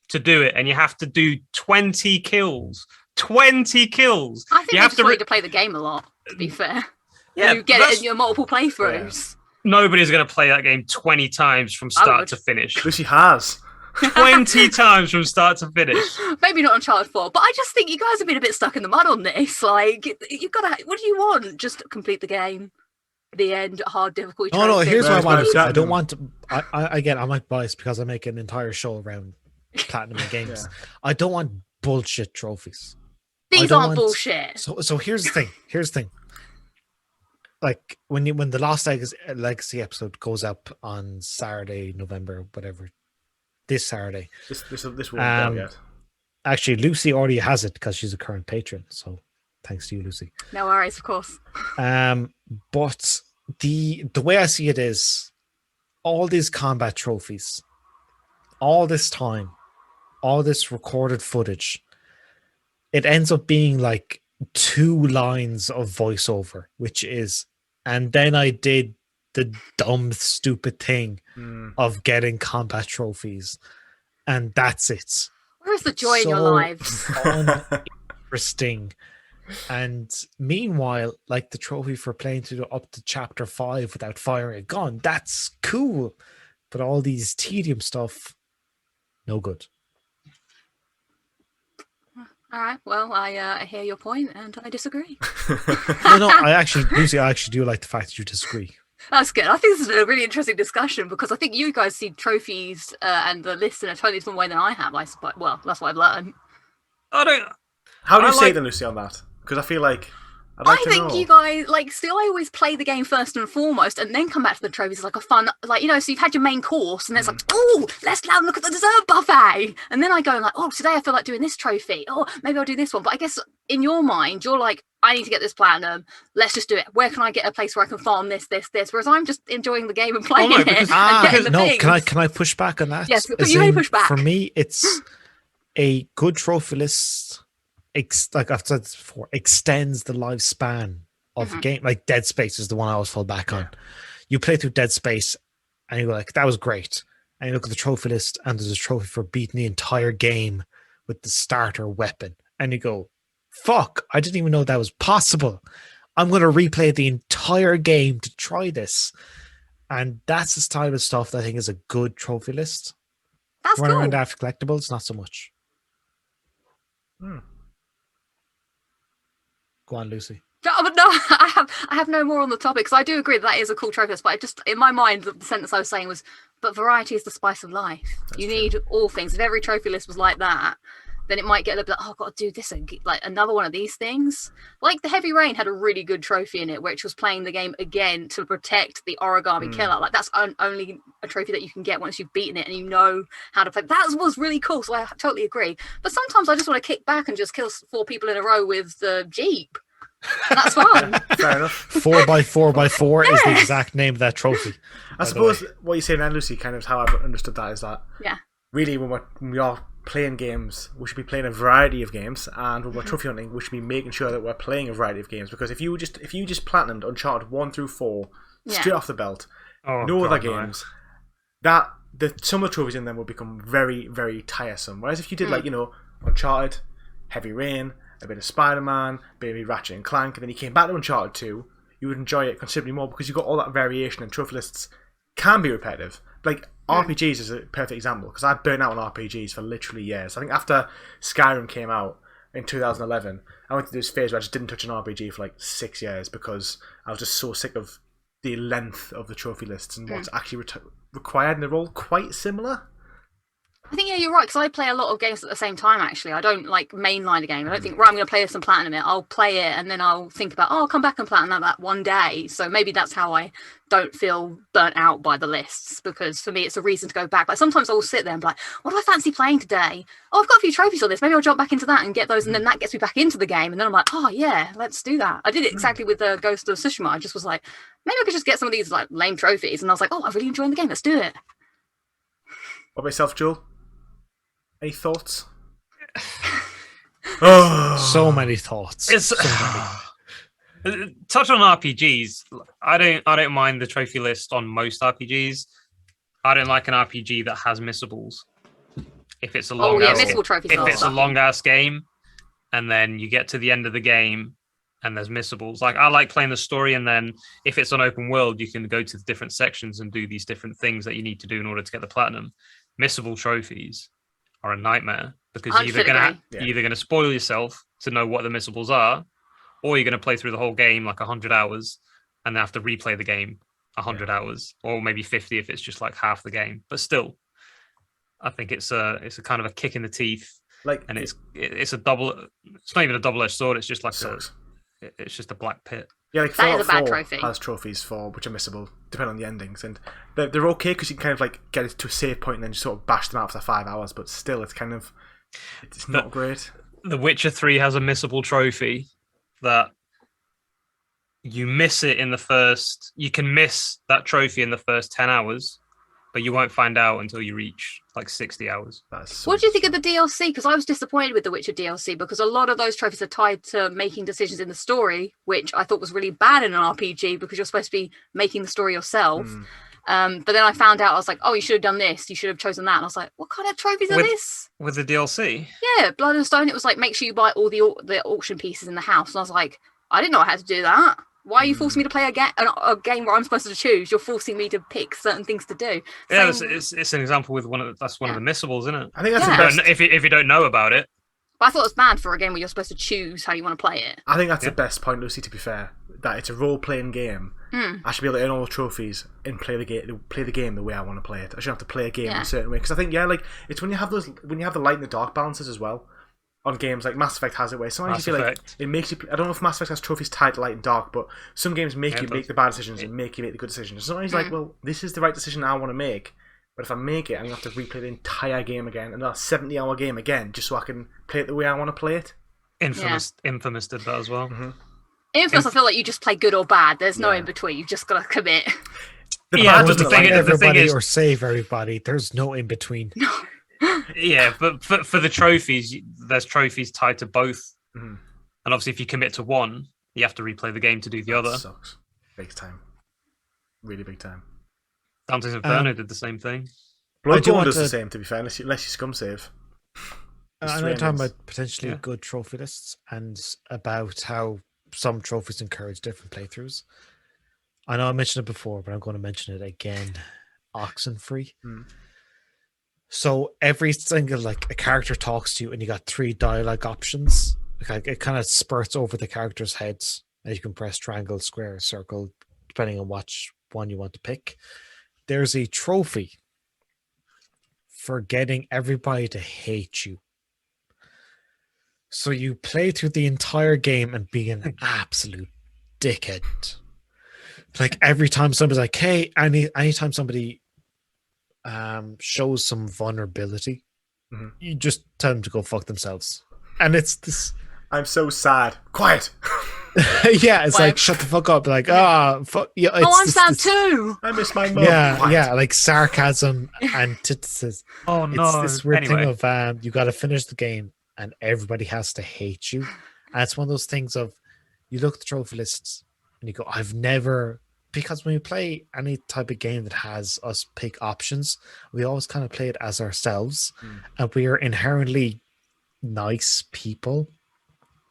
to do it, and you have to do 20 kills. 20 kills. I think you have to play the game a lot, to be fair. Yeah, you get it in your multiple playthroughs. Yeah. Nobody's going to play that game 20 times from start to finish. But she has. 20 times from start to finish. Maybe not on Uncharted 4, but I just think you guys have been a bit stuck in the mud on this. Like, you've got to... What do you want? Just complete the game. The end, hard difficulty. No, here's what I want to say. I don't want to... I might bias because I make an entire show around Platinum games. Yeah. I don't want bullshit trophies. These aren't bullshit. So here's the thing. like when the Lost Legacy episode goes up on Saturday, November, whatever, this Saturday. This won't go out yet. Actually, Lucy already has it because she's a current patron. So thanks to you, Lucy. No worries, of course. But the way I see it is all these combat trophies, all this time, all this recorded footage, it ends up being like 2 lines of voiceover, which is, and then I did the dumb, stupid thing of getting combat trophies, and that's it. Where's the joy in your lives? Interesting. And meanwhile, like the trophy for playing up to chapter 5 without firing a gun, that's cool. But all these tedium stuff, no good. All right. Well, I hear your point, and I disagree. No, Lucy, I actually do like the fact that you disagree. That's good. I think this is a really interesting discussion because I think you guys see trophies and the list in a totally different way than I have. I suppose. Well, that's what I've learned. How do you say then, Lucy, on that? Because I feel like I think you guys still. I always play the game first and foremost, and then come back to the trophies. It's like a fun, so you've had your main course, and then it's like, oh, let's now look at the dessert buffet, and then I go like, oh, today I feel like doing this trophy. Oh, maybe I'll do this one. But I guess in your mind, you're like, I need to get this platinum. Let's just do it. Where can I get a place where I can farm this? Whereas I'm just enjoying the game and playing it. Can I push back on that? Yes, but you may push back. For me, it's a good trophy list. Like I've said before, extends the lifespan of the game. Like Dead Space is the one I always fall back on. You play through Dead Space and you're like, that was great. And you look at the trophy list and there's a trophy for beating the entire game with the starter weapon. And you go, fuck, I didn't even know that was possible. I'm going to replay the entire game to try this. And that's the style of stuff that I think is a good trophy list. That's cool. Around after collectibles, not so much. Go on, Lucy. No, I have no more on the topic because I do agree that is a cool trophy list. But I just, in my mind, the sentence I was saying was, but variety is the spice of life. You need all things. If every trophy list was like that, then it might get a little bit, oh, I've got to do this and like another one of these things. Like the Heavy Rain had a really good trophy in it, which was playing the game again to protect the origami killer. Like that's only a trophy that you can get once you've beaten it and you know how to play. That was really cool. So I totally agree. But sometimes I just want to kick back and just kill 4 people in a row with the Jeep. That's fun. Fair enough. 4x4x4 is the exact name of that trophy. I suppose what you're saying then, Lucy, kind of how I've understood that is that really when we are playing games, we should be playing a variety of games, and when we're trophy hunting, we should be making sure that we're playing a variety of games. Because if you just platinumed Uncharted 1 through 4 straight off the belt, other games, that some of the trophies in them will become very, very tiresome. Whereas if you did Uncharted, Heavy Rain, a bit of Spider-Man, maybe Ratchet and Clank, and then you came back to Uncharted 2, you would enjoy it considerably more because you got all that variation, and trophy lists can be repetitive. Like RPGs is a perfect example because I burnt out on RPGs for literally years. I think after Skyrim came out in 2011, I went through this phase where I just didn't touch an RPG for like 6 years because I was just so sick of the length of the trophy lists and what's actually required, and they're all quite similar. I think, you're right, because I play a lot of games at the same time, actually. I don't, mainline a game. I don't think, I'm going to play this and platinum it. I'll play it, and then I'll think about, I'll come back and platinum that one day. So maybe that's how I don't feel burnt out by the lists, because for me, it's a reason to go back. Like, sometimes I'll sit there and be like, what do I fancy playing today? Oh, I've got a few trophies on this. Maybe I'll jump back into that and get those, and then that gets me back into the game. And then I'm like, oh, yeah, let's do that. I did it exactly with the Ghost of Tsushima. I just was like, maybe I could just get some of these, lame trophies. And I was like, oh, I'm really enjoying the game. Let's do it. What about yourself, Joel? Any thoughts? So many thoughts. Touch on RPGs. I don't mind the trophy list on most RPGs. I don't like an RPG that has missables. If it's a long a long ass game, and then you get to the end of the game and there's missables. Like, I like playing the story, and then if it's an open world, you can go to the different sections and do these different things that you need to do in order to get the platinum. Missable trophies are a nightmare because you're either going to spoil yourself to know what the missables are, or you're going to play through the whole game 100 hours and then have to replay the game 100 hours, or maybe 50 if it's just half the game. But still, I think it's a kind of a kick in the teeth, and it's a double. It's not even a double-edged sword. It's just it's just a black pit. Yeah, like That is Fallout a bad 4 trophy. has trophies for which are missable, depending on the endings, and they're okay because you can kind of like get it to a save point and then just sort of bash them out for 5 hours. But still, it's kind of not great. The Witcher 3 has a missable trophy that you miss it in the first. You can miss that trophy in the first 10 hours, but you won't find out until you reach like 60 hours. That's so What do you think of the DLC? Because I was disappointed with the Witcher DLC because a lot of those trophies are tied to making decisions in the story, which I thought was really bad in an RPG because you're supposed to be making the story yourself. But then I found out, I was like, oh, you should have done this. You should have chosen that. And I was like, what kind of trophies are this? With the DLC? Yeah, Blood and Stone, it was like, make sure you buy all the auction pieces in the house. And I was like, I didn't know I had to do that. Why are you forcing me to play a game where I'm supposed to choose? You're forcing me to pick certain things to do. Yeah, it's an example with one of the missables, isn't it? I think that's the best. If you don't know about it. But I thought it was bad for a game where you're supposed to choose how you want to play it. I think that's the best point, Lucy, to be fair. That it's a role-playing game. I should be able to earn all the trophies and play the game the way I want to play it. I shouldn't have to play a game in a certain way. Because I think, like, it's when you have the light and the dark balances as well. On games like Mass Effect has it where sometimes you feel like it makes you. I don't know if Mass Effect has trophies tied to light and dark, but some games make you make the bad decisions and make you make the good decisions. Sometimes like, well, this is the right decision I want to make, but if I make it, I'm gonna have to replay the entire game again, another 70-hour game again, just so I can play it the way I want to play it. Infamous did that as well. Infamous, I feel like you just play good or bad. There's no in between. You've just got to commit. The thing is, or save everybody. There's no in between. Yeah, but for the trophies, there's trophies tied to both, and obviously, if you commit to one, you have to replay the game to do the other. Sucks, big time, really big time. Dante's Inferno did the same thing. Bloodborne does the same, to be fair, unless you scum save. I'm talking about potentially good trophy lists and about how some trophies encourage different playthroughs. I know I mentioned it before, but I'm going to mention it again. Oxenfree. So every single, like, a character talks to you and you got 3 dialogue options. Like, it kind of spurts over the character's heads and you can press triangle, square, circle, depending on which one you want to pick. There's a trophy for getting everybody to hate you. So you play through the entire game and be an absolute dickhead. Like, every time somebody's like, hey, anytime somebody shows some vulnerability, you just tell them to go fuck themselves. And it's this, I'm so sad. Quiet. yeah, it's like, shut the fuck up. Like, fuck yeah. I'm sad too. I miss my mum. Yeah, like sarcasm, antithesis. Oh no! It's this weird thing of you got to finish the game and everybody has to hate you. And it's one of those things of, you look at the trophy lists and you go, I've never. Because when we play any type of game that has us pick options, we always kind of play it as ourselves, and we are inherently nice people.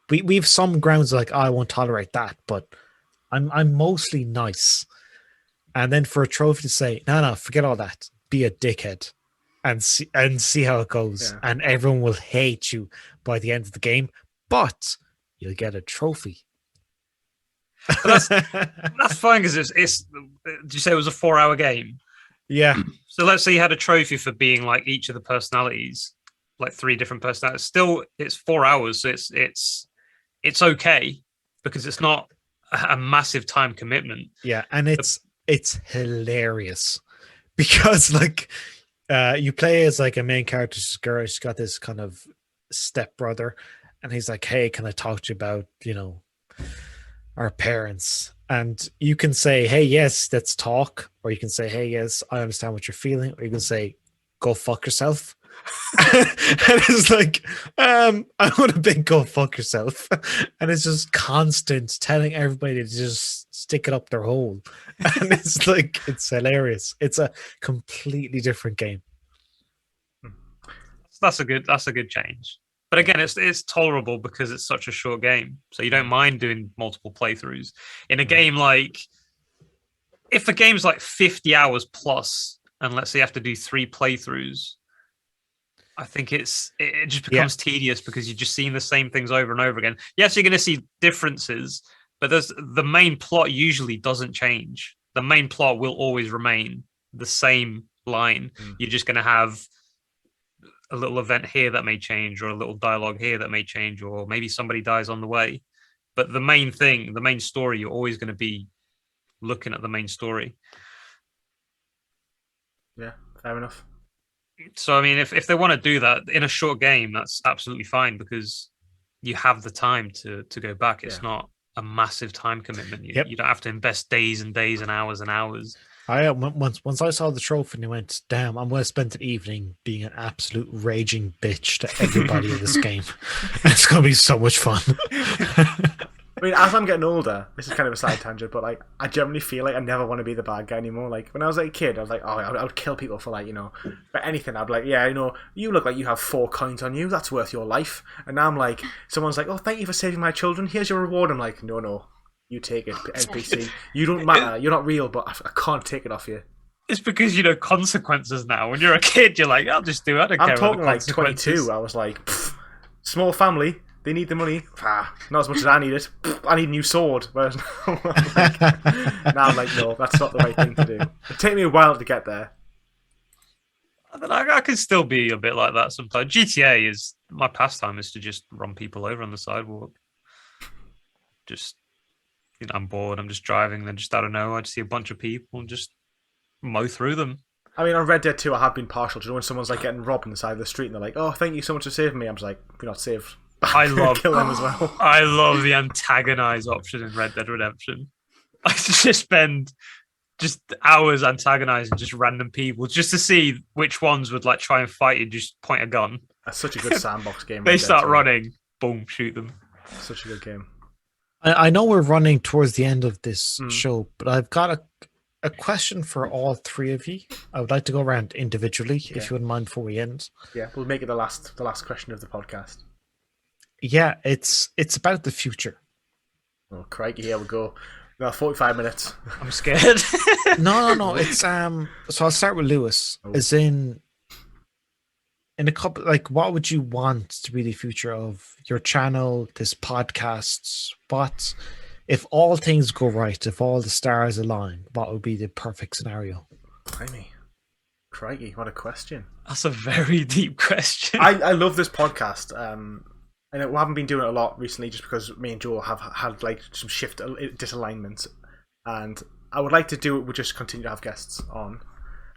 We've some grounds like, I won't tolerate that, but I'm mostly nice. And then for a trophy to say, no, forget all that, be a dickhead, and see how it goes, and everyone will hate you by the end of the game, but you'll get a trophy. That's fine because it's. Did you say it was a 4-hour game? Yeah. So let's say you had a trophy for being like each of the personalities, like 3 different personalities. Still, it's 4 hours, so it's okay because it's not a massive time commitment. Yeah, and it's hilarious because like you play as like a main character. She's a girl. She's got this kind of stepbrother, and he's like, "Hey, can I talk to you about our parents?" And you can say, hey, yes, let's talk. Or you can say, hey, yes, I understand what you're feeling. Or you can say, go fuck yourself. And it's like, I want a big go fuck yourself. And it's just constant telling everybody to just stick it up their hole. And it's like, it's hilarious. It's a completely different game. That's a good change. But again, it's tolerable because it's such a short game. So you don't mind doing multiple playthroughs. In a game like, if the game's like 50 hours plus, and let's say you have to do 3 playthroughs, I think it just becomes tedious because you're just seeing the same things over and over again. Yes, you're going to see differences, but the main plot usually doesn't change. The main plot will always remain the same line. You're just going to have a little event here that may change, or a little dialogue here that may change, or maybe somebody dies on the way. But the main thing, the main story, you're always going to be looking at the main story. Yeah, fair enough. So, I mean, if they want to do that in a short game, that's absolutely fine because you have the time to go back. It's not a massive time commitment. You don't have to invest days and days and hours and hours. Once I saw the trophy and I went, damn, I'm going to spend an evening being an absolute raging bitch to everybody in this game. It's going to be so much fun. I mean, as I'm getting older, this is kind of a side tangent, but like, I generally feel like I never want to be the bad guy anymore. Like, when I was like a kid, I was like, oh, I would kill people for like, you know, for anything. I'd be like, yeah, you know, you look like you have 4 coins on you. That's worth your life. And now I'm like, someone's like, oh, thank you for saving my children. Here's your reward. I'm like, no, you take it, NPC. You don't matter. You're not real, but I can't take it off you. It's because you know consequences now. When you're a kid, you're like, I'll just do it. I don't care. I'm talking like 22. I was like, small family. They need the money. Not as much as I need it. I need a new sword. Whereas now I'm like, no, that's not the right thing to do. It'd take me a while to get there. I can still be a bit like that sometimes. GTA is my pastime is to just run people over on the sidewalk. Just, you know, I'm bored. I'm just driving. Then just out of nowhere, I just see a bunch of people and just mow through them. I mean, on Red Dead 2, I have been partial. Do you know when someone's like getting robbed on the side of the street and they're like, oh, thank you so much for saving me? I'm just like, you're not saved. I love kill them as well. I love the antagonize option in Red Dead Redemption. I just spend just hours antagonizing just random people just to see which ones would like try and fight and just point a gun. That's such a good sandbox game. They start running, boom, shoot them. Such a good game. I know we're running towards the end of this show, but I've got a question for all 3 of you. I would like to go around individually, if you wouldn't mind, before we end. Yeah, we'll make it the last question of the podcast. Yeah, it's about the future. Oh, crikey, here we go. No, 45 minutes. I'm scared. No. It's so I'll start with Lewis. As in a couple, like, what would you want to be the future of your channel, this podcast? What if all things go right? If all the stars align, what would be the perfect scenario? Blimey. Crikey, what a question. That's a very deep question. I love this podcast. And we haven't been doing it a lot recently just because me and Joel have had like some disalignments. And I would like to do it with just continue to have guests on.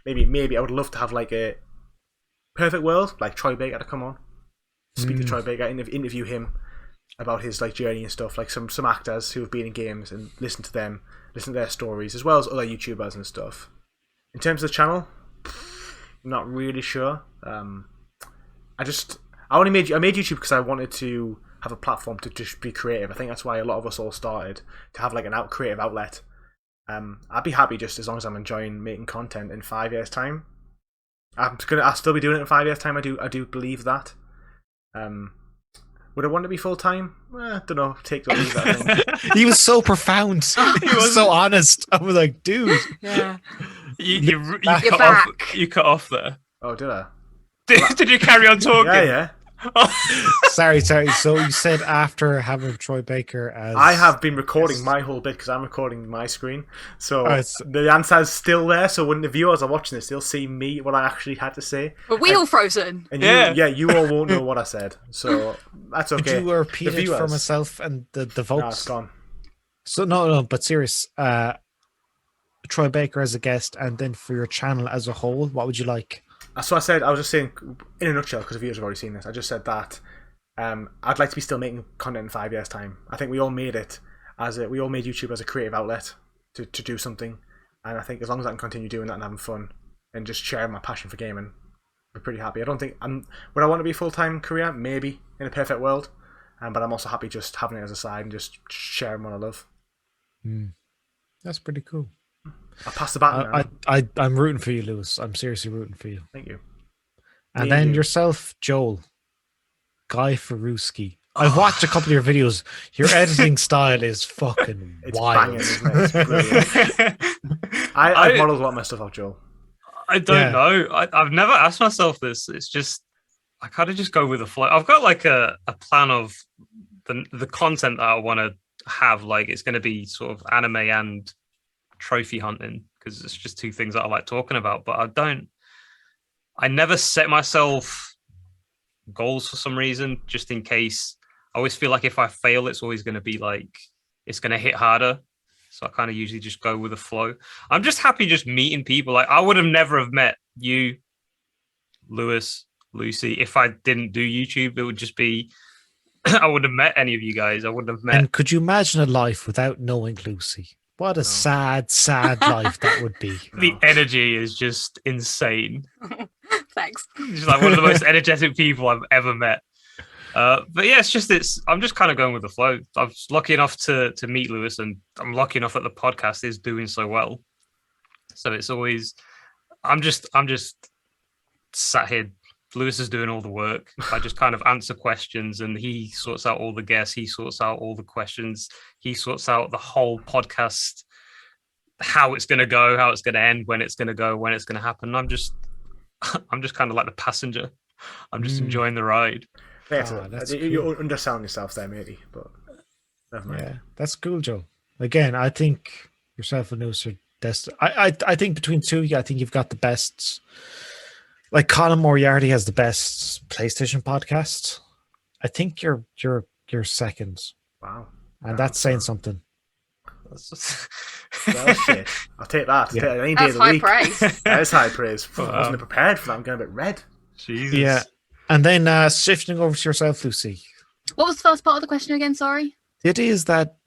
Maybe I would love to have like a perfect world, like Troy Baker to come on. Speak to Troy Baker, interview him about his like journey and stuff, like some actors who have been in games and listen to them, listen to their stories, as well as other YouTubers and stuff. In terms of the channel, I'm not really sure. I made YouTube because I wanted to have a platform to just be creative. I think that's why a lot of us all started, to have like an creative outlet. I'd be happy just as long as I'm enjoying making content in 5 years' time. I'll still be doing it in 5 years' time. I do believe that. Would I want to be full time? I don't know. Take or leave that. He was so profound. He was so honest. I was like, dude. Yeah. You cut off there. Oh, did I? Did you carry on talking? Yeah. Sorry. So you said after having Troy Baker as... I have been recording my whole bit because I'm recording my screen. So the answer is still there. So when the viewers are watching this, they'll see me, what I actually had to say. But we all frozen. And you all won't know what I said. So that's okay. Could you repeat it for myself and the folks? No, it's gone. So no, but serious. Troy Baker as a guest, and then for your channel as a whole, what would you like? So I was just saying, in a nutshell, because the viewers have already seen this, I just said that I'd like to be still making content in 5 years' time. I think we all made it we all made YouTube as a creative outlet to do something, and I think as long as I can continue doing that and having fun and just sharing my passion for gaming, I'm pretty happy. I don't think would I want to be a full-time career? Maybe in a perfect world, but I'm also happy just having it as a side and just sharing what I love. That's pretty cool. I'll pass the baton now. I'm rooting for you, Lewis. I'm seriously rooting for you. Thank you. And then yourself, Joel. GuyFarruski. I've watched a couple of your videos. Your editing style is fucking wild. Banging, isn't it? It's brilliant. I modeled a lot of my stuff off Joel. I don't know. I've never asked myself this. It's just I kind of just go with the flow. I've got like a plan of the content that I want to have. Like it's going to be sort of anime and trophy hunting because it's just 2 things that I like talking about. But I never set myself goals for some reason, just in case I always feel like if I fail, it's always going to be like it's going to hit harder. So I kind of usually just go with the flow. I'm just happy just meeting people. Like I would have never have met you, Lewis, Lucy, if I didn't do YouTube. It would just be I wouldn't have met any of you guys. I wouldn't have met. And could you imagine a life without knowing Lucy? What a sad, sad life that would be. The energy is just insane. Thanks. She's like one of the most energetic people I've ever met. But yeah, I'm just kind of going with the flow. I was lucky enough to meet Lewis, and I'm lucky enough that the podcast is doing so well. So it's always, I'm just sat here. Lewis is doing all the work. I just kind of answer questions, and he sorts out all the guests. He sorts out all the questions. He sorts out the whole podcast, how it's going to go, how it's going to end, when it's going to go, when it's going to happen. I'm just kind of like the passenger. I'm just enjoying the ride. You underselling yourself there, matey, but never mind. Yeah, that's cool, Joe. Again, I think yourself and Lewis are destined. I think between two of you, I think you've got the best. Like Colin Moriarty has the best PlayStation podcast. I think you're second. Wow, and that's saying something. Well, shit. I'll take that. Yeah. Any day That's of the high week. praise. That is high praise. I wasn't prepared for that. I'm getting a bit red. Jesus. Yeah. And then shifting over to yourself, Lucy. What was the first part of the question again? Sorry. The idea is that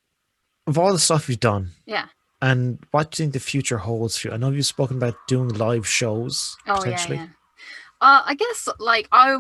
of all the stuff you've done, Yeah. and what do you think the future holds for you? I know you've spoken about doing live shows potentially. Yeah. I guess like I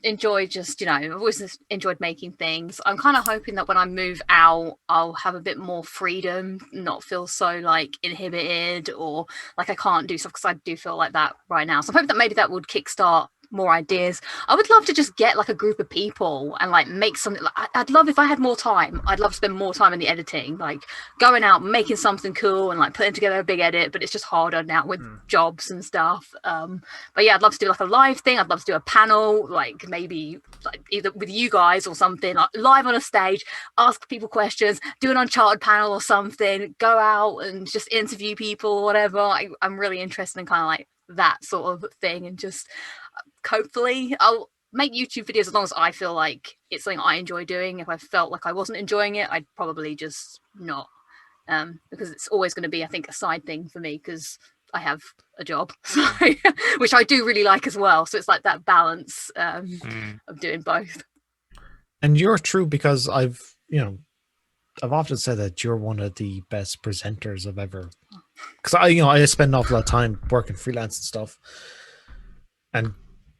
enjoy just, I've always enjoyed making things. I'm kind of hoping that when I move out, I'll have a bit more freedom, not feel so like inhibited or like I can't do stuff, because I do feel like that right now. So I'm hoping that maybe that would kickstart more ideas. I would love to just get like a group of people and like make something. Like, I'd love if I had more time. I'd love to spend more time in the editing, like going out making something cool and like putting together a big edit. But it's just harder now with jobs and stuff. But yeah, I'd love to do like a live thing. I'd love to do a panel, like maybe like either with you guys or something, like live on a stage, ask people questions, do an Uncharted panel or something, go out and just interview people or whatever. I'm really interested in kind of like that sort of thing, and just hopefully I'll make YouTube videos as long as I feel like it's something I enjoy doing. If I felt like I wasn't enjoying it, I'd probably just not, because it's always going to be, I think, a side thing for me because I have a job, so, which I do really like as well. So it's like that balance of doing both. And you're true, because I've often said that you're one of the best presenters I've ever, because I spend an awful lot of time working freelance and stuff, and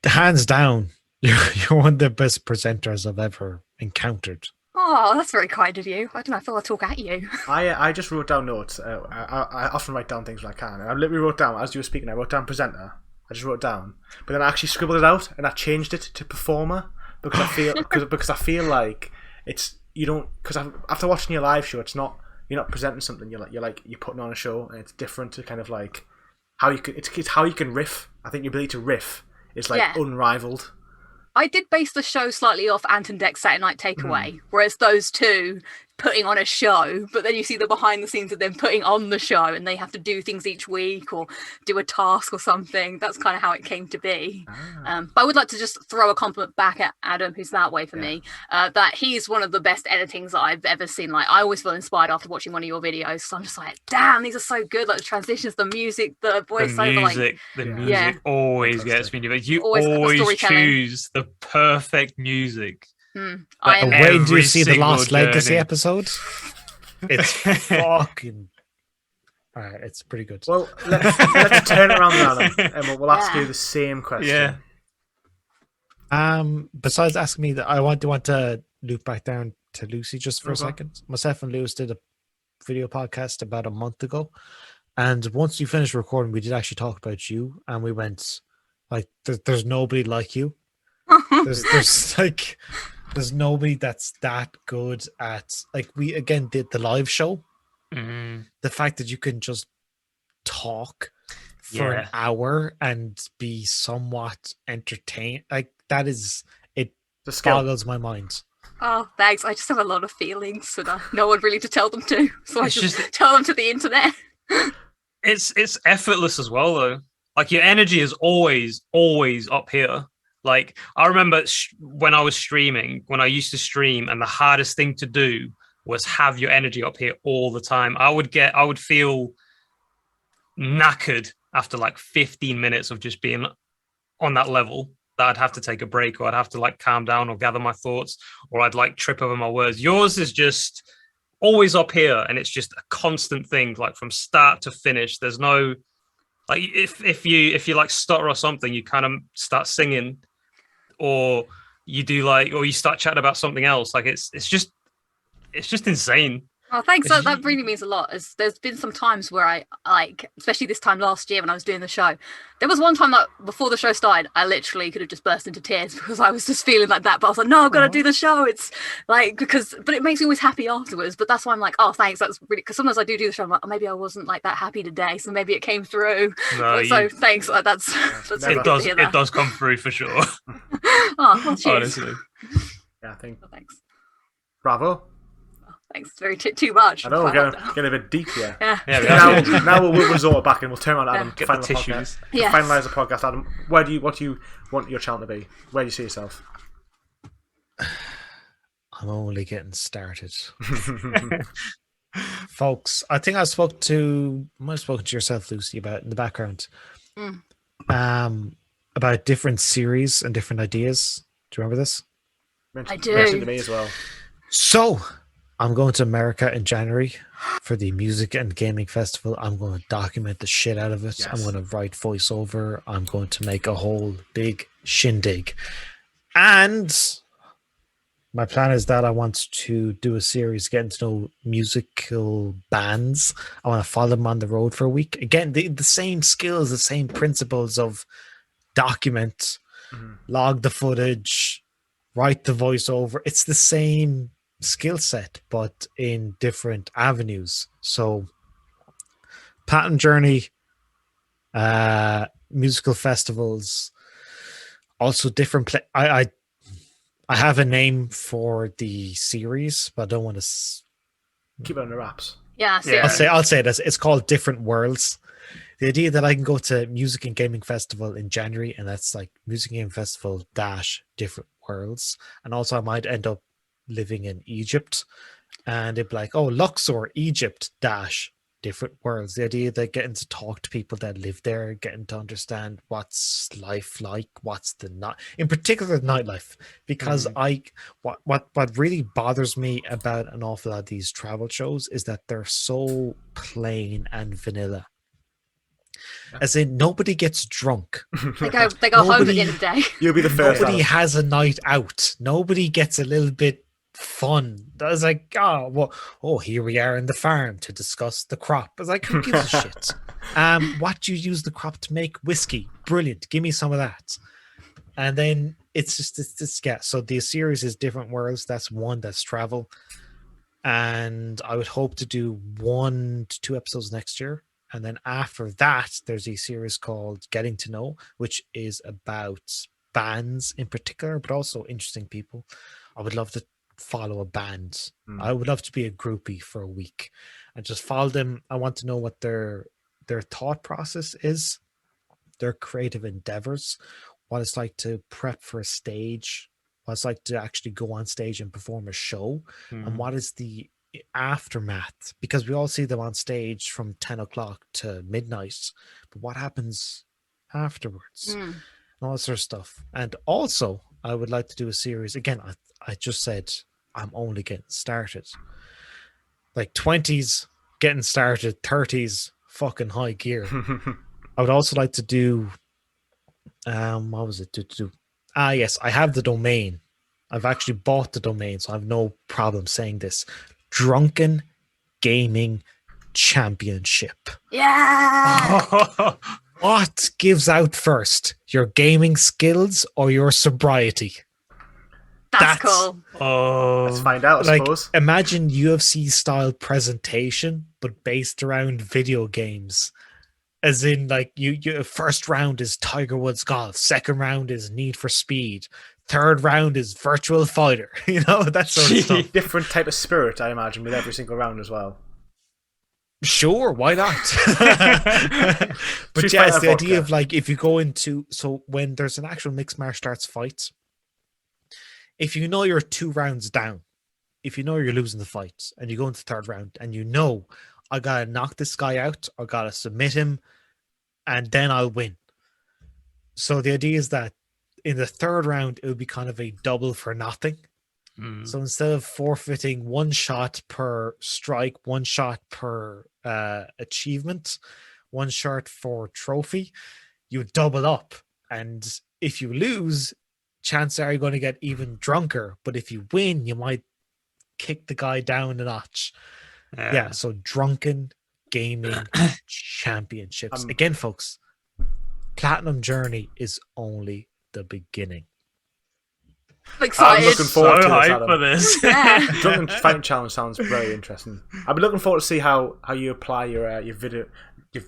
hands down, you're one of the best presenters I've ever encountered. Oh, that's very kind of you. I don't know, I feel I talk at you. I just wrote down notes. I often write down things when I can. And I literally wrote down, as you were speaking, I wrote down presenter. I just wrote it down. But then I actually scribbled it out and I changed it to performer, because I feel because I feel like it's, because after watching your live show, it's not, you're not presenting something, you're putting on a show, and it's different to kind of like how you can, it's how you can riff. I think your ability to riff is like unrivaled. I did base the show slightly off Ant and Dec's Saturday Night Takeaway, whereas those two putting on a show, but then you see the behind the scenes of them putting on the show, and they have to do things each week or do a task or something. That's kind of how it came to be. But I would like to just throw a compliment back at Adam, who's that way for me, that he's one of the best editings that I've ever seen. Like, I always feel inspired after watching one of your videos, so I'm just like, damn, these are so good. Like the transitions, the music, the voiceover, the music always gets me. You always choose the perfect music. Wait until you see the Lost Legacy episode. It's fucking alright, it's pretty good. Well, let's turn it around, Adam, and we'll ask you the same question. Besides asking me that, I want to loop back down to Lucy just for a second. Myself and Lewis did a video podcast about a month ago, and once we finished recording, we did actually talk about you, and we went like, there's nobody like you. There's nobody that's that good at, like, we again did the live show. The fact that you can just talk for an hour and be somewhat entertained, like, that is, it boggles my mind. Oh, thanks. I just have a lot of feelings and no one really to tell them to, so I just tell them to the internet. It's effortless as well, though. Like, your energy is always up here. Like, I remember when I was streaming, when I used to stream, and the hardest thing to do was have your energy up here all the time. I would feel knackered after like 15 minutes of just being on that level, that I'd have to take a break, or I'd have to like calm down or gather my thoughts, or I'd like trip over my words. Yours is just always up here, and it's just a constant thing, like from start to finish. There's no like, if you like stutter or something, you kind of start singing, or you do like, or you start chatting about something else. Like it's just insane. Oh, thanks. That really means a lot. As there's been some times where I like, especially this time last year when I was doing the show, there was one time that before the show started, I literally could have just burst into tears because I was just feeling like that. But I was like, no, I've got to do the show. It's like, but it makes me always happy afterwards. But that's why I'm like, oh, thanks. That's really, because sometimes I do the show. I'm like, oh, maybe I wasn't like that happy today, so maybe it came through. No, so thanks. That's it does. It does come through for sure. Oh, well, cheers. Honestly. Yeah, I think. Oh, thanks. Bravo. Thanks. It's very too much. I know, we're getting a bit deep here. Yeah. Now we'll resort back and we'll turn around Adam. Get the tissues. Finalize the podcast, Adam. What do you want your channel to be? Where do you see yourself? I'm only getting started. Folks, I think I might have spoken to yourself, Lucy, about in the background. About different series and different ideas. Do you remember this? I do. Mentioned to me as well. So, I'm going to America in January for the Music and Gaming Festival. I'm going to document the shit out of it. Yes. I'm going to write voiceover. I'm going to make a whole big shindig. And my plan is that I want to do a series getting to know musical bands. I want to follow them on the road for a week. Again, the same skills, the same principles of document, log the footage, write the voiceover. It's the same skill set, but in different avenues. So Platinum Journey, musical festivals, also different I have a name for the series, but I don't want to keep it under wraps. Yeah, I'll say this. It's called Different Worlds. The idea that I can go to Music and Gaming Festival in January, and that's like Music and Gaming Festival - Different Worlds. And also I might end up living in Egypt, and it'd be like, oh, Luxor, Egypt - Different Worlds. The idea that getting to talk to people that live there, getting to understand what's life like, what's the night, in particular nightlife, because what really bothers me about an awful lot of these travel shows is that they're so plain and vanilla. As in, nobody gets drunk. They go home at the end of the day. You'll be the first. Nobody has a night out. Nobody gets a little bit fun. I was like, here we are in the farm to discuss the crop. I was like, who gives a shit? What do you use the crop to make? Whiskey. Brilliant. Give me some of that. And then it's just yeah. So the series is Different Worlds. That's one. That's travel. And I would hope to do 1 to 2 episodes next year. And then after that, there's a series called Getting to Know, which is about bands in particular, but also interesting people. I would love to follow a band. I would love to be a groupie for a week and just follow them. I want to know what their thought process is, their creative endeavors, what it's like to prep for a stage, what it's like to actually go on stage and perform a show, and what is the aftermath, because we all see them on stage from 10 o'clock to midnight, but what happens afterwards and all that sort of stuff. And also I would like to do a series again. I just said I'm only getting started, like 20s getting started, 30s fucking high gear. I would also like to do what was it to do? Yes, I have the domain. I've actually bought the domain, so I have no problem saying this. Drunken Gaming Championship. Yeah. What gives out first, your gaming skills or your sobriety? That's cool. Let's find out, I suppose. Imagine UFC style presentation, but based around video games. As in, like, you first round is Tiger Woods golf, second round is Need for Speed, third round is Virtual Fighter. You know, that sort of stuff. Different type of spirit, I imagine, with every single round as well. Sure, why not? But Street yeah, it's Fighter the idea vodka. of like if you go into when there's an actual mixed martial arts fight, if you know you're 2 rounds down, if you know you're losing the fight, and you go into the third round, and you know I gotta knock this guy out, I gotta submit him, and then I'll win. So the idea is that in the third round, it would be kind of a double for nothing. So instead of forfeiting 1 shot per strike, 1 shot per achievement, 1 shot for trophy, you double up. And if you lose, chances are you're going to get even drunker. But if you win, you might kick the guy down a notch. Yeah, so drunken gaming championships. Again, folks, Platinum Journey is only the beginning. I'm excited. I'm looking forward to this, hyped Adam. for this. Yeah. Drunken Fighting Challenge sounds very interesting. I've been looking forward to see how you apply your video, your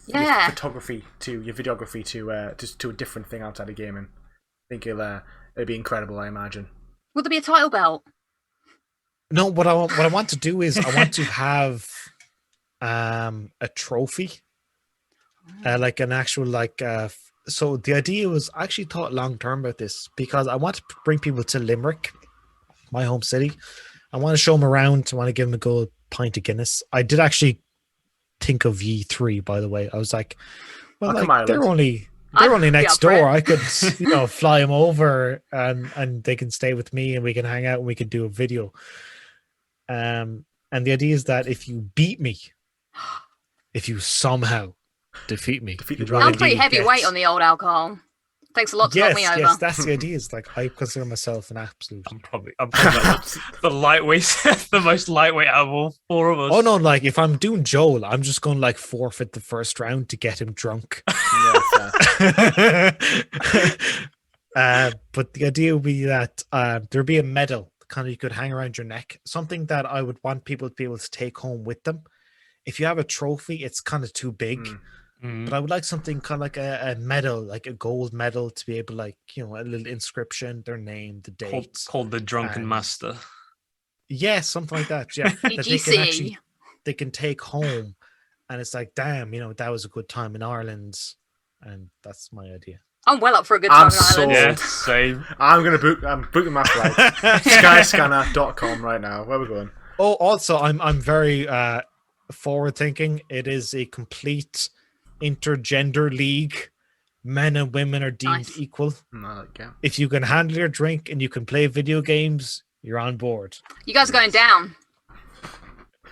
photography to your videography to a different thing outside of gaming. I think it'll be incredible. I imagine. Will there be a title belt? No, what I want to do is I want to have a trophy, like an actual so the idea was I actually thought long term about this because I want to bring people to Limerick, my home city. I want to show them around. I want to give them a good pint of Guinness. I did actually think of Ye3, by the way. I was like, well, like, they're only next door. I could, fly them over and they can stay with me and we can hang out and we can do a video. And the idea is that if you beat me, if you somehow defeat me, I'm pretty heavyweight on the old alcohol. Takes a lot to knock me over. Yes, that's the idea. It's like I consider myself an absolute. I'm probably the lightweight, the most lightweight out of all 4 of us. Oh no! Like if I'm doing Joel, I'm just going to like forfeit the first round to get him drunk. But the idea would be that there'd be a medal, kind of you could hang around your neck, something that I would want people to be able to take home with them. If you have a trophy, it's kind of too big. But I would like something kind of like a medal, like a gold medal, to be able, like, a little inscription, their name, the date, called the Drunken Master. Yeah, something like that. Yeah, that they can take home, and it's like, damn, that was a good time in Ireland, and that's my idea. I'm well up for a good time in Ireland. Yeah, same. I'm booking my flight. Skyscanner.com right now. Where are we going? Oh, also, I'm very forward thinking. It is a complete intergender league. Men and women are deemed equal. If you can handle your drink and you can play video games, you're on board. You guys are going down.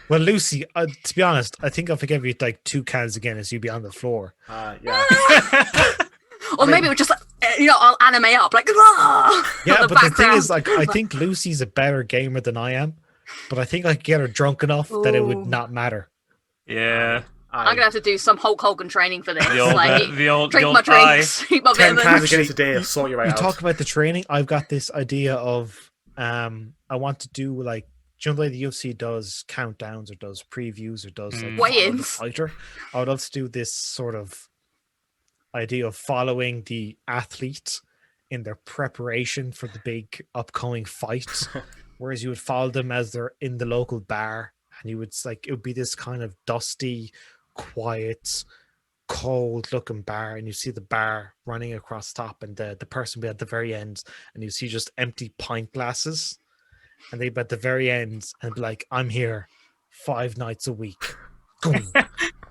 Well, Lucy, to be honest, I think if I give you like 2 cans again, as you'd be on the floor. Yeah. Or maybe we'll just, I'll anime up like. Yeah, but the thing is, like, I think Lucy's a better gamer than I am, but I think I could get her drunk enough that it would not matter. Yeah. I'm gonna have to do some Hulk Hogan training for this. The old drink my drinks, eat my 10 vitamins. cans against a day, I'll sort you right out. You talk about the training. I've got this idea of I want to do like, do you know the way the UFC does countdowns or does previews or does like weigh-ins? Fighter? I would love to do this sort of idea of following the athlete in their preparation for the big upcoming fight, whereas you would follow them as they're in the local bar, and you would it would be this kind of dusty, quiet, cold looking bar, and you see the bar running across top, and the person be at the very end, and you see just empty pint glasses, and they'd be at the very end and be like, I'm here 5 nights a week,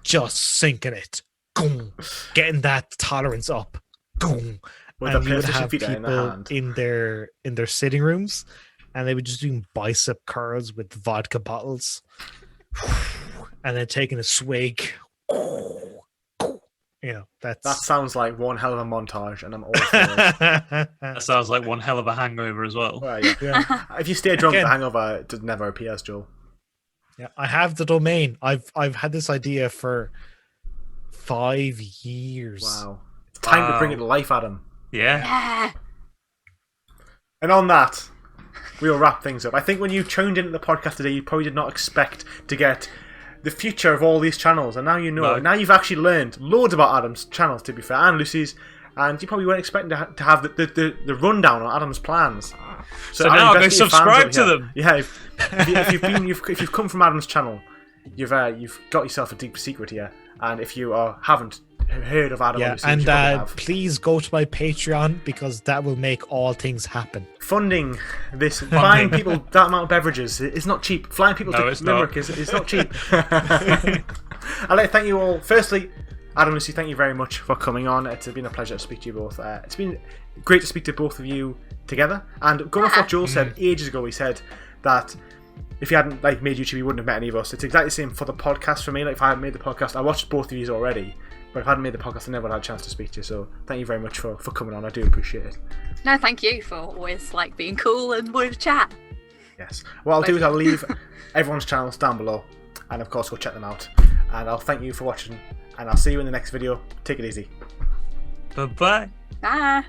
just sinking it, getting that tolerance up, and you would have people in their sitting rooms, and they would just do bicep curls with vodka bottles, and then taking a swig. That sounds like one hell of a montage, and I'm all for it. That sounds like one hell of a hangover as well. Yeah. If you stay drunk, the hangover never appears, Joel. Yeah, I have the domain. I've had this idea for 5 years. Wow. It's time to bring it to life, Adam. Yeah. And on that, we'll wrap things up. I think when you tuned into the podcast today, you probably did not expect to get the future of all these channels, and now you know. No. Now you've actually learned loads about Adam's channels, to be fair, and Lucy's, and you probably weren't expecting to have the rundown on Adam's plans. So now go subscribe to them. Yeah, if you've come from Adam's channel, you've got yourself a deep secret here. And if you haven't heard of Adam, Yeah, obviously, and which you probably have, please go to my Patreon because that will make all things happen. funding this, flying people that amount of beverages is not cheap. Flying people to Limerick is not cheap. I'd like to thank you all. Firstly, Adam, Lucy, thank you very much for coming on. It's been a pleasure to speak to you both. It's been great to speak to both of you together. And going off what Joel said ages ago, he said that if he hadn't made YouTube, he wouldn't have met any of us. It's exactly the same for the podcast for me. Like, if I hadn't made the podcast, I watched both of you already. But if I hadn't made the podcast, I never had a chance to speak to you. So thank you very much for coming on. I do appreciate it. No, thank you for always being cool and wanting to chat. Yes. What I'll do is I'll leave everyone's channels down below, and of course go check them out. And I'll thank you for watching, and I'll see you in the next video. Take it easy. Bye-bye. Bye.